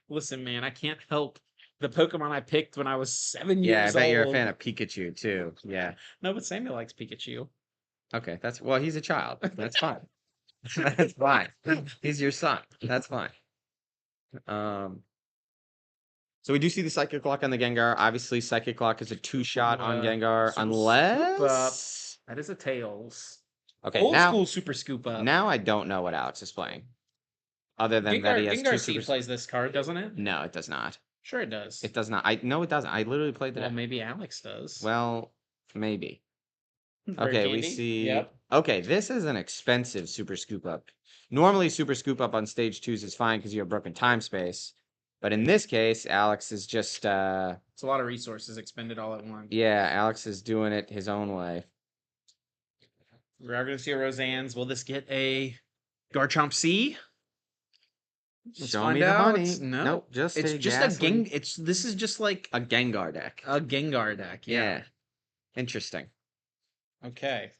Listen, man, I can't help the Pokemon I picked when I was 7 Yeah, I years bet old. you're a fan of Pikachu too. Yeah. No, but Samuel likes Pikachu. Okay, well, he's a child. That's fine. That's fine. He's your son. That's fine. So we do see the Psychic Lock on the Gengar. Obviously, Psychic Lock is a 2-shot on Gengar, Super unless. That is a Tails. Okay, Old now school Super Scoop Up. now I don't know what Alex is playing, other than that he has Gengar two C Super. plays this card, doesn't it? No, it does not. Sure, it does. It does not. No, it doesn't. I literally played the Well, deck. maybe Alex does. Well, maybe. Rare Okay, we candy? see. Yep. Okay, this is an expensive Super Scoop Up. Normally, Super Scoop Up on stage 2s is fine because you have broken time space. But in this case, Alex is just. It's a lot of resources expended all at once. Yeah, Alex is doing it his own way. We are going to see a Roseanne's. Will this get a Garchomp C? Let's Show find me the out. money. No, Nope, just it's a just ghastly- This is just like a Gengar deck. a Gengar deck. Yeah. Interesting. Okay.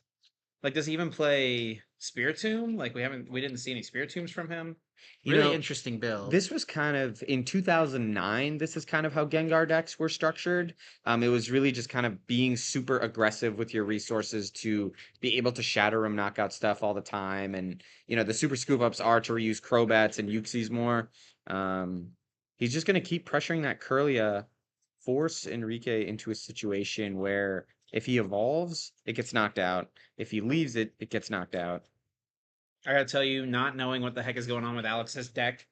Like, does he even play Spiritomb? Like, we didn't see any Spiritombs from him. You Really know, interesting build. This was kind of in 2009. This is kind of how Gengar decks were structured. It was really just kind of being super aggressive with your resources to be able to Shatter Room knockout stuff all the time. And the Super Scoop Ups are to reuse Crobats and Uxies more. He's just going to keep pressuring that Curlia, force Enrique into a situation where if he evolves, it gets knocked out. If he leaves it, it gets knocked out. I gotta tell you, not knowing what the heck is going on with Alex's deck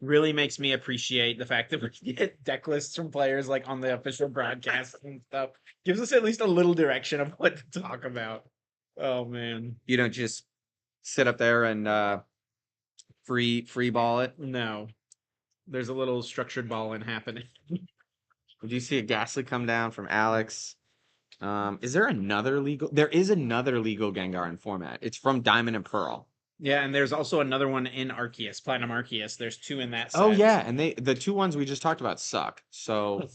really makes me appreciate the fact that we get deck lists from players like on the official broadcast and stuff. Gives us at least a little direction of what to talk about. Oh man. You don't just sit up there and free ball it. No. There's a little structured balling happening. Do you see a Ghastly come down from Alex? Is there another legal? There is another legal Gengar in format. It's from Diamond and Pearl. Yeah, and there's also another one in Arceus, Platinum Arceus. There's 2 in that set. Oh yeah, and the 2 ones we just talked about suck. So,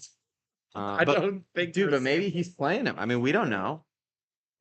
I but, don't think dude, but there's- maybe he's playing them. I mean, we don't know.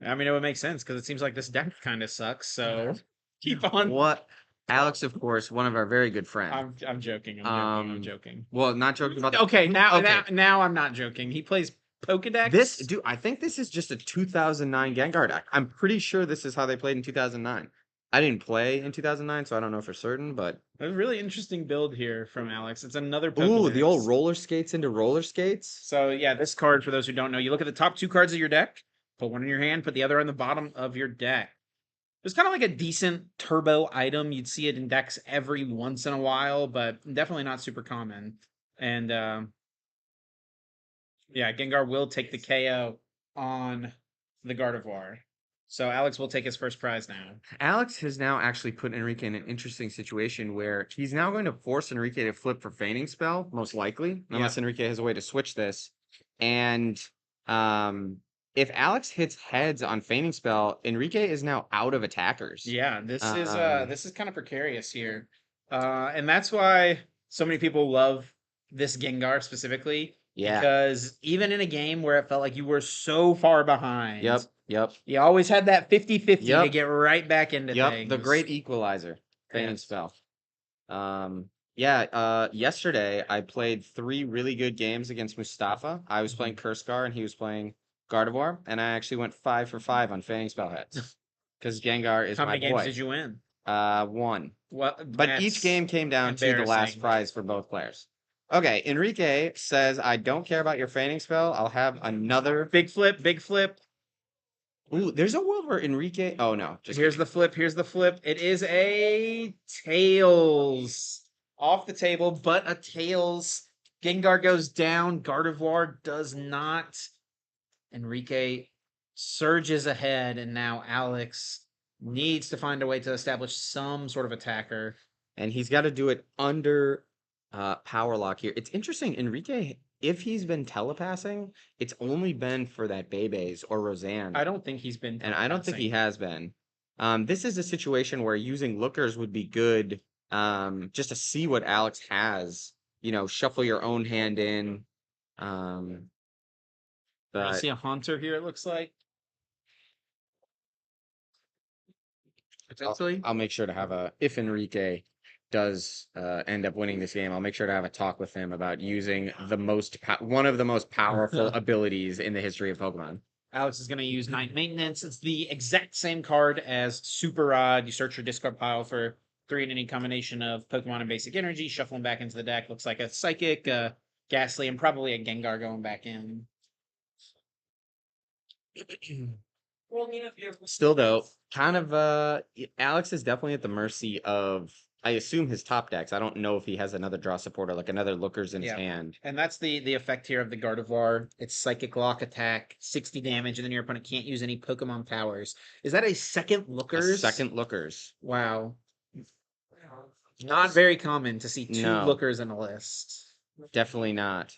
I mean, it would make sense because it seems like this deck kind of sucks. So keep on. What? Alex, of course, one of our very good friends. I'm joking. I'm joking. Well, not joking about Okay, now Okay. now I'm not joking. He plays Pokedex. this. Dude, I think this is just a 2009 Gengar deck. I'm pretty sure this is how they played in 2009. I didn't play in 2009, so I don't know for certain, but a really interesting build here from Alex. It's another ooh, Pokedex. the old roller skates into roller skates. So yeah, this card, for those who don't know, you look at the top 2 cards of your deck, put one in your hand, put the other on the bottom of your deck. It's kind of like a decent turbo item. You'd see it in decks every once in a while, but definitely not super common. And yeah, Gengar will take the KO on the Gardevoir. So Alex will take his first prize now. Alex has now actually put Enrique in an interesting situation where he's now going to force Enrique to flip for Feigning Spell, most likely, unless Enrique has a way to switch this. And if Alex hits heads on Feigning Spell, Enrique is now out of attackers. Yeah, this is kind of precarious here. And that's why so many people love this Gengar specifically. Yeah. Because even in a game where it felt like you were so far behind. Yep. You always had that 50-50 to Yep. get right back into things. The great equalizer, Feigning Spell. Yesterday I played 3 really good games against Mustafa. I was playing Kurskar and he was playing Gardevoir, and I actually went 5 for 5 on Feigning Spell heads. Because Gengar is How my many boy. games did you win? 1. But Each game came down to the last prize for both players. Okay, Enrique says, I don't care about your Feigning Spell. I'll have another. Big flip. Ooh, there's a world where Enrique. Oh, no. Here's the flip. It is a Tails. Off the table, but a Tails. Gengar goes down. Gardevoir does not. Enrique surges ahead, and now Alex needs to find a way to establish some sort of attacker. And he's got to do it under power lock here. It's interesting. Enrique, if he's been telepassing, it's only been for that Bebe's or Roseanne. I don't think he's been And I don't think he has been. This is a situation where using lookers would be good just to see what Alex has. You know, shuffle your own hand in. I see a Haunter here, it looks like. Potentially. I'll make sure to have if Enrique does end up winning this game, I'll make sure to have a talk with him about using one of the most powerful abilities in the history of Pokemon. Alex is going to use Night Maintenance. It's the exact same card as Super Rod. You search your discard pile for 3 in any combination of Pokemon and Basic Energy, shuffle them back into the deck. Looks like a Psychic, Ghastly, and probably a Gengar going back in. Still, though, kind of, Alex is definitely at the mercy of, I assume, his top decks. I don't know if he has another draw supporter, like another Lookers in his hand. And that's the effect here of the Gardevoir. It's Psychic Lock attack, 60 damage, and then your opponent can't use any Pokemon powers. Is that a second Lookers? A second Lookers. Wow. Not very common to see 2 Lookers in a list. Definitely not.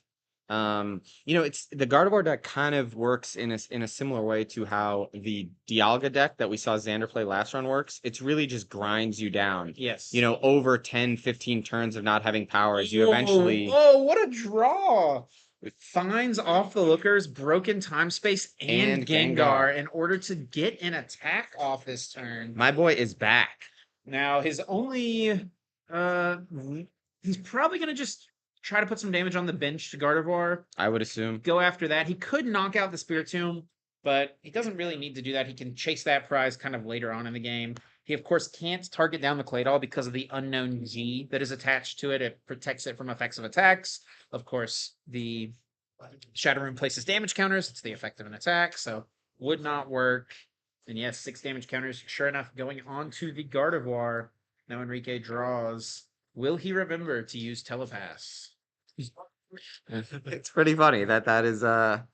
It's the Gardevoir deck kind of works in a similar way to how the Dialga deck that we saw Xander play last round works. It's really just grinds you down. Yes. Over 10, 15 turns of not having powers, you eventually. Oh, what a draw! Finds off the Lookers, Broken Time Space, and Gengar in order to get an attack off this turn. My boy is back. Now, his only he's probably gonna just try to put some damage on the bench to Gardevoir. I would assume. Go after that. He could knock out the Spiritomb, but he doesn't really need to do that. He can chase that prize kind of later on in the game. He, of course, can't target down the Claydol because of the unknown G that is attached to it. It protects it from effects of attacks. Of course, the Shadow Rune places damage counters. It's the effect of an attack, so would not work. And yes, 6 damage counters, sure enough, going on to the Gardevoir. Now Enrique draws. Will he remember to use Telepass? It's pretty funny that is a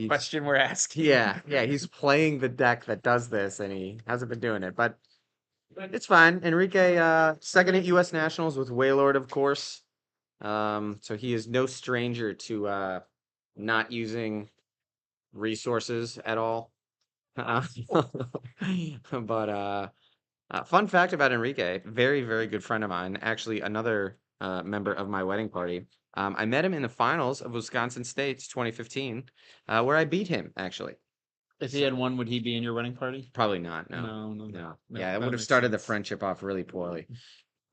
question we're asking. Yeah, he's playing the deck that does this and he hasn't been doing it, but it's fine. Enrique second at US Nationals with Wailord, of course. So he is no stranger to not using resources at all. But fun fact about Enrique, very, very good friend of mine, actually another member of my wedding party. I met him in the finals of Wisconsin State's 2015, where I beat him, actually. If he had won, would he be in your wedding party? Probably not, no. Yeah, it would have started the friendship off really poorly.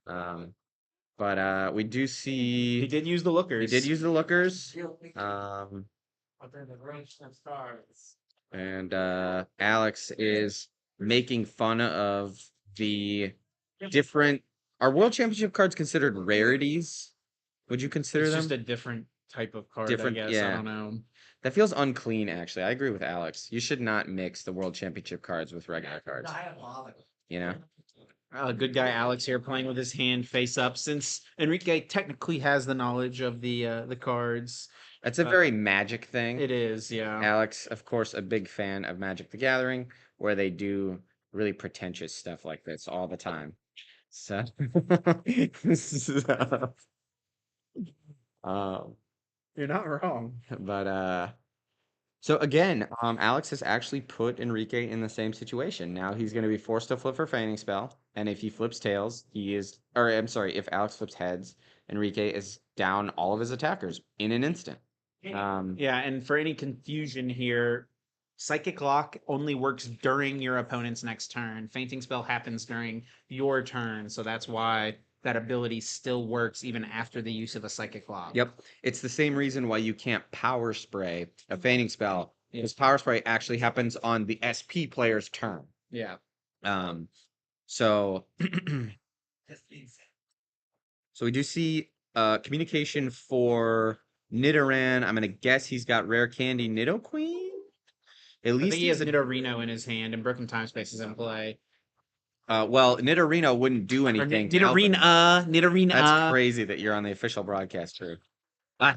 But we do see... He did use the Lookers. And Alex is making fun of the different... Are World Championship cards considered rarities? Would you consider them? It's just a different type of card, Different, I guess. yeah. I don't know. That feels unclean, actually. I agree with Alex. You should not mix the World Championship cards with regular cards. Diabolical. You know? Good guy Alex here playing with his hand face up, since Enrique technically has the knowledge of the cards. That's a very Magic thing. It is, yeah. Alex, of course, a big fan of Magic the Gathering, where they do really pretentious stuff like this all the time. So, so, um, You're not wrong. but so again, Alex has actually put Enrique in the same situation. Now he's going to be forced to flip for Feigning Spell, and if he flips tails, I'm sorry, if Alex flips heads, Enrique is down all of his attackers in an instant. Yeah, and for any confusion here, Psychic Lock only works during your opponent's next turn. Fainting Spell happens during your turn, so that's why that ability still works even after the use of a Psychic Lock. Yep. It's the same reason why you can't Power Spray a Feigning Spell, because Power Spray actually happens on the SP player's turn. Yeah. So so we do see communication for Nidoran. I'm gonna guess he's got Rare Candy Nidoqueen. At I least think he has a Nidorino in his hand, and Broken Time Space is in play. well, Nidorino wouldn't do anything. to help him. Nidorina. That's crazy that you're on the official broadcast crew.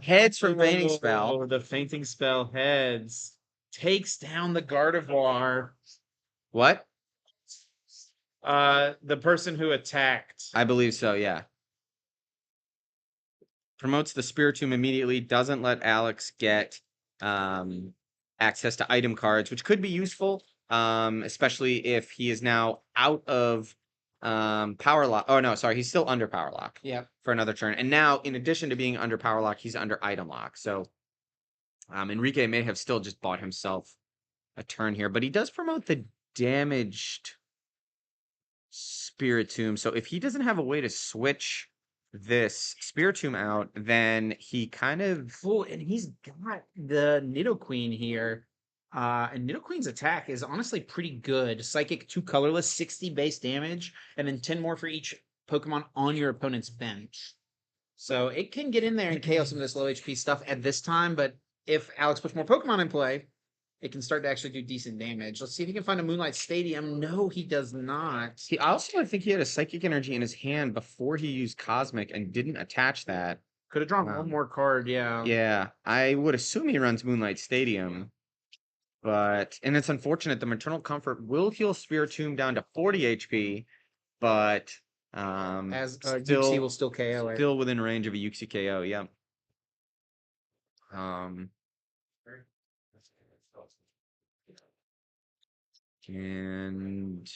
Heads from Feigning Spell. Oh, the Fainting Spell heads takes down the Gardevoir. What? The person who attacked. I believe so, yeah. Promotes the Spiritomb immediately, doesn't let Alex get access to item cards, which could be useful, especially if he is now out of Power Lock. Oh, no, sorry, he's still under Power Lock. Yeah. For another turn. And now, in addition to being under Power Lock, he's under Item Lock. So Enrique may have still just bought himself a turn here, but he does promote the damaged Spiritomb. So if he doesn't have a way to switch this Spiritomb out, then he kind of... Oh, and he's got the Nidoqueen here. And Nidoqueen's attack is honestly pretty good. Psychic 2 colorless, 60 base damage, and then 10 more for each Pokemon on your opponent's bench. So it can get in there and KO some of this low HP stuff at this time, but if Alex puts more Pokemon in play, it can start to actually do decent damage. Let's see if he can find a Moonlight Stadium. No, he does not. I think he had a Psychic Energy in his hand before he used Cosmic and didn't attach that. Could have drawn one more card, yeah. Yeah, I would assume he runs Moonlight Stadium. And it's unfortunate, the Maternal Comfort will heal Spiritomb down to 40 HP, but As still, Uxie will still KO it. still within range of a Uxie KO, yeah. And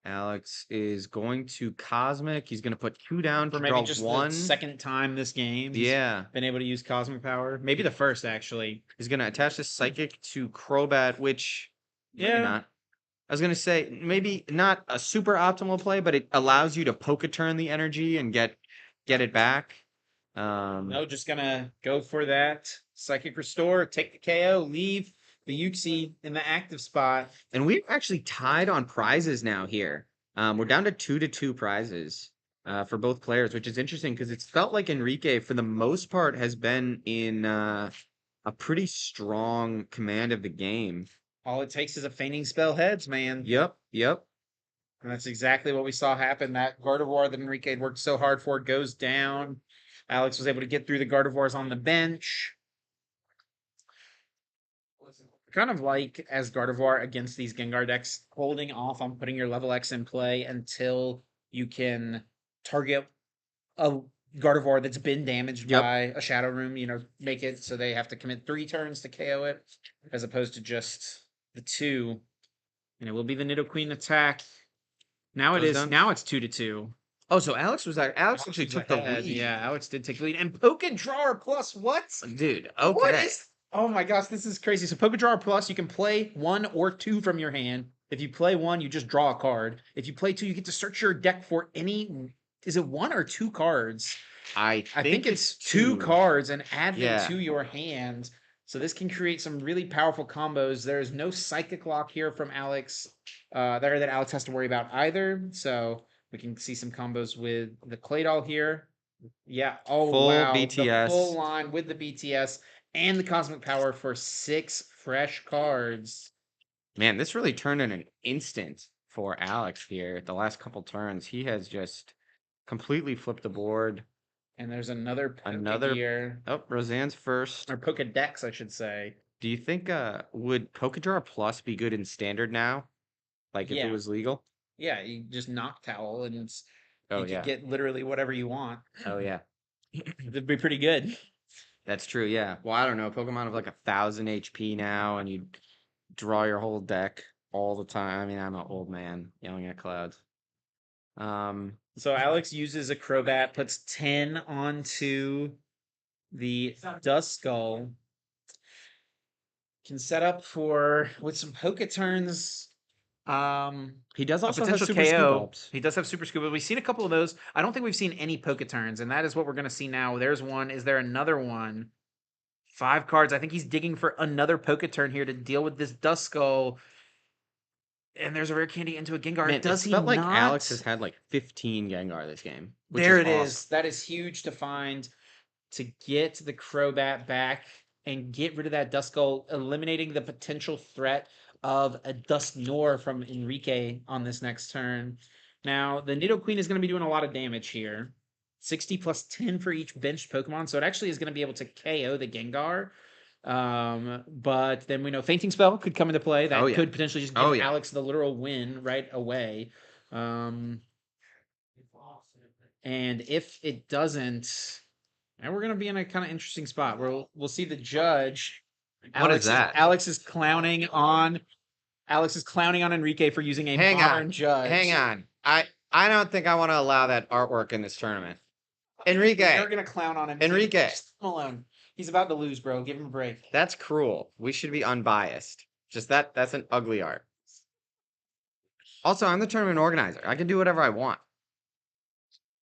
Alex is going to Cosmic. He's going to put 2 down For to maybe draw just 1. the second time this game. he's Yeah. Been able to use Cosmic Power. Maybe the first, actually. He's going to attach the Psychic to Crobat, which maybe not. I was going to say, maybe not a super optimal play, but it allows you to poke a turn the energy and get it back. No, just gonna go for that Psychic Restore, take the KO, leave the Uxie in the active spot. And we're actually tied on prizes now here. We're down to 2-2 prizes for both players, which is interesting because it's felt like Enrique, for the most part, has been in a pretty strong command of the game. All it takes is a Feigning Spell heads, man. Yep. And that's exactly what we saw happen. That Gardevoir that Enrique had worked so hard for goes down. Alex was able to get through the Gardevoirs on the bench. Kind of like as Gardevoir against these Gengar decks, holding off on putting your level X in play until you can target a Gardevoir that's been damaged by a Shadow Room, make it so they have to commit 3 turns to KO it, as opposed to just the 2. And it will be the Nidoqueen attack. Now Goes down. Now it's 2-2. Oh, so Alex actually took the ahead. lead. Yeah, Alex did take the lead. And Poké Drawer Plus, what? Dude, okay. What is... Oh my gosh, this is crazy. So Poké Drawer Plus, you can play 1 or 2 from your hand. If you play 1, you just draw a card. If you play 2, you get to search your deck for any... Is it 1 or 2 cards? I think it's 2 cards and add them Yeah. to your hand. So this can create some really powerful combos. There's no Psychic Lock here from Alex that Alex has to worry about either. So we can see some combos with the Claydol here. Yeah. Oh, Full wow. BTS. The full line with the BTS and the Cosmic Power for 6 fresh cards. Man, this really turned in an instant for Alex here. The last couple turns, he has just completely flipped the board. And there's another Another- here. Oh, Roseanne's first. Or Pokedex, I should say. Do you think would Pokedraw Plus be good in standard now? Like if Yeah. it was legal? Yeah, you just knock towel and it's Oh you yeah. can get literally whatever you want. Oh yeah. It'd be pretty good. That's true, yeah. Well, I don't know. Pokemon have like 1,000 HP now, and you draw your whole deck all the time. I mean, I'm an old man yelling at clouds. So Alex uses a Crobat, puts 10 onto the Dust Skull. Can set up for with some Poke turns. He does A also have potential Super Scoop KO. Ups. He does have Super Scuba. We've seen a couple of those. I don't think we've seen any Poke turns, and that is what we're going to see now. There's one. Is there another one? 5 cards. I think he's digging for another Poke turn here to deal with this Dust Skull. And there's a rare candy into a Gengar. Man, Does it he felt like not? Alex has had like 15 Gengar this game. Which There is it is. awesome. That is huge to find, to get the Crobat back and get rid of that Duskull, eliminating the potential threat of a Dusknoir from Enrique on this next turn. Now, the Nidoqueen is going to be doing a lot of damage here. 60 plus 10 for each benched Pokemon, so it actually is going to be able to KO the Gengar. But then we know Fainting Spell could come into play. That Oh, yeah. could potentially just give Oh, yeah. Alex the literal win right away. And if it doesn't, now we're gonna be in a kind of interesting spot. We'll see the judge. What is that? Alex is clowning on Enrique for using a Hang modern on. judge. Hang on. I don't think I want to allow that artwork in this tournament. Enrique, You're gonna clown on him. Enrique. Just leave him alone. He's about to lose, bro. Give him a break. that's cruel. We should be unbiased. Just that's an ugly art. Also, I'm the tournament organizer. I can do whatever I want.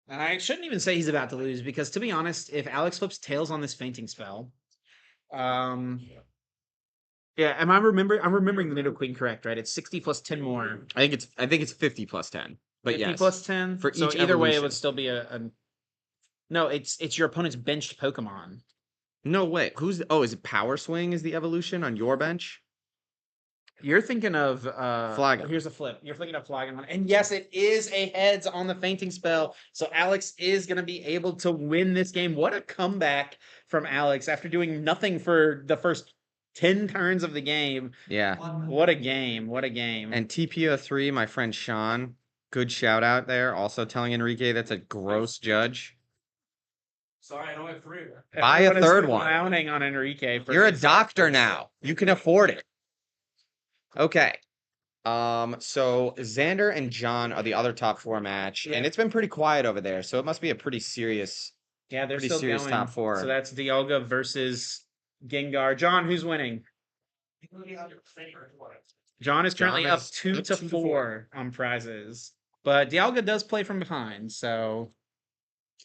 And I shouldn't even say he's about to lose because, to be honest, if Alex flips tails on this Fainting Spell, yeah, I'm remembering the Nidoqueen correct, right? It's 60 plus 10 more. I think it's 50 plus 10. But 50 yes. plus 10. For So each either way, it evolution. would still be a no. It's your opponent's benched Pokemon. No way. Is it Power Swing is the evolution on your bench? You're thinking of Flagon. Here's a flip. You're thinking of Flagon, and yes, it is a heads on the Fainting Spell. So Alex is going to be able to win this game. What a comeback from Alex after doing nothing for the first 10 turns of the game. Yeah. What a game! What a game! And TPO3, my friend Sean, good shout out there. Also telling Enrique that's a gross judge. Sorry, I don't have 3. Buy a Everyone is third one. Clowning on Enrique. For You're a his- doctor now. You can afford it. Okay. So Xander and John are the other top 4 match, and Yeah. it's been pretty quiet over there, so it must be a pretty serious. Yeah, they're Pretty still serious going. top 4. So that's Dialga versus Gengar. John, who's winning? John is currently John up is 2 up to 2 to 4 on prizes, but Dialga does play from behind. So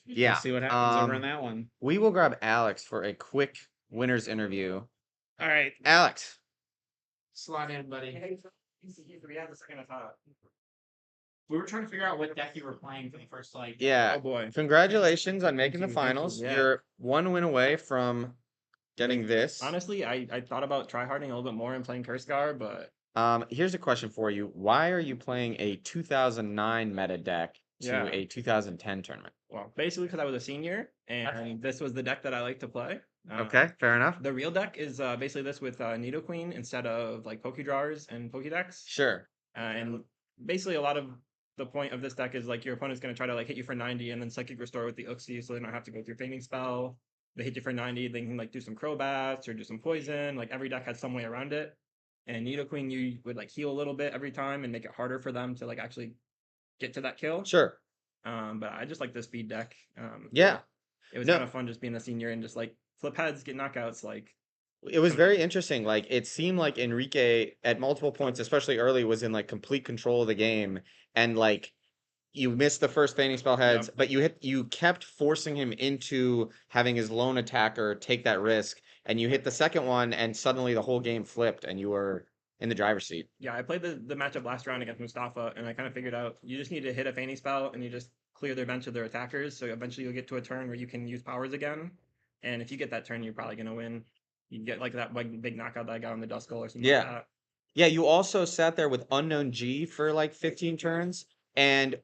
Yeah. we'll see what happens over in that one. We will grab Alex for a quick winner's interview. All right, Alex. slide in, buddy. We were trying to figure out what deck you were playing for the first Yeah. Oh boy. Congratulations on making the you, thank you. finals. Yeah. You're 1 win away from getting this. Honestly, I thought about tryharding a little bit more and playing Cursegar, but Here's a question for you. Why are you playing a 2009 meta deck to Yeah. a 2010 tournament? well, basically because I was a senior and this was the deck that I like to play. Okay, fair enough. The real deck is basically this with Nidoqueen instead of like Pokédrawers and Pokédex. Sure. And basically a lot of the point of this deck is like your opponent's going to try to like hit you for 90 and then Psychic Restore with the Uxie so they don't have to go through Fainting Spell. They hit you for 90, they can like do some Crobats or do some Poison. Like every deck has some way around it. And Nidoqueen, you would like heal a little bit every time and make it harder for them to like actually get to that kill. Sure. But I just like the speed deck. Yeah. It was No. kind of fun just being a senior and just like flip heads, get knockouts. Like It was very interesting. Like it seemed like Enrique at multiple points, especially early, was in like complete control of the game. And like you missed the first Fainting Spell heads, Yep. but you kept forcing him into having his lone attacker take that risk. And you hit the second one, and suddenly the whole game flipped, and you were in the driver's seat. yeah, I played the matchup last round against Mustafa, and I kind of figured out you just need to hit a Fainting Spell and you just clear their bench of their attackers. So eventually you'll get to a turn where you can use powers again. And if you get that turn, you're probably gonna win. You get like that like big knockout that I got on the Dust Goal or something Yeah. like that. Yeah, you also sat there with Unknown G for like 15 turns, and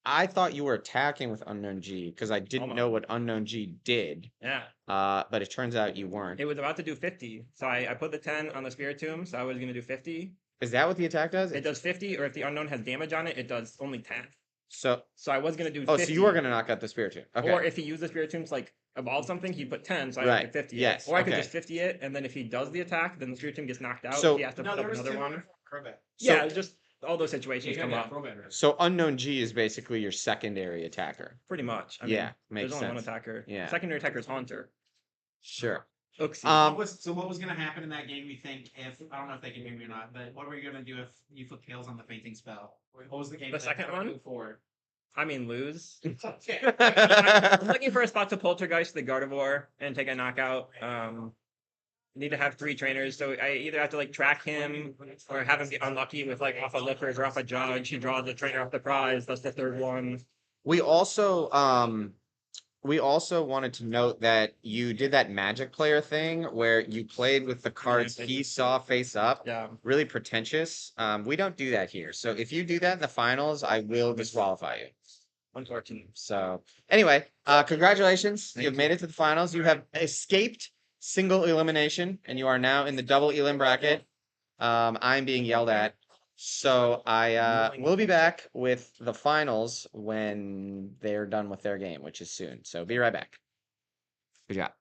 I thought you were attacking with Unknown G because I didn't know what Unknown G did. Yeah. But it turns out you weren't. It was about to do 50. So I put the 10 on the Spiritomb, so I was gonna do 50. Is that what the attack does? It does 50, or if the unknown has damage on it, it does only 10. So So I was gonna do oh, 50. so you were gonna knock out the Spiritomb. Okay. Or if he used the Spiritomb to like evolve something, he put 10, so I Right, could 50 yes, it. Or I could okay. just 50 it, and then if he does the attack, then the Spiritomb gets knocked out. So- he has to No, put there up was another two one. Crobat. Yeah, just all those situations come up. So Unknown G is basically your secondary attacker. Pretty much. I Yeah, mean, makes there's only one sense. attacker. Yeah. Secondary attacker is Haunter. Sure. Uxie. What was gonna happen in that game? You think if I don't know if they can hear me or not, but what were you gonna do if you flipped tails on the fainting spell? What was the game? The plan? second How would you one? move forward. I mean, lose. Okay. I'm looking for a spot to Poltergeist the Gardevoir and take a knockout. Need to have 3 trainers, so I either have to like track him or have him be unlucky with like off a Lippers or off a Judge. He draws the trainer off the prize. That's the third one. We also wanted to note that you did that Magic player thing where you played with the cards he saw face up. Yeah. Really pretentious. We don't do that here. So if you do that in the finals, I will disqualify you. Unfortunate. So anyway, congratulations. You've made it to the finals. You have escaped single elimination, and you are now in the double elim bracket. I'm being yelled at. So I will be back with the finals when they're done with their game, which is soon. So be right back. Good job.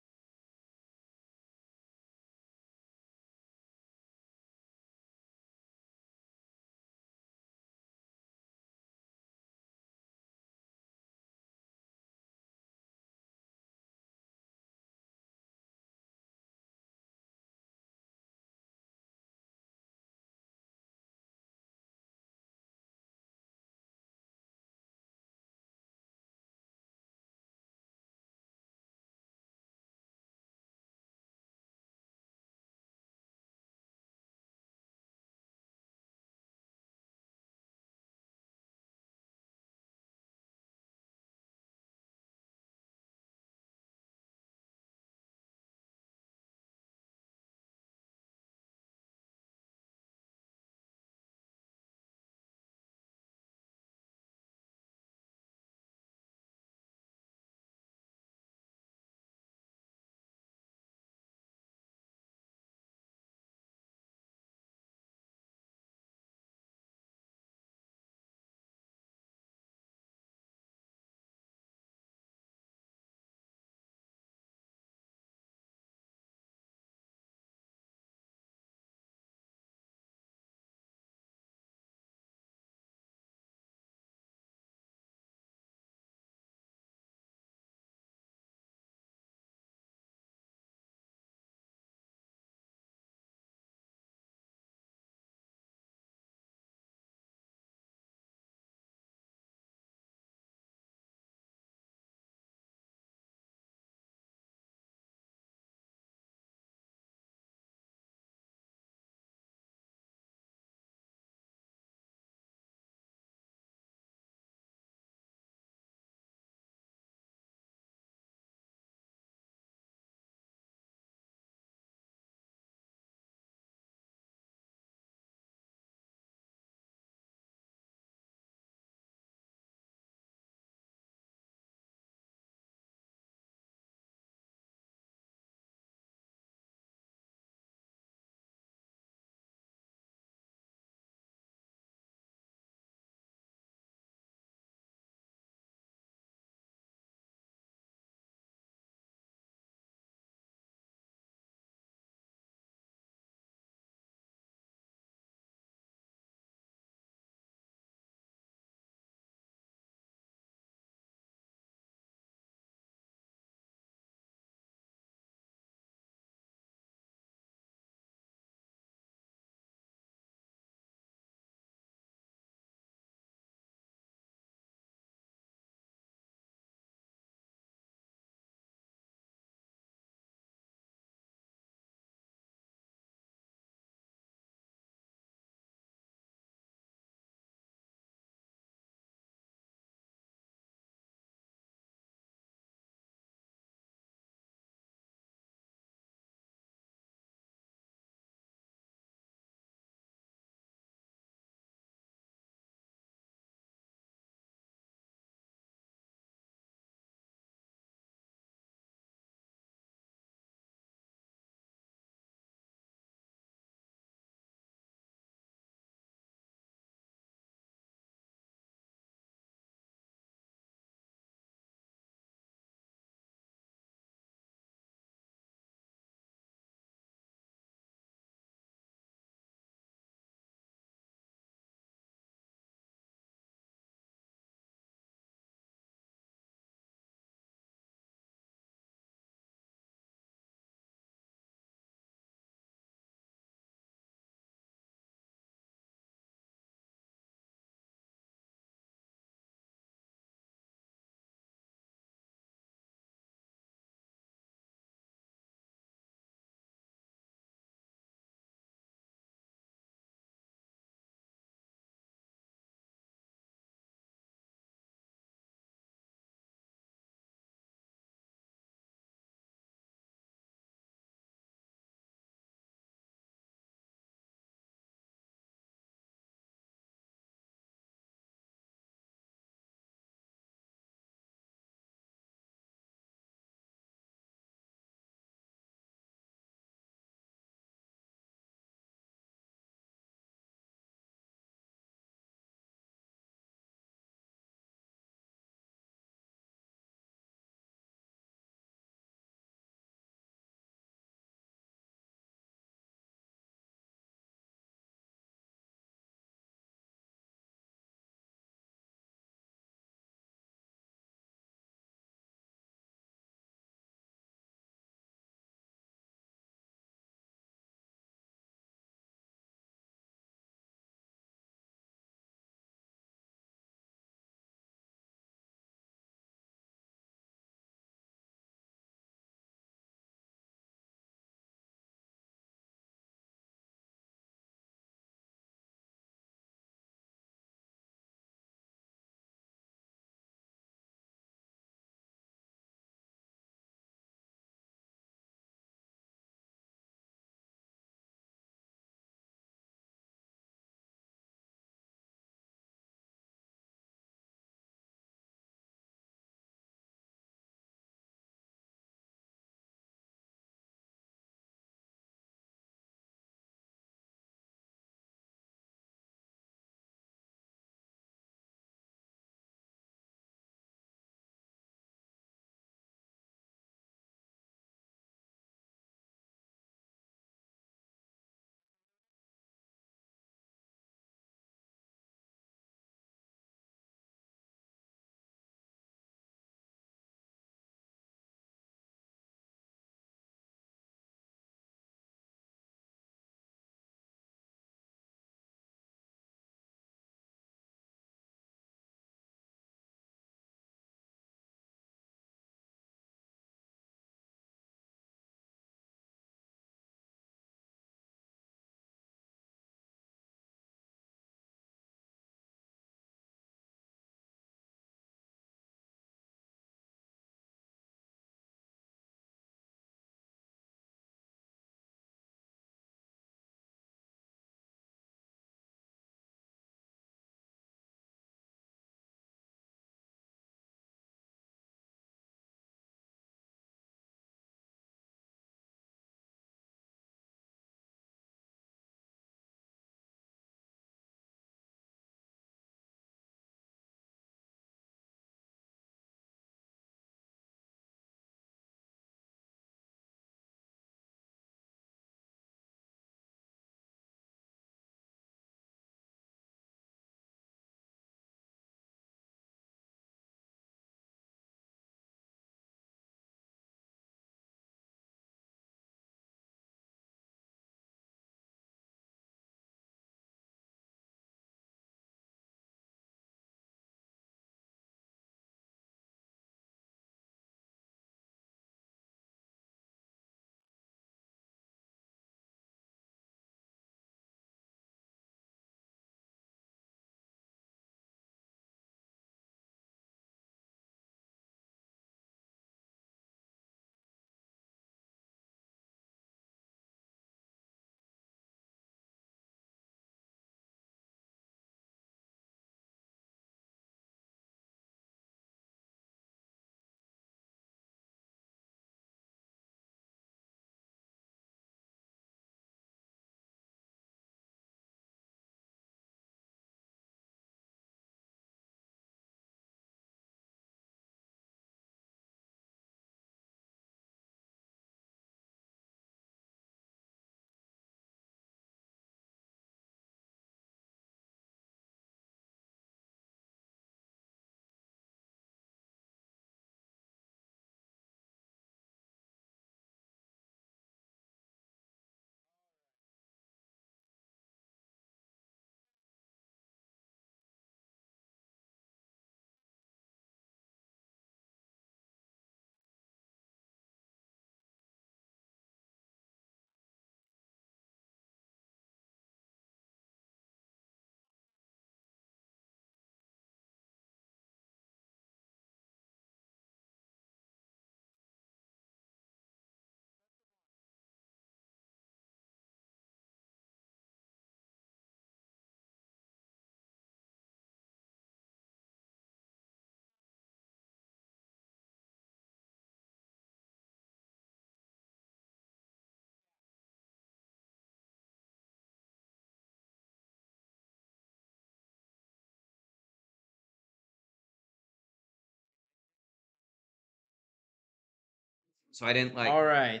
So I didn't like. All right.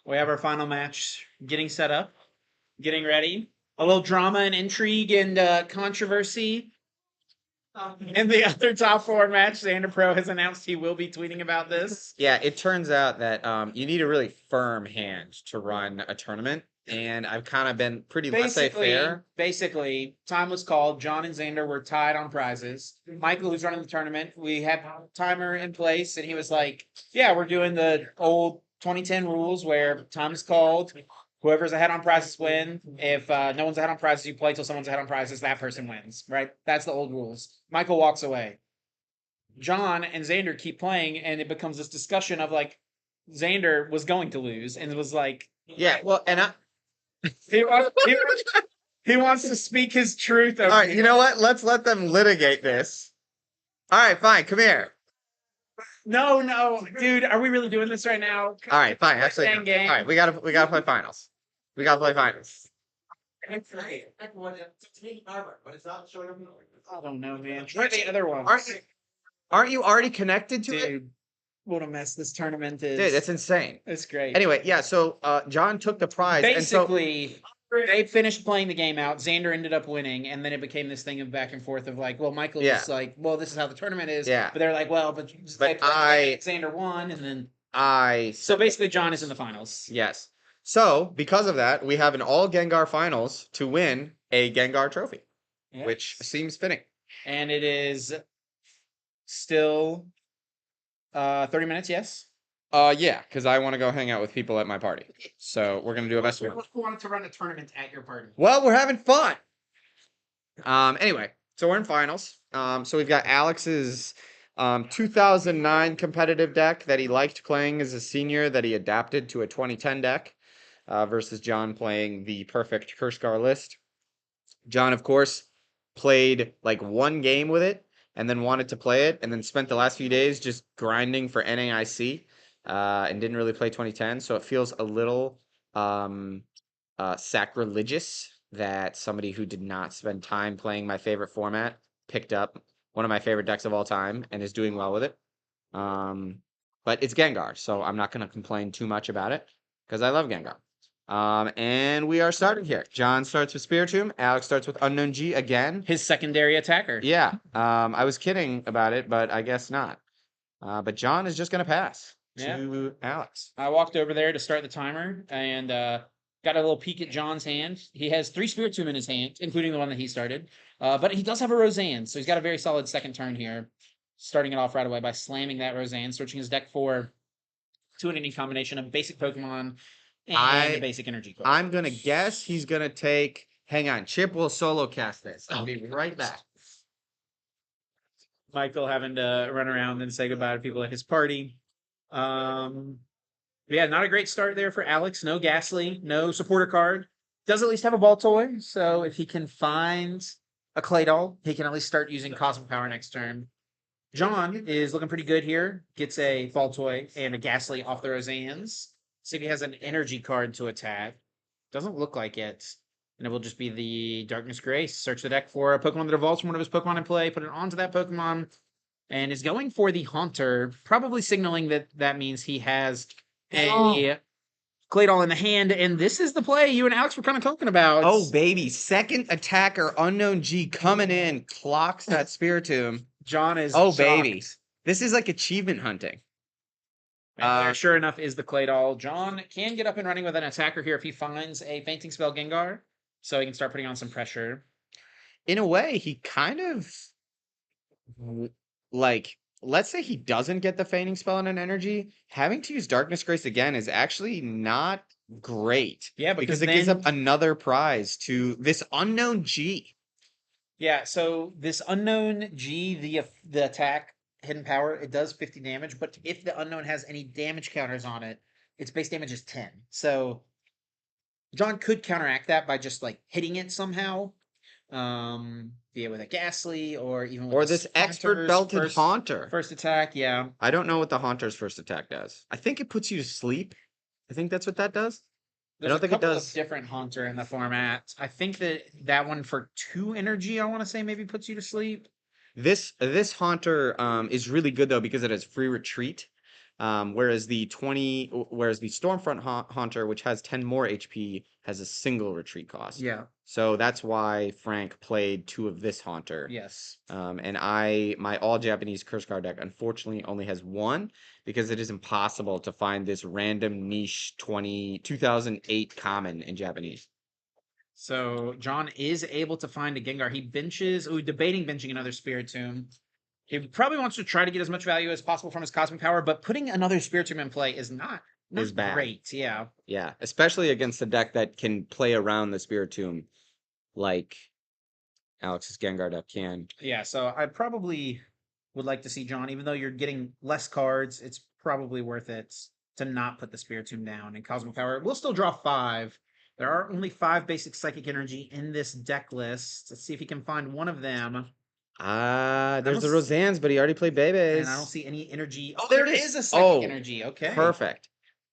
We have our final match getting set up, getting ready. A little drama and intrigue and controversy. In the other top four match, Xander Pro has announced he will be tweeting about this. Yeah, it turns out that you need a really firm hand to run a tournament, and I've kind of been pretty laissez-faire. Basically, time was called. John and Xander were tied on prizes. Michael, who's running the tournament, we had timer in place, and he was like, "Yeah, we're doing the old 2010 rules where time is called. Whoever's ahead on prizes win. If no one's ahead on prizes, you play till someone's ahead on prizes. That person wins, right? That's the old rules." Michael walks away. John and Xander keep playing, and it becomes this discussion of like, Xander was going to lose, and it was like, Yeah, well, and he wants to speak his truth. all right, you know what? Let's let them litigate this. All right, fine. Come here. No, dude, are we really doing this right now? All right, fine. Actually, Dang game. all right. We gotta play finals. We gotta play finals. I don't know, man. Try the other one. Aren't you already connected to it? Dude, what a mess this tournament is. Dude, that's insane. It's great. Anyway, yeah. So John took the prize. Basically, they finished playing the game out. Xander ended up winning, and then it became this thing of back and forth of like, well, Michael was like, well, this is how the tournament is. Yeah. But they're like, well, but Xander won, and then so basically John is in the finals. Yes. So because of that, we have an all Gengar finals to win a Gengar trophy, Yeah. which seems fitting. And it is still 30 minutes, yes? Yeah, because I want to go hang out with people at my party. So we're gonna do a best of one. Who wanted to run a tournament at your party? Well, we're having fun. Anyway, so we're in finals. So we've got Alex's 2009 competitive deck that he liked playing as a senior that he adapted to a 2010 deck, versus John playing the perfect Kurskar list. John, of course, played like one game with it and then wanted to play it and then spent the last few days just grinding for NAIC. And didn't really play 2010, so it feels a little sacrilegious that somebody who did not spend time playing my favorite format picked up one of my favorite decks of all time and is doing well with it. But it's Gengar, so I'm not going to complain too much about it because I love Gengar. And we are starting here. John starts with Spiritomb. Alex starts with Unknown G again. His secondary attacker. Yeah. I was kidding about it, but I guess not. But John is just going to pass. To Alex. I walked over there to start the timer and got a little peek at John's hand. He has 3 Spiritomb in his hand, including the one that he started. But he does have a Roseanne, so he's got a very solid second turn here. Starting it off right away by slamming that Roseanne, switching his deck for to an inning combination of basic Pokemon and a basic energy card. I'm going to guess he's going to take... Hang on. Chip will solo cast this. I'll be right back. Michael having to run around and say goodbye to people at his party. Yeah, not a great start there for Alex. No Ghastly, no supporter card. Does at least have a ball toy, so if he can find a Claydol, he can at least start using Cosmic Power next turn. John is looking pretty good here. Gets a ball toy and a Ghastly off the Roseannes. See if he has an energy card to attack. Doesn't look like it. And it will just be the Darkness Grace. Search the deck for a Pokemon that evolves from one of his Pokemon in play. Put it onto that Pokemon. And is going for the Haunter, probably signaling that that means he has a Claydol in the hand. And this is the play you and Alex were kind of talking about. Oh, baby. Second attacker, Unknown G, coming in, clocks that Spiritomb. John is Oh, shocked. baby. This is like achievement hunting. And there, sure enough, is the Claydol. John can get up and running with an attacker here if he finds a Fainting Spell Gengar. So he can start putting on some pressure. In a way, he kind of... Like, let's say he doesn't get the Fainting Spell and an energy, having to use Darkness Grace again is actually not great. Yeah, because it gives up another prize to this Unknown G. Yeah, so this Unknown G, the attack, hidden power, it does 50 damage, but if the Unknown has any damage counters on it, its base damage is 10. So John could counteract that by just like hitting it somehow. Be it with a Ghastly or even with this expert belted Haunter. First attack, yeah. I don't know what the Haunter's first attack does. I think it puts you to sleep. I think that's what that does. There's I don't think it does. Of different Haunter in the format. I think that one for 2 energy, I want to say maybe puts you to sleep. This Haunter is really good though because it has free retreat. Whereas the Stormfront Haunter, which has 10 more HP, has a single retreat cost. Yeah. So that's why Frank played 2 of this Haunter. Yes. And my all Japanese curse card deck unfortunately only has 1 because it is impossible to find this random niche 2008 common in Japanese. So John is able to find a Gengar. He benches, debating benching another Spiritomb. He probably wants to try to get as much value as possible from his Cosmic Power, but putting another Spiritomb in play is not bad. great. Yeah. Yeah, especially against a deck that can play around the Spiritomb like Alex's Gengar deck can. Yeah, so I probably would like to see John, even though you're getting less cards, it's probably worth it to not put the Spiritomb down. And Cosmic Power will still draw 5. There are only 5 basic Psychic Energy in this deck list. Let's see if he can find one of them. There's the don't Roseannes, but he already played Babies. And I don't see any energy. Oh, There there it is. is a Psychic Oh, Energy. Okay. Perfect.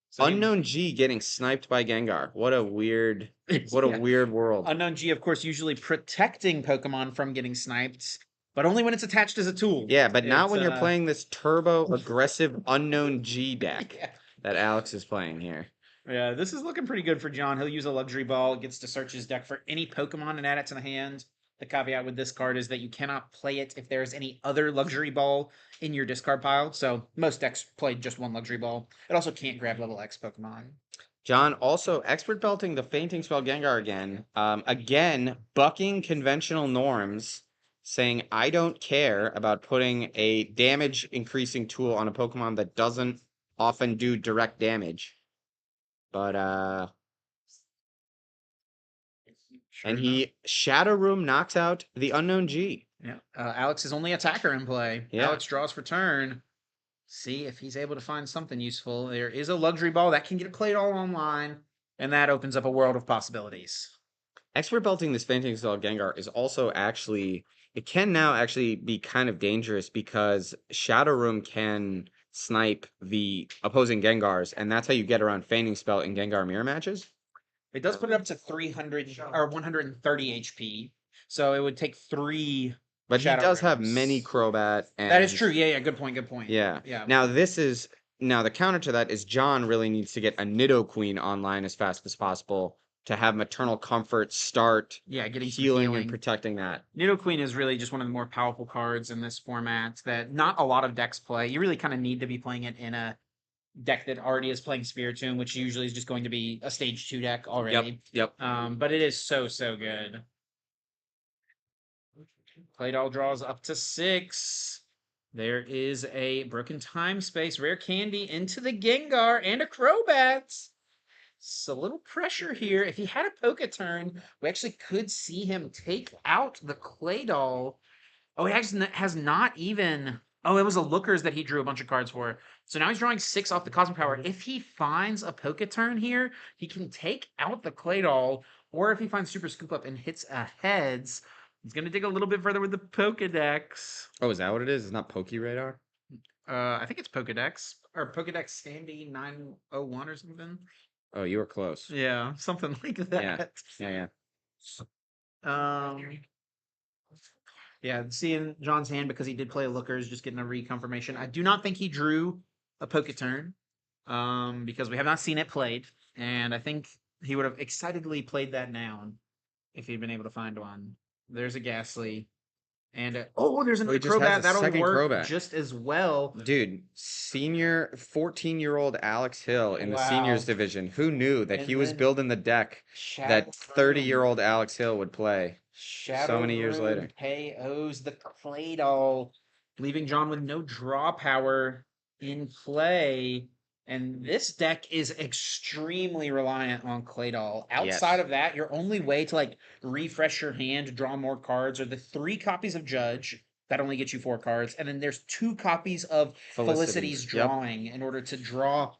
So he- Unknown G getting sniped by Gengar. What a weird world. Unknown G, of course, usually protecting Pokemon from getting sniped, but only when it's attached as a tool. Yeah, but not It's, when you're playing this turbo aggressive Unknown G deck Yeah. that Alex is playing here. Yeah, this is looking pretty good for John. He'll use a Luxury Ball, gets to search his deck for any Pokemon and add it to the hand. The caveat with this card is that you cannot play it if there's any other Luxury Ball in your discard pile. So most decks play just one Luxury Ball. It also can't grab level X Pokemon. John also expert belting the fainting spell Gengar again. Again, bucking conventional norms, saying I don't care about putting a damage increasing tool on a Pokemon that doesn't often do direct damage. But and he Shadow Room knocks out the Unknown G. Yeah. Alex's only attacker in play. Yeah. Alex draws for turn. See if he's able to find something useful. There is a Luxury Ball that can get played all online, and that opens up a world of possibilities. Expert belting this fainting spell Gengar is also actually it can now actually be kind of dangerous because Shadow Room can snipe the opposing Gengars, and that's how you get around fainting spell in Gengar mirror matches. It does put it up to 300 or 130 HP, so it would take 3. But Shadow he does have Rooms. many Crobat. And, That is true. Yeah, good point. Good point. Yeah. Yeah. Now the counter to that is John really needs to get a Nidoqueen online as fast as possible to have Maternal Comfort start Yeah, getting some healing and protecting that. Nidoqueen is really just one of the more powerful cards in this format that not a lot of decks play. You really kind of need to be playing it in a deck that already is playing Spiritomb, which usually is just going to be a stage 2 deck already. Yep. But it is so good. Played all draws up to 6. There is a Broken Time Space, Rare Candy into the Gengar and a Crobat. So a little pressure here. If he had a Poke turn, we actually could see him take out the Claydol. Oh, he actually has not even... Oh, it was a Lookers that he drew a bunch of cards for. So now he's drawing 6 off the Cosmic Power. If he finds a Poke turn here, he can take out the Claydol. Or if he finds Super Scoop Up and hits a Heads, he's going to dig a little bit further with the Pokedex. Oh, is that what it is? It's not Poke Radar? I think it's Pokedex. Or Pokedex Sandy 901 or something. Oh, you were close. Yeah, something like that. Yeah. Yeah, seeing John's hand because he did play a Lookers, just getting a reconfirmation. I do not think he drew a Poke turn because we have not seen it played. And I think he would have excitedly played that down if he'd been able to find one. There's a Ghastly. And there's another he just has Crobat. a That'll second work Crobat. just as well. Dude, senior 14-year-old Alex Hill in the Wow. seniors division. Who knew that And he was then building the deck that 30-year-old Alex Hill would play? Shadow many years Room later. KOs the Claydol, leaving John with no draw power in play. And this deck is extremely reliant on Claydol. Outside of that, your only way to refresh your hand, draw more cards, are the 3 copies of Judge. That only gets you 4 cards. And then there's 2 copies of Felicity's Yep. Drawing in order to draw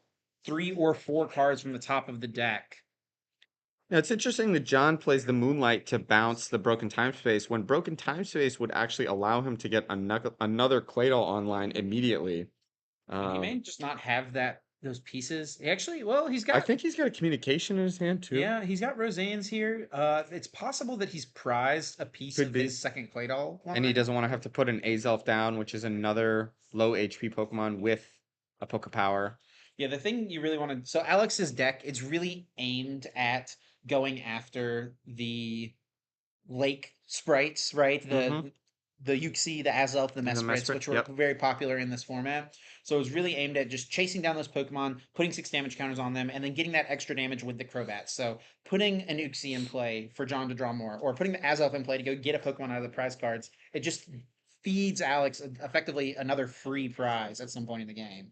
3 or 4 cards from the top of the deck. Now, it's interesting that John plays the Moonlight to bounce the Broken Time Space when Broken Time Space would actually allow him to get another Claydol online immediately. He may just not have those pieces. He's got... I think he's got a communication in his hand too. Yeah, he's got Roseanne's here. It's possible that he's prized a piece Could of be. his second Claydol. And he doesn't want to have to put an Azelf down, which is another low HP Pokemon with a Poke Power. Yeah, the thing you really want to. So Alex's deck, it's really aimed at going after the lake sprites, right? The Uxie, the Azelf, the The Mesprits, Mesprit, which were yep. very popular in this format. So it was really aimed at just chasing down those Pokemon, putting 6 damage counters on them, and then getting that extra damage with the Crobats. So putting an Uxie in play for John to draw more, or putting the Azelf in play to go get a Pokemon out of the prize cards, it just feeds Alex effectively another free prize at some point in the game.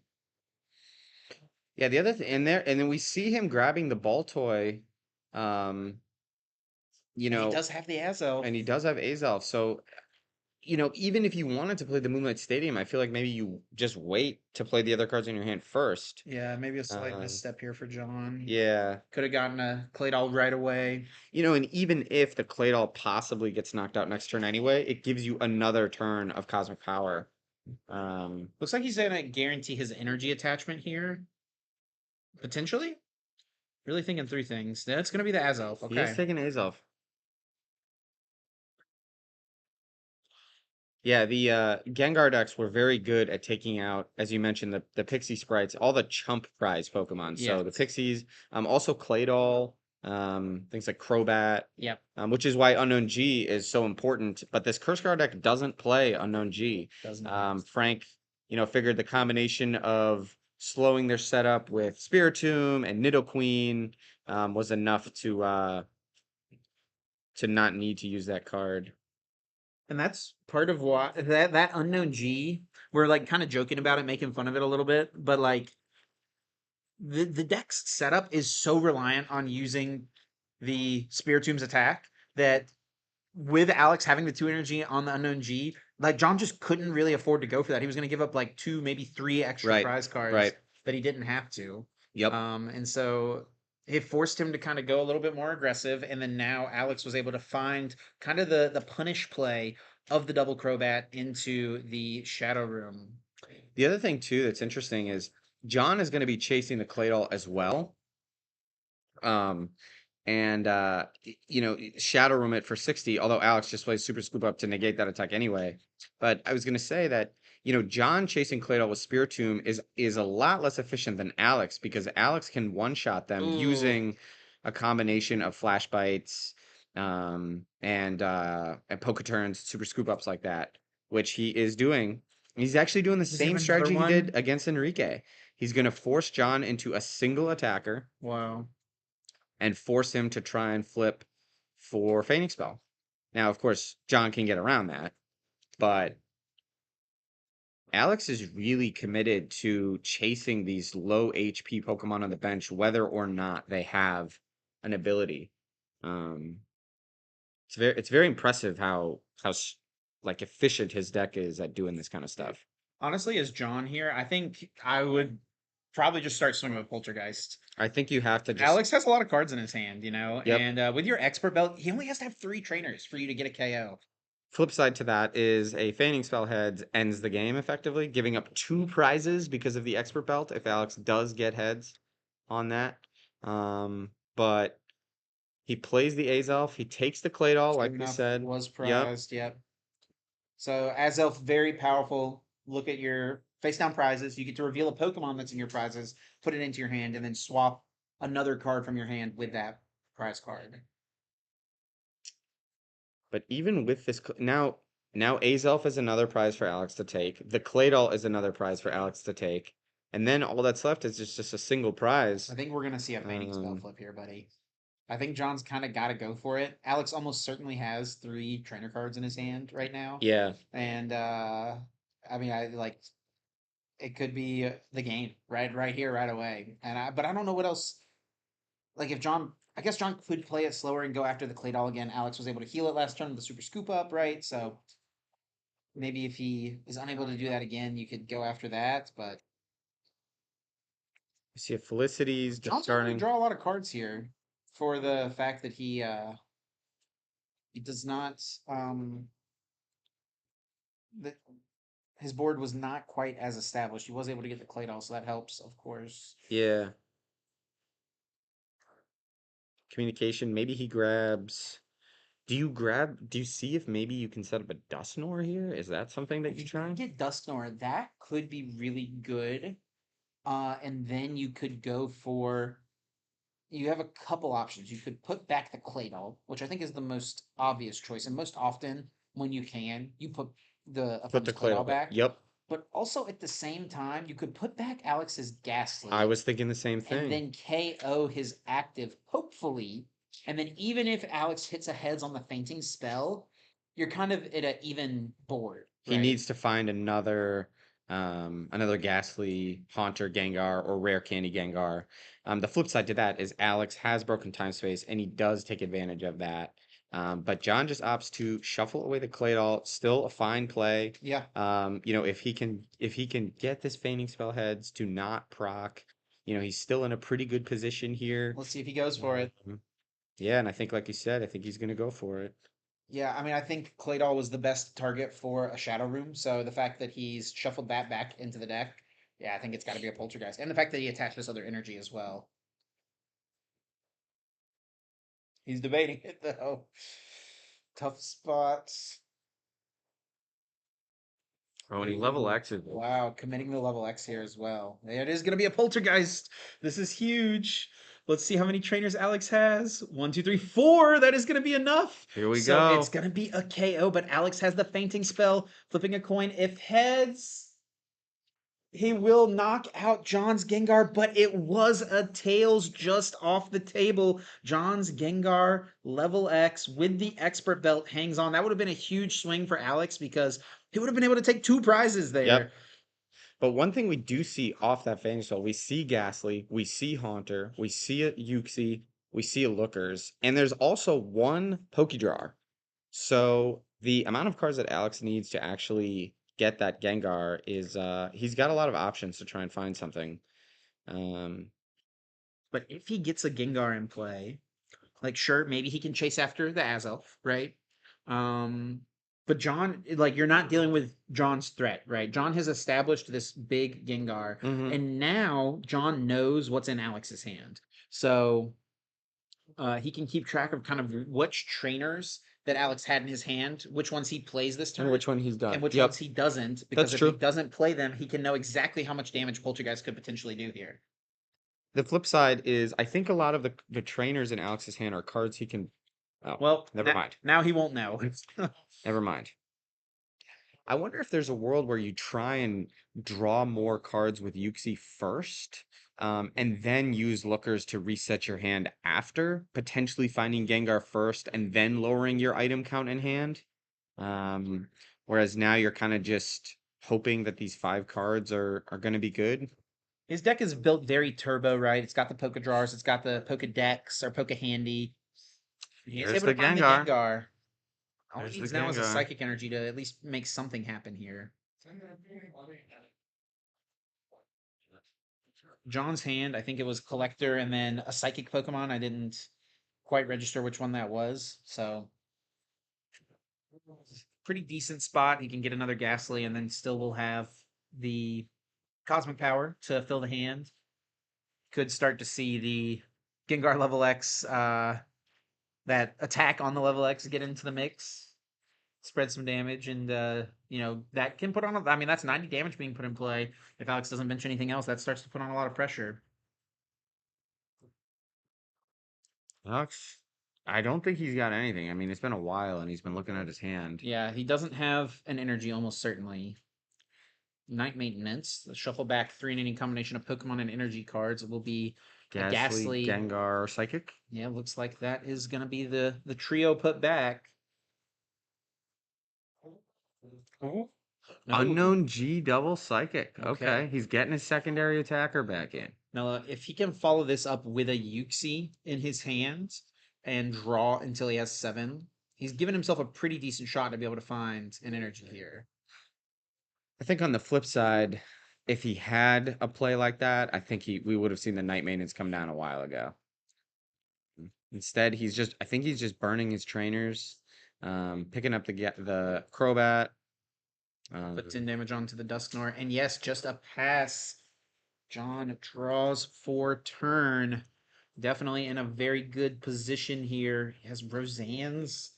Yeah, the other thing in there, and then we see him grabbing the ball toy. You And he know, does have the Azelf. and he does have Azelf. So, even if you wanted to play the Moonlight Stadium, I feel like maybe you just wait to play the other cards in your hand first. Yeah, maybe a slight Um, misstep here for John. Yeah. Could have gotten a Claydol right away. And even if the Claydol possibly gets knocked out next turn anyway, it gives you another turn of Cosmic Power. Looks like he's gonna guarantee his energy attachment here. Potentially? Really thinking 3 things. That's gonna be the Azelf. He is Okay. taking Azelf. Yeah, the Gengar decks were very good at taking out, as you mentioned, the Pixie sprites, all the chump prize Pokemon. So the Yes. Pixies, also Claydol, things like Crobat, Yep. which is why Unknown G is so important. But this Curse Card deck doesn't play Unknown G. Doesn't. Frank, figured the combination of slowing their setup with Spiritomb and Nidoqueen was enough to not need to use that card. And that's part of why that Unknown G, we're like kind of joking about it, making fun of it a little bit, but like the deck's setup is so reliant on using the Spiritomb's attack that with Alex having the 2 energy on the Unknown G, like John just couldn't really afford to go for that. He was going to give up like 2, maybe 3 extra Right, prize cards right. that he didn't have to. Yep. And so it forced him to kind of go a little bit more aggressive. And then now Alex was able to find kind of the punish play of the double Crobat into the Shadow Room. The other thing too that's interesting is John is going to be chasing the Claydol as well. And Shadow Room it for 60, although Alex just plays Super Scoop Up to negate that attack anyway. But I was going to say that, John chasing Claydol with Spiritomb is a lot less efficient than Alex, because Alex can one-shot them Ooh. using a combination of Flash Bites and Poke Turns, Super Scoop Ups like that, which he is doing. He's actually doing the Is same even strategy he another did one? against Enrique. He's going to force John into a single attacker Wow. and force him to try and flip for Feigning Spell. Now, of course, John can get around that, but Alex is really committed to chasing these low HP Pokemon on the bench, whether or not they have an ability. It's very impressive how like efficient his deck is at doing this kind of stuff. Honestly, as John here, I think I would probably just start swinging with Poltergeist. I think you have to just Alex has a lot of cards in his hand, Yep. and with your expert belt, he only has to have 3 trainers for you to get a KO. flip side to that is a Feigning Spell heads ends the game effectively, giving up 2 prizes because of the expert belt if Alex does get heads on that. But he plays the Azelf, he takes the Claydol, like we Enough said. was Yep. prized. Yep. So Azelf, very powerful. Look at your face down prizes. You get to reveal a Pokemon that's in your prizes, put it into your hand, and then swap another card from your hand with that prize card. But even with this now Azelf is another prize for Alex to take. The Claydol is another prize for Alex to take. And then all that's left is just a single prize. I think we're gonna see a Feigning Spell Um, flip here, buddy. I think John's kind of got to go for it. Alex almost certainly has 3 trainer cards in his hand right now. Yeah. And I mean, I like it could be the game right here, right away. But I don't know what else. Like if John, I guess John could play it slower and go after the Claydol again. Alex was able to heal it last turn with the Super Scoop Up, right? So maybe if he is unable to do that again, you could go after that. But You see a Felicity's John's going to discarding. draw a lot of cards here for the fact that he does not that his board was not quite as established. He was able to get the Claydol, so that helps, of course. Yeah. Communication. Maybe he grabs. Do you see if maybe you can set up a Dusknoir here? Is that something that If you you try? can get Dusknoir, that could be really good. And then you could go for. You have a couple options. You could put back the clay doll, which I think is the most obvious choice, and most often when you can, you put the Put opponent's the clay doll clay. back. Yep. But also at the same time, you could put back Alex's Ghastly. I was thinking the same and thing. then KO his active, hopefully. And then even if Alex hits a heads on the fainting spell, you're kind of at an even board. He right? needs to find another Ghastly, Haunter, Gengar, or Rare Candy Gengar. The flip side to that is Alex has broken time space, and he does take advantage of that. But John just opts to shuffle away the clay doll. Still a fine play. Yeah. If he can get this feigning spell heads to not proc, he's still in a pretty good position here. Let's see if he goes for it. Yeah, and I think, like you said, I think he's gonna go for it. Yeah, I mean, I think Claydol was the best target for a Shadow Room, so the fact that he's shuffled that back into the deck, yeah, I think it's got to be a Poltergeist. And the fact that he attached this other energy as well. He's debating it, though. Tough spots. Oh, and he level X's. Wow, committing the level X here as well. It is going to be a Poltergeist. This is huge. Let's see how many trainers Alex has. 1, 2, 3, 4. That is going to be enough. Here we So go. it's going to be a KO, but Alex has the fainting spell. Flipping a coin. If heads, he will knock out John's Gengar, but it was a tails just off the table. John's Gengar level X with the expert belt hangs on. That would have been a huge swing for Alex because he would have been able to take 2 prizes there. Yep. But one thing we do see off that Fang Spell, we see Ghastly, we see Haunter, we see a Uxie, we see a Lookers, and there's also one Pokédraw. So the amount of cards that Alex needs to actually get that Gengar is he's got a lot of options to try and find something. But if he gets a Gengar in play, like sure, maybe he can chase after the Azelf, right? But John, like you're not dealing with John's threat, right? John has established this big Gengar, and now John knows what's in Alex's hand, so he can keep track of kind of which trainers that Alex had in his hand, which ones he plays this turn, and which one he's done, and which Yep. ones he doesn't. Because That's if true. he doesn't play them, he can know exactly how much damage Poltergeist could potentially do here. The flip side is I think a lot of the trainers in Alex's hand are cards he can. Oh, Well, never mind. Now he won't know. Never mind. I wonder if there's a world where you try and draw more cards with Uxie first, and then use Lookers to reset your hand after, potentially finding Gengar first and then lowering your item count in hand. Whereas now you're kind of just hoping that these 5 cards are going to be good. His deck is built very turbo, right? It's got the Poké Drawers, it's got the Pokédex or Poké Handy. He's There's able the to find Gengar. the Gengar. All There's he the needs now is a Gengar. Psychic Energy to at least make something happen here. John's hand, I think it was Collector and then a Psychic Pokemon. I didn't quite register which one that was, so pretty decent spot. He can get another Ghastly and then still will have the Cosmic Power to fill the hand. Could start to see the Gengar level X, that attack on the level X get into the mix, spread some damage, and that can put on. I mean, that's 90 damage being put in play. If Alex doesn't bench anything else, that starts to put on a lot of pressure. Alex, I don't think he's got anything. I mean, it's been a while and he's been looking at his hand. Yeah, he doesn't have an energy, almost certainly. Night Maintenance, the shuffle back 3 inning combination of Pokemon and energy cards. It will be a Ghastly, Gengar, Psychic. Yeah, looks like that is going to be the trio put back. No. Unknown G double Psychic. Okay. Okay, he's getting his secondary attacker back in. Now, if he can follow this up with a Uxie in his hand and draw until he has 7, he's given himself a pretty decent shot to be able to find an energy here. I think on the flip side, if he had a play like that, I think we would have seen the Night Maintenance come down a while ago. Instead, I think he's just burning his trainers, picking up the Crobat. Put 10 damage onto the Dusknoir. And yes, just a pass. John draws for turn. Definitely in a very good position here. He has Roseanne's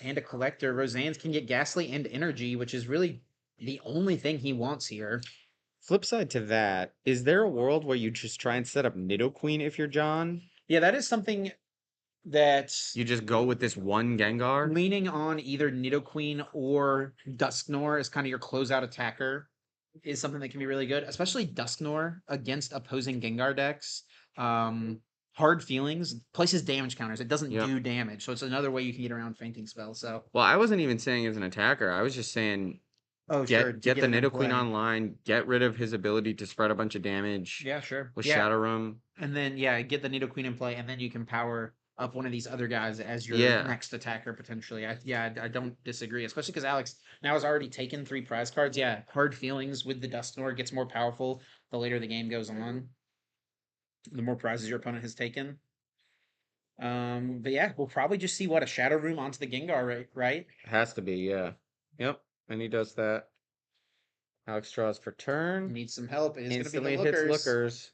and a Collector. Roseanne's can get Ghastly and Energy, which is really the only thing he wants here. Flip side to that, is there a world where you just try and set up Nidoqueen if you're John? Yeah, that is something that You just go with this one Gengar? leaning on either Nidoqueen or Dusknoir as kind of your closeout attacker is something that can be really good, especially Dusknoir against opposing Gengar decks. Hard Feelings places damage counters. It doesn't Yep. do damage, so it's another way you can get around Fainting Spell. So, Well, I wasn't even saying as an attacker. I was just saying oh get sure, to get the it in Nidoqueen play. online, get rid of his ability to spread a bunch of damage Yeah, sure. with Yeah, Shadow Room. and then yeah, get the Nidoqueen in play, and then you can power up one of these other guys as your Yeah. next attacker potentially. I don't disagree, especially because Alex now has already taken 3 prize cards. Yeah, Hard Feelings with the Dusknoir gets more powerful the later the game goes on, the more prizes your opponent has taken. But yeah, we'll probably just see what a Shadow Room onto the Gengar, right? Has to be, yeah. Yep. And he does that. Alex draws for turn. Needs some help. It is going to be Instantly the hits Lookers. Lookers.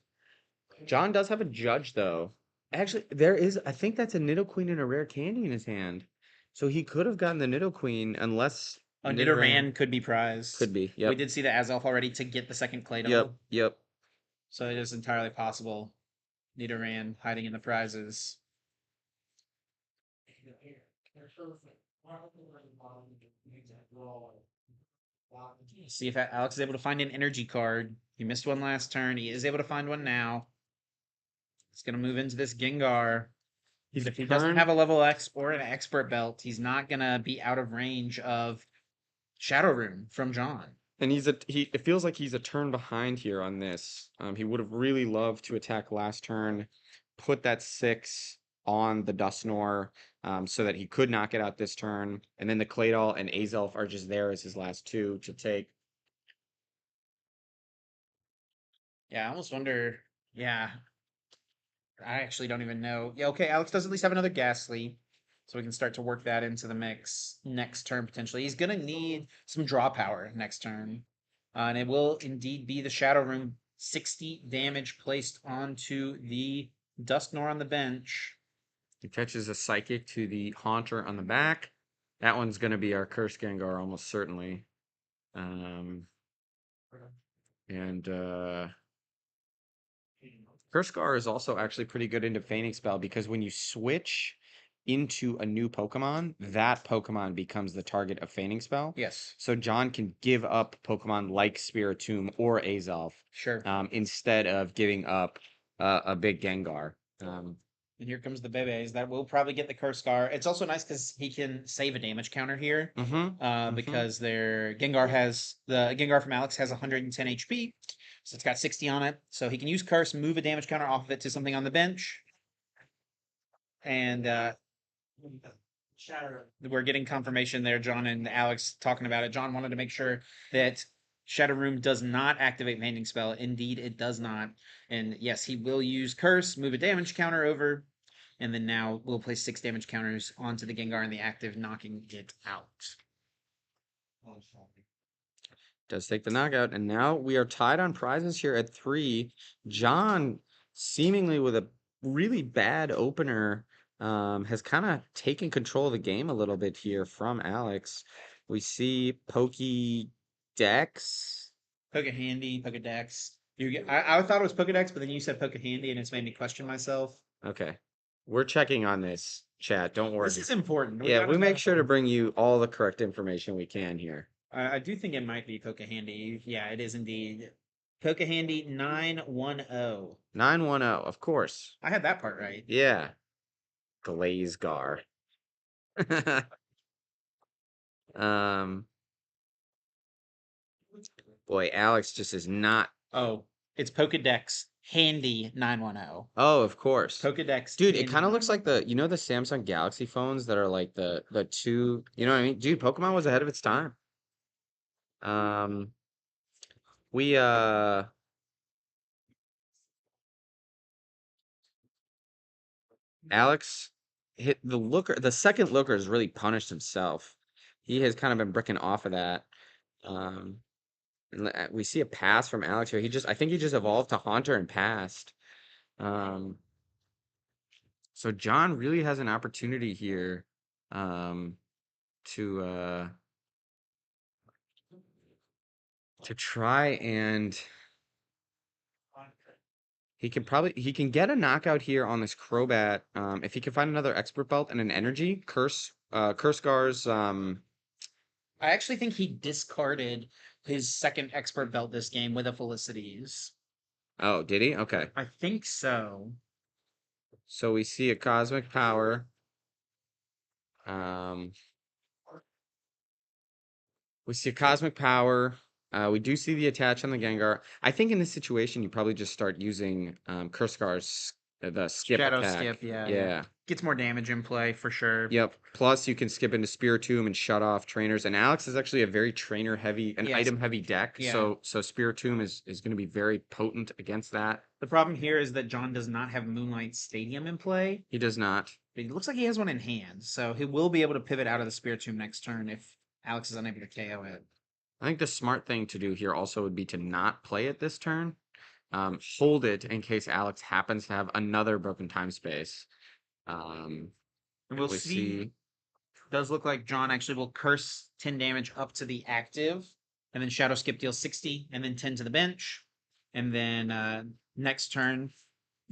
John does have a Judge though. Actually, there is. I think that's a Nidoqueen and a rare candy in his hand. So he could have gotten the Nidoqueen unless A Nidoran Nidoran could be prized. could be. We Yep. did see the Azelf already to get the second Claydol. Yep. Yep. So it is entirely possible. Nidoran hiding in the prizes. See if Alex is able to find an energy card. He missed one last turn. He is able to find one now. He's going to move into this Gengar. He's If he doesn't have a level X or an expert belt, he's not going to be out of range of Shadow Room from John. And it feels like he's a turn behind here on this. He would have really loved to attack last turn, put that 6 on the Dusknoir, so that he could knock it out this turn. And then the Claydol and Azelf are just there as his last 2 to take. Yeah, I almost wonder. Yeah, I actually don't even know. Yeah, okay, Alex does at least have another Ghastly, so we can start to work that into the mix next turn potentially. He's gonna need some draw power next turn, and it will indeed be the Shadow Room. 60 damage placed onto the Dusknoir on the bench. He catches a Psychic to the Haunter on the back. That one's going to be our Curse Gengar almost certainly. Curse Gengar is also actually pretty good into Feigning Spell because when you switch into a new Pokemon, that Pokemon becomes the target of Feigning Spell. Yes, So John can give up Pokemon like Spiritomb or Azelf sure. instead of giving up a big Gengar. And here comes the Bebes. That will probably get the Curse Scar. It's also nice because he can save a damage counter here. Because their Gengar from Alex has 110 HP. So it's got 60 on it. So he can use Curse, move a damage counter off of it to something on the bench. And we're getting confirmation there, John and Alex talking about it. John wanted to make sure that Shadow Room does not activate Fainting Spell. Indeed, it does not. And yes, he will use Curse, move a damage counter over, and then now we'll place 6 damage counters onto the Gengar in the active, knocking it out. Does take the knockout, and now we are tied on prizes here at 3. John, seemingly with a really bad opener, has kind of taken control of the game a little bit here from Alex. We see Pokédex. Pokédex. I thought it was Pokédex, but then you said Pokéhandy, and it's made me question myself. Okay. We're checking on this, chat. Don't worry. This is important. Yeah, we make sure to bring you all the correct information we can here. I do think it might be Pokéhandy. Yeah, it is indeed. Pokéhandy 910. 910, of course. I had that part right. Yeah. Glazgar. Boy, Alex just is not. Oh, it's Pokédex Handy 910. Oh, of course. Pokédex. Dude, it Handy kind of looks like 910. the Samsung Galaxy phones that are like the 2, you know what I mean? Dude, Pokemon was ahead of its time. We Alex hit the second looker has really punished himself. He has kind of been bricking off of that. We see a pass from Alex here. I think he just evolved to Haunter and passed. So John really has an opportunity here to to try and he can get a knockout here on this Crobat. If he can find another expert belt and an energy curse Gar's I actually think he discarded his second expert belt this game with a Felicities. oh, did he? Okay. I think so. So we see a cosmic power. We see a cosmic power. We do see the attach on the Gengar. I think in this situation, you probably just start using Kurskar's the skip Shadow attack. skip, yeah. Yeah. Gets more damage in play for sure. Yep. Plus, you can skip into Spiritomb and shut off trainers. And Alex is actually a very trainer heavy, an Yes. item heavy deck. Yeah. So Spiritomb is going to be very potent against that. The problem here is that John does not have Moonlight Stadium in play. He does not. But it looks like he has one in hand, so he will be able to pivot out of the Spiritomb next turn if Alex is unable to KO it. I think the smart thing to do here also would be to not play it this turn. Hold it in case Alex happens to have another broken time space. And we'll we see. Does look like John actually will curse 10 damage up to the active, and then Shadow Skip deals 60, and then 10 to the bench. And then next turn,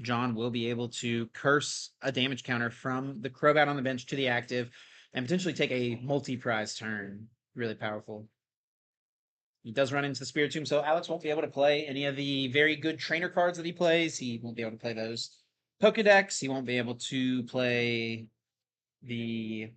John will be able to curse a damage counter from the Crobat on the bench to the active, and potentially take a multi-prize turn. Really powerful. He does run into the Spiritomb, so Alex won't be able to play any of the very good trainer cards that he plays. He won't be able to play those Pokedex. He won't be able to play the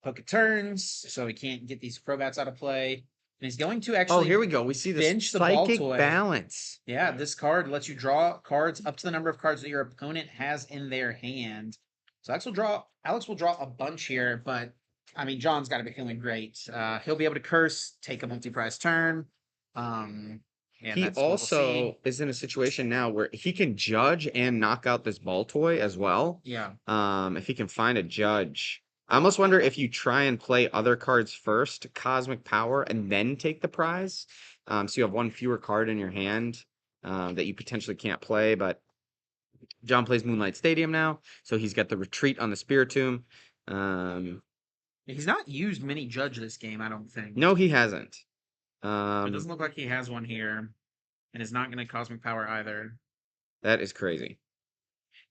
Poke Turns, so he can't get these Crobats out of play. And he's going to actually. Oh, here we go. We see this bench the psychic Baltoy. balance. Yeah, this card lets you draw cards up to the number of cards that your opponent has in their hand. So Alex will draw a bunch here, but I mean, John's got to be feeling great. He'll be able to curse, take a multi-prize turn. And He that's what we'll also see. is in a situation now where he can judge and knock out this ball toy as well. Yeah. If he can find a judge. I almost wonder if you try and play other cards first, Cosmic Power, and then take the prize. So you have one fewer card in your hand that you potentially can't play. But John plays Moonlight Stadium now, so he's got the retreat on the Spiritomb. He's not used many judge this game, I don't think. No, he hasn't. It doesn't look like he has one here, and is not going to Cosmic Power either. That is crazy.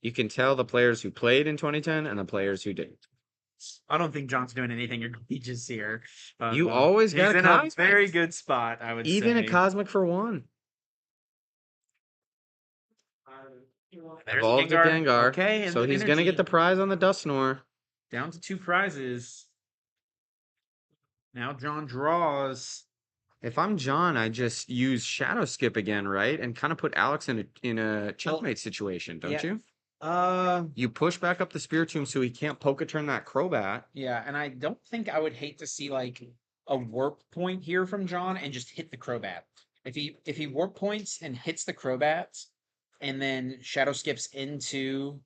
You can tell the players who played in 2010 and the players who didn't. I don't think John's doing anything egregious here. You always got he's a in a cosmic. very good spot, I would Even say. a cosmic for one. There's Evolved to Gengar. Okay, and So then he's going to get the energy. prize on the Dusknoir. Down to 2 prizes. Now John draws. If I'm John, I just use Shadow Skip again, right? And kind of put Alex in a checkmate situation, don't yeah. you? You push back up the Spiritomb so he can't poke a turn that Crobat. Yeah, and I don't think I would hate to see like a warp point here from John and just hit the Crobat. If he warp points and hits the Crobat and then Shadow Skips into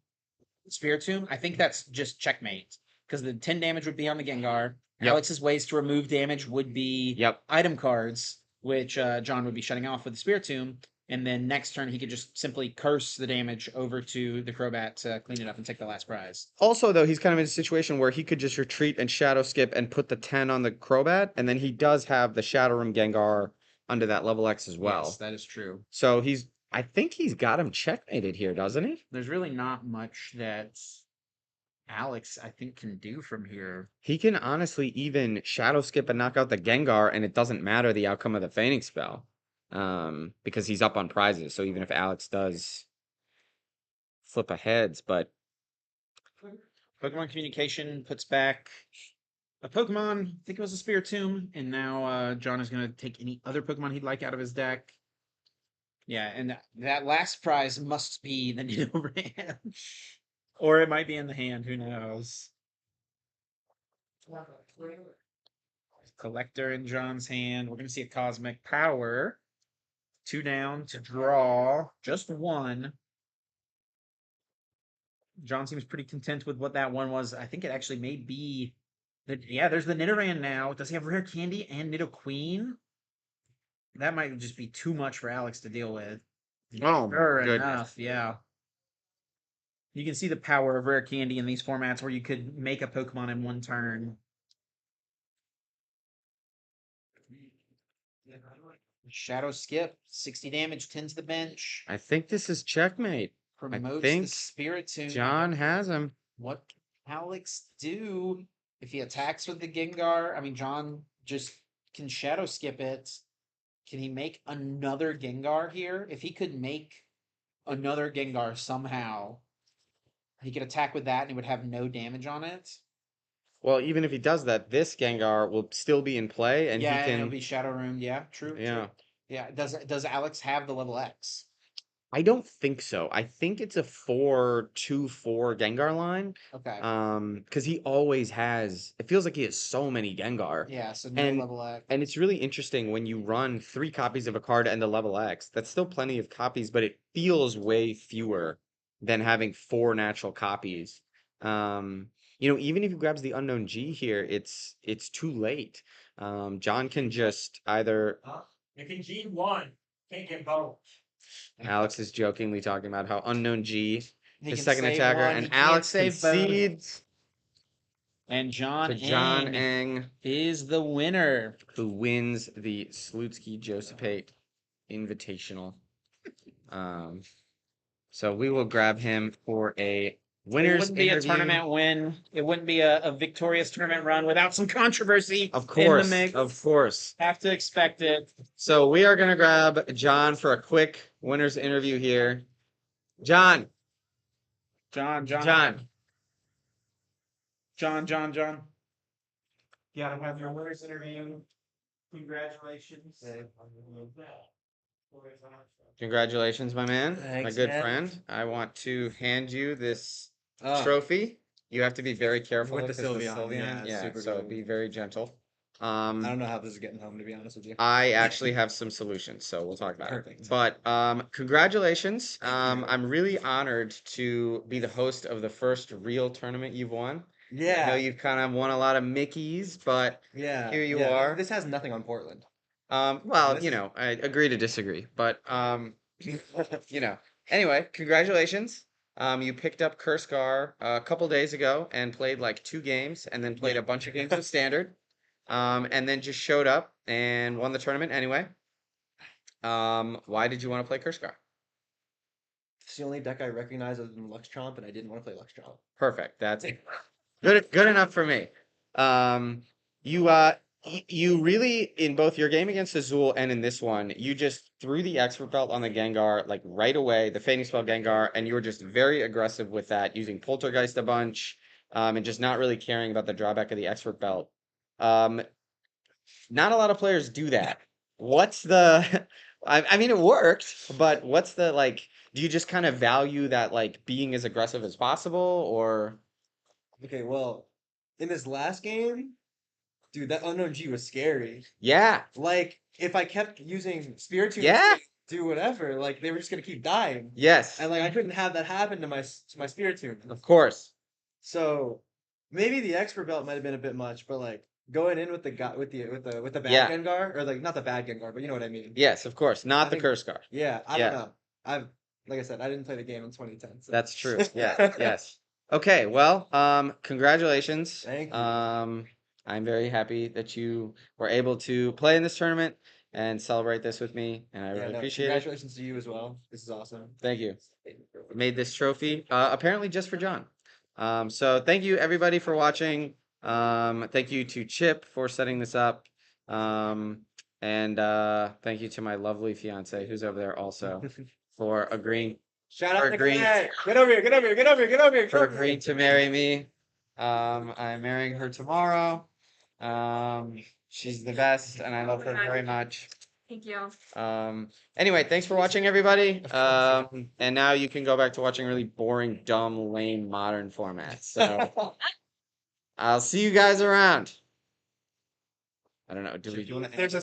Spiritomb, I think that's just checkmate. Because the 10 damage would be on the Gengar. Yep. Alex's ways to remove damage would be item cards, which John would be shutting off with the Spiritomb. And then next turn, he could just simply curse the damage over to the Crobat to clean it up and take the last prize. Also, though, he's kind of in a situation where he could just retreat and Shadow Skip and put the 10 on the Crobat. And then he does have the Shadow Room Gengar under that level X as well. Yes, that is true. So I think he's got him checkmated here, doesn't he? There's really not much that Alex, I think, can do from here. He can honestly even Shadow Skip and knock out the Gengar, and it doesn't matter the outcome of the feigning spell. Because he's up on prizes. So even if Alex does flip a heads, but Pokemon Communication puts back a Pokemon, I think it was a Spiritomb, and now John is going to take any other Pokemon he'd like out of his deck. Yeah, and that last prize must be the Nidoran. Or it might be in the hand, who knows? Collector in John's hand. We're going to see a Cosmic Power. 2 down to draw just 1. John seems pretty content with what that one was. I think it actually may be... there's the Nidoran now. Does he have Rare Candy and Nidoqueen? That might just be too much for Alex to deal with. oh, Sure good. enough, yeah. You can see the power of Rare Candy in these formats where you could make a Pokemon in one turn. Shadow skip, 60 damage, 10 to the bench. I think this is checkmate. Promotes the think spirit tune. John has him. What can Alex do if he attacks with the Gengar? I mean, John just can shadow skip it. Can he make another Gengar here? If he could make another Gengar somehow, he could attack with that and he would have no damage on it. Well, even if he does that, this Gengar will still be in play, and yeah, he and can. it'll be shadow ruined. Yeah, true. Yeah. True. Yeah. Does Alex have the level X? I don't think so. I think it's a 4-2-4 Gengar line. Okay. Because he always has. It feels like he has so many Gengar. Yeah. So no and- level X. And it's really interesting when you run 3 copies of a card and the level X. That's still plenty of copies, but it feels way fewer than having 4 natural copies. Even if he grabs the unknown G here, it's too late. John can just either. You can G1. Can't get both. Alex is jokingly talking about how unknown G, He his can second save attacker, one, he and can't Alex save both. concedes And John to John Eng Eng, is the winner. who wins the Slutsky Josupait Invitational. So we will grab him for a It winners wouldn't be interview. a tournament win. It wouldn't be a victorious tournament run without some controversy. Of in the course, mix. of course. Have to expect it. So we are gonna grab John for a quick winners interview here. John. John. Gotta have your winners interview. Congratulations. Congratulations, my man, my Thanks, good man. friend. I want to hand you this Oh, trophy. You have to be very careful With the 'cause Sylveon, yeah, super so good. be very gentle. I don't know how this is getting home, to be honest with you. I actually have some solutions, so we'll talk about Perfect. it. But congratulations. I'm really honored to be the host of the first real tournament you've won. I know Yeah, you've kind of won a lot of Mickeys, but yeah. here you yeah. are. This has nothing on Portland. Well, This- I agree to disagree, but Anyway, congratulations. You picked up Kurskar a couple days ago and played like 2 games, and then played a bunch of games of standard, and then just showed up and won the tournament anyway. Why did you want to play Kurskar? It's the only deck I recognize other than Lux Chomp, and I didn't want to play Lux Chomp. Perfect. That's good enough for me. You really, in both your game against Azul and in this one, you just threw the expert belt on the Gengar like right away, the Fading Spell Gengar, and you were just very aggressive with that, using Poltergeist a bunch, and just not really caring about the drawback of the expert belt. Not a lot of players do that. What's the? I mean, it worked, but what's the like? Do you just kind of value that like being as aggressive as possible, or? Okay, well, in this last game, dude, that unknown G was scary. Yeah. Like, if I kept using Spirit Tune Yeah. to do whatever, like they were just gonna keep dying, Yes. and like I couldn't have that happen to my Spirit Tune. Of course. So maybe the expert belt might have been a bit much, but like going in with the guy with the bad Yeah. Gengar, or like not the bad Gengar, but you know what I mean. Yes, of course. Not I the think- Kurskar. Yeah, I Yeah. don't know. Like I said, I didn't play the game in 2010. So. That's true. Yes, yes. Okay, well, congratulations. Thank you. I'm very happy that you were able to play in this tournament and celebrate this with me, and I Yeah, really no, appreciate it. congratulations to you as well. This is awesome. Thank you. Made this trophy, apparently just for John. So thank you everybody for watching. Thank you to Chip for setting this up. And thank you to my lovely fiance who's over there also for agreeing Shout out For to green. Nicolette. Get over here, get over here, get over here, get over here. for come over agreeing here. to marry me. I'm marrying her tomorrow. She's the best and I love her very much. Thank you. Anyway, thanks for watching everybody. And now you can go back to watching really boring, dumb, lame, modern formats. So I'll see you guys around. I don't know. Do we? There's a